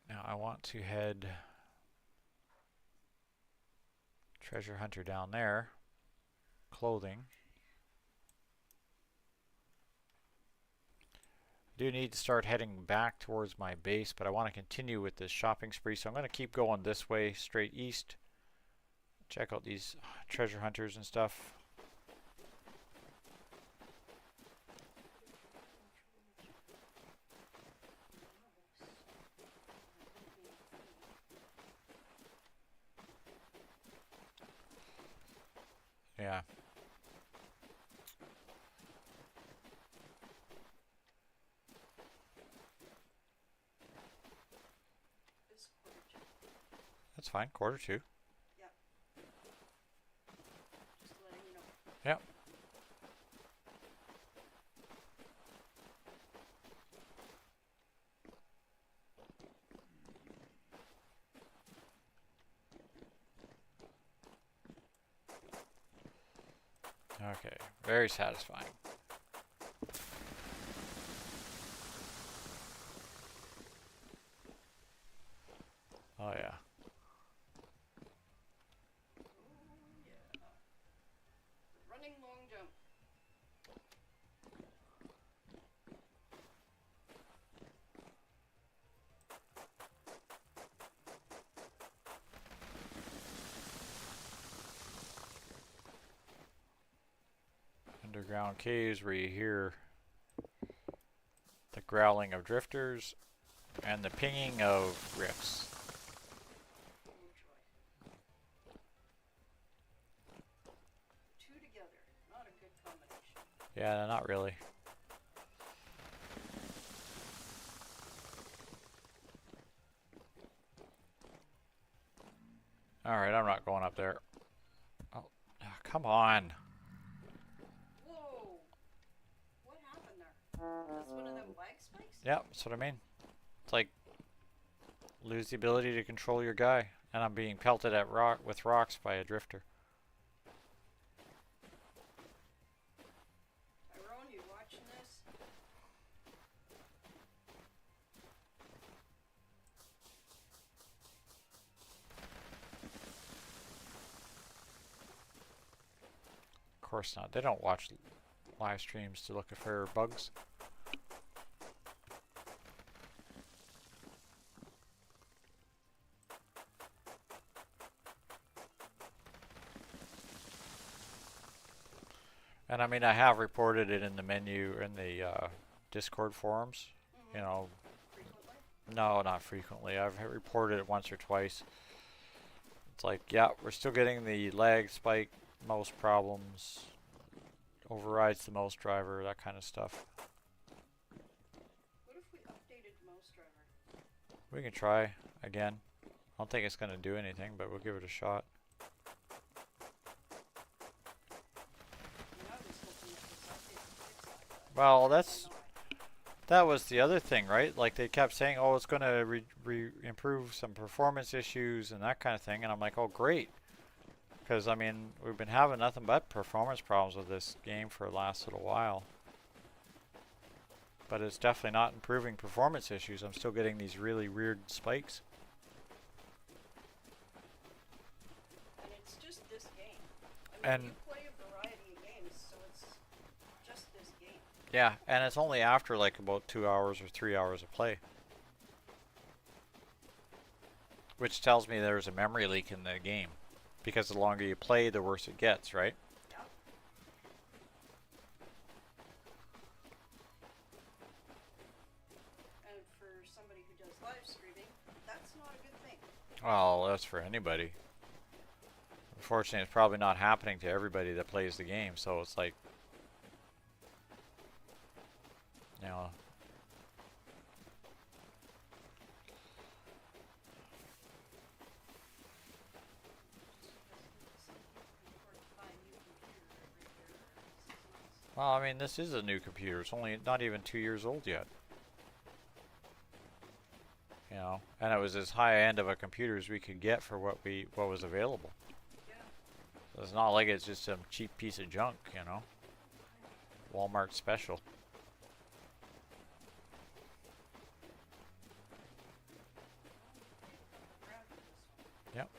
Now I want to head treasure hunter down there. Clothing. I do need to start heading back towards my base, but I want to continue with this shopping spree, so I'm going to keep going this way, straight east. Check out these treasure hunters and stuff. Yeah. That's fine, quarter 2. Yep. Just letting you know. Yep. Okay, very satisfying. Oh yeah. Running long jump. Underground caves where you hear the growling of drifters and the pinging of rifts. Oh joy. 2 together. Not a good combination. Yeah, not really. Alright, I'm not going up there. Oh, come on. Whoa! What happened there? That's one of them lag spikes? Yep, that's what I mean. It's like lose the ability to control your guy, and I'm being pelted at with rocks by a drifter. Tyrone, you watching this? Of course not. They don't watch live streams to look for bugs. And I mean, I have reported it in the menu, in the Discord forums. You know, Frequently? No, not frequently. I've reported it once or twice. It's like, yeah, we're still getting the lag spike, most problems, overrides the most driver, that kind of stuff. What if we updated Mouse Driver? We can try again. I don't think it's going to do anything, but we'll give it a shot. I was hoping that this update would fix that. Well, that was the other thing, right? Like they kept saying, oh, it's going to improve some performance issues and that kind of thing. And I'm like, oh, great. Because, I mean, we've been having nothing but performance problems with this game for the last little while. But it's definitely not improving performance issues. I'm still getting these really weird spikes. And it's just this game. I mean, And you play a variety of games, so it's just this game. yeah, and it's only after like about 2 hours or 3 hours of play. Which tells me there's a memory leak in the game. Because the longer you play, the worse it gets, right? And for somebody who does live streaming, that's not a good thing. Well, that's for anybody. Unfortunately, it's probably not happening to everybody that plays the game, so it's like, you know. Well, I mean, this is a new computer. It's only not even 2 years old yet. You know, and it was as high end of a computer as we could get for what was available. Yeah. So it's not like it's just some cheap piece of junk, you know. Walmart special. Yep.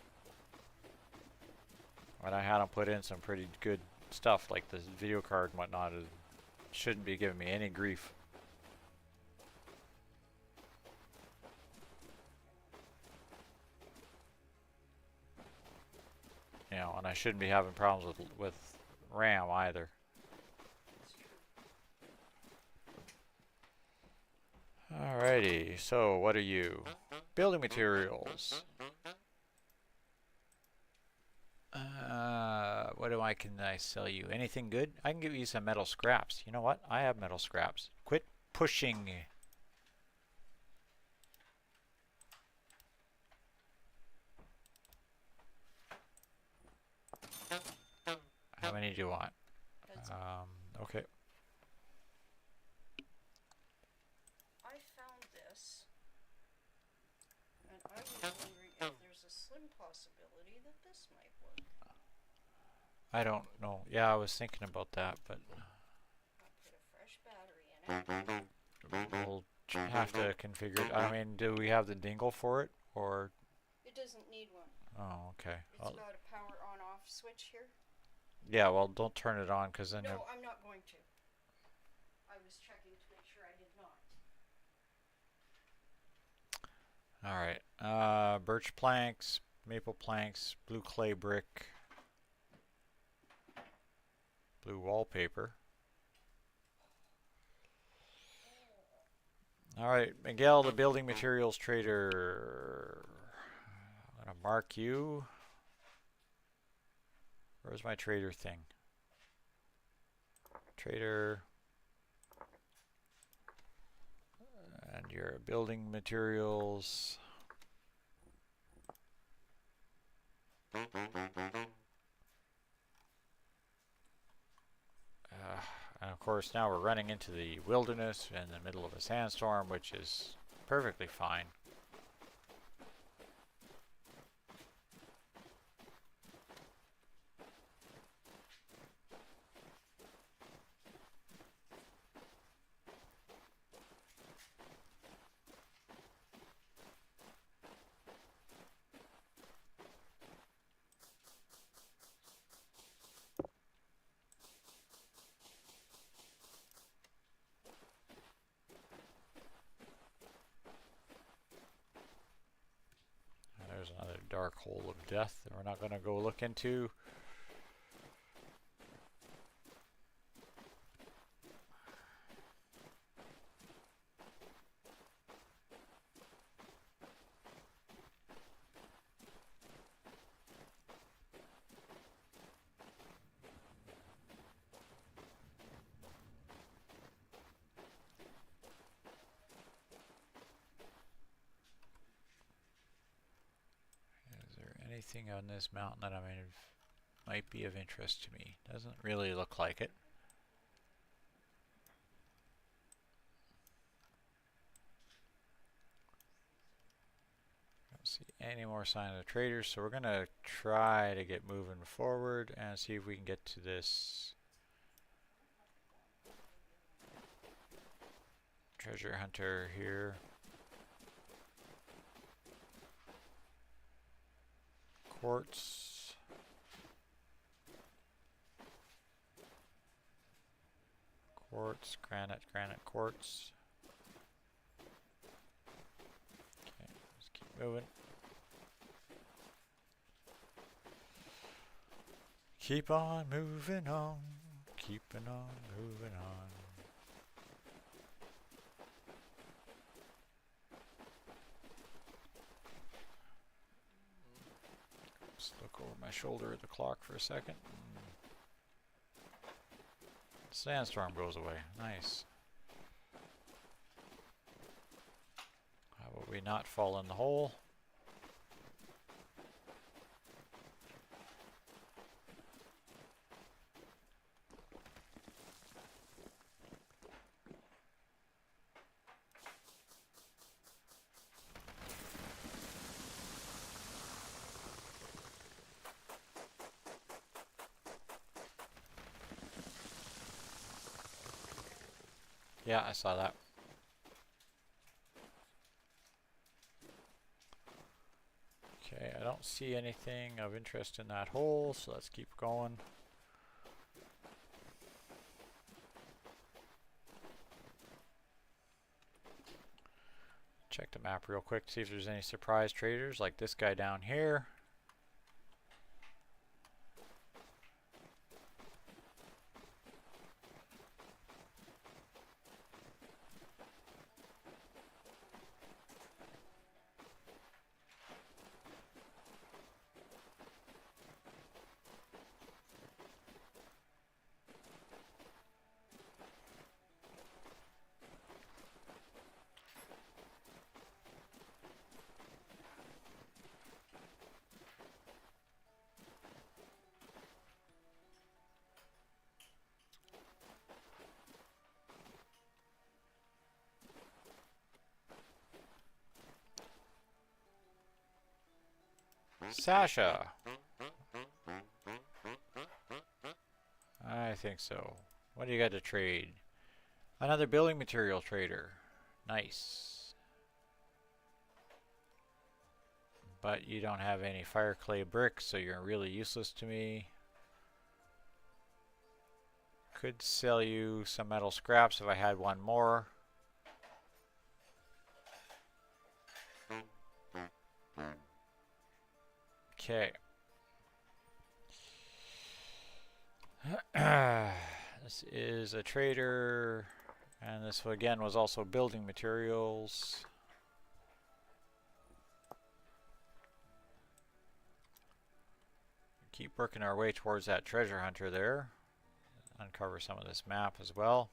And I had them put in some pretty good stuff, like the video card and whatnot. It shouldn't be giving me any grief. You know, and I shouldn't be having problems with RAM either. Alrighty, so what are you? Building materials. Can I sell you? Anything good? I can give you some metal scraps. You know what? I have metal scraps. Quit pushing. How many do you want? Okay. I found this, and I was wondering if there's a slim possibility that this might work. I don't know. Yeah, I was thinking about that, but I'll put a fresh battery in it. we'll have to configure it. I mean, do we have the dingle for it, or? It doesn't need one. Oh, okay. It's got a power on-off switch here. Yeah, well, don't turn it on, because then. No, I'm not going to. I was checking to make sure I did not. All right. Birch planks, maple planks, blue clay brick, blue wallpaper. All right, Miguel, the building materials trader. I'm gonna mark you. Where's my trader thing? Trader. And your building materials. And of course now we're running into the wilderness in the middle of a sandstorm, which is perfectly fine. There's another dark hole of death that we're not going to go look into. anything on this mountain that might be of interest to me? Doesn't really look like it. Don't see any more sign of the traders, so we're gonna try to get moving forward and see if we can get to this treasure hunter here. Quartz. Quartz, granite, quartz. Okay, let's keep moving. Keep on moving on. Keeping on moving on. Just look over my shoulder at the clock for a second. Sandstorm goes away. Nice. How about we not fall in the hole? Yeah, I saw that. Okay, I don't see anything of interest in that hole, so let's keep going. Check the map real quick, see if there's any surprise traders like this guy down here. Sasha! I think so. What do you got to trade? Another building material trader. Nice. But you don't have any fire clay bricks, so you're really useless to me. Could sell you some metal scraps if I had one more. Okay. This is a trader, and this again was also building materials. Keep working our way towards that treasure hunter there. Uncover some of this map as well.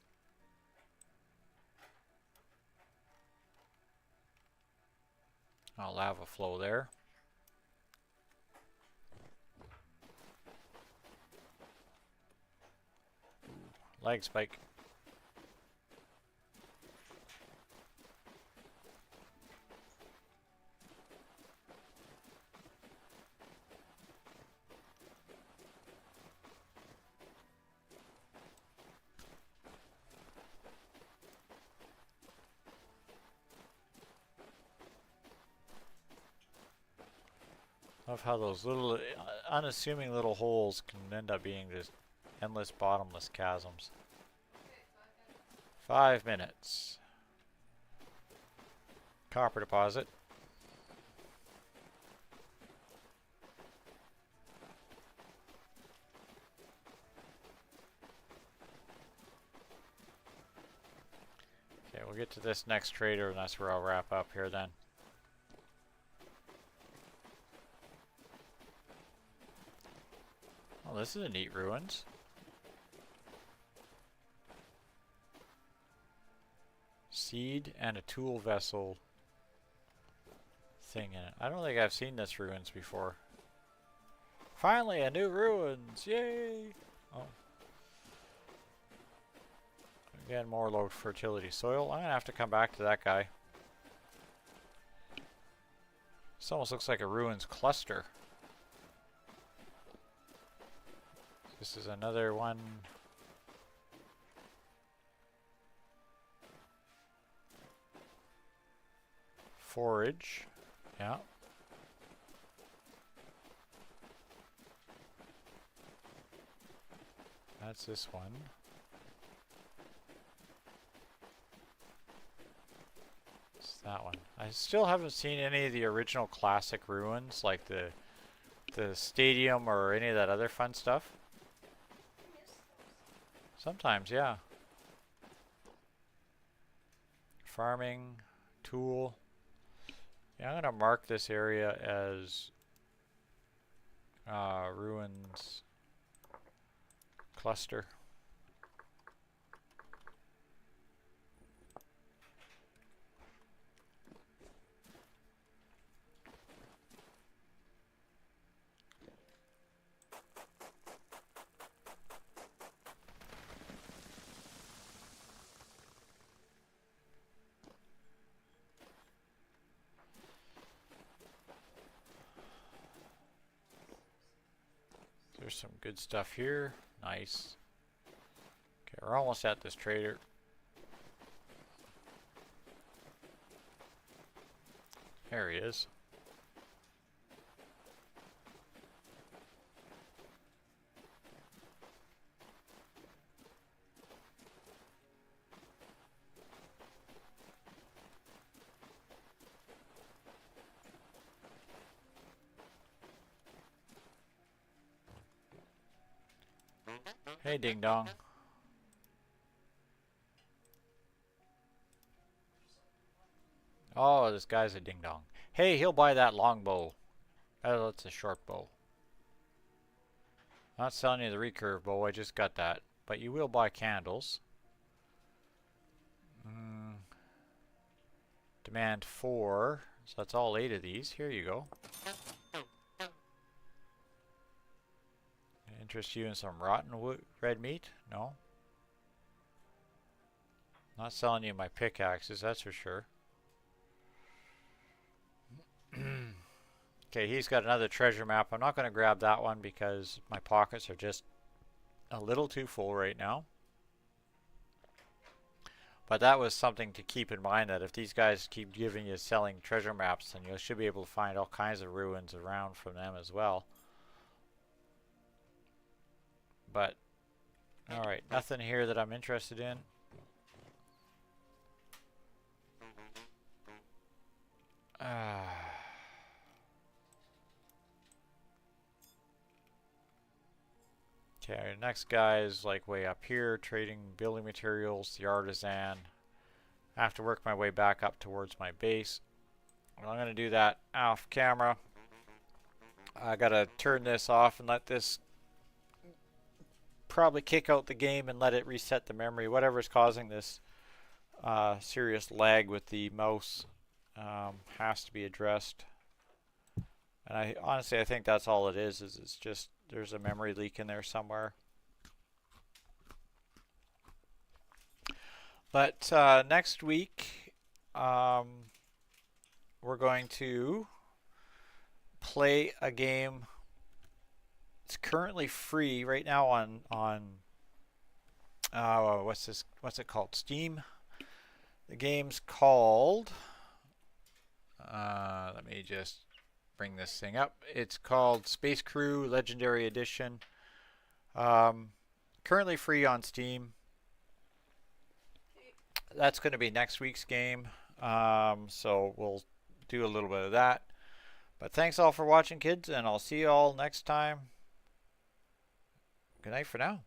Lava flow there. Lag spike. Love how those little unassuming little holes can end up being just endless bottomless chasms. 5 minutes. Copper deposit. Okay, we'll get to this next trader and that's where I'll wrap up here then. Oh, this is a neat ruins. Seed and a tool vessel thing in it. I don't think I've seen this ruins before. Finally, a new ruins! Yay! Oh. Again, more low fertility soil. I'm gonna have to come back to that guy. This almost looks like a ruins cluster. This is another one. Forage. Yeah. That's this one. It's that one. I still haven't seen any of the original classic ruins, like the stadium or any of that other fun stuff. Sometimes, yeah. Farming, tool. Yeah, I'm gonna mark this area as ruins cluster. There's some good stuff here. Nice. Okay, we're almost at this trader. There he is. Hey, Ding Dong. Oh, this guy's a Ding Dong. Hey, he'll buy that longbow. Oh, that's a short bow. Not selling you the recurve bow, I just got that. But you will buy candles. Demand 4. So that's all 8 of these. Here you go. Interest you in some rotten red meat? No. Not selling you my pickaxes, that's for sure. Okay, he's got another treasure map. I'm not going to grab that one because my pockets are just a little too full right now. But that was something to keep in mind, that if these guys keep giving you selling treasure maps, then you should be able to find all kinds of ruins around from them as well. But, alright, nothing here that I'm interested in. Okay, next guy is like way up here, trading building materials, the artisan. I have to work my way back up towards my base. I'm going to do that off camera. I got to turn this off and let this probably kick out the game and let it reset the memory. Whatever's causing this serious lag with the mouse has to be addressed. And I honestly, I think that's all it is it's just there's a memory leak in there somewhere. But next week we're going to play a game. It's currently free right now on what's it called? Steam. The game's called let me just bring this thing up. It's called Space Crew Legendary Edition. Currently free on Steam. That's going to be next week's game. So we'll do a little bit of that. But thanks all for watching, kids, and I'll see you all next time. Good night for now.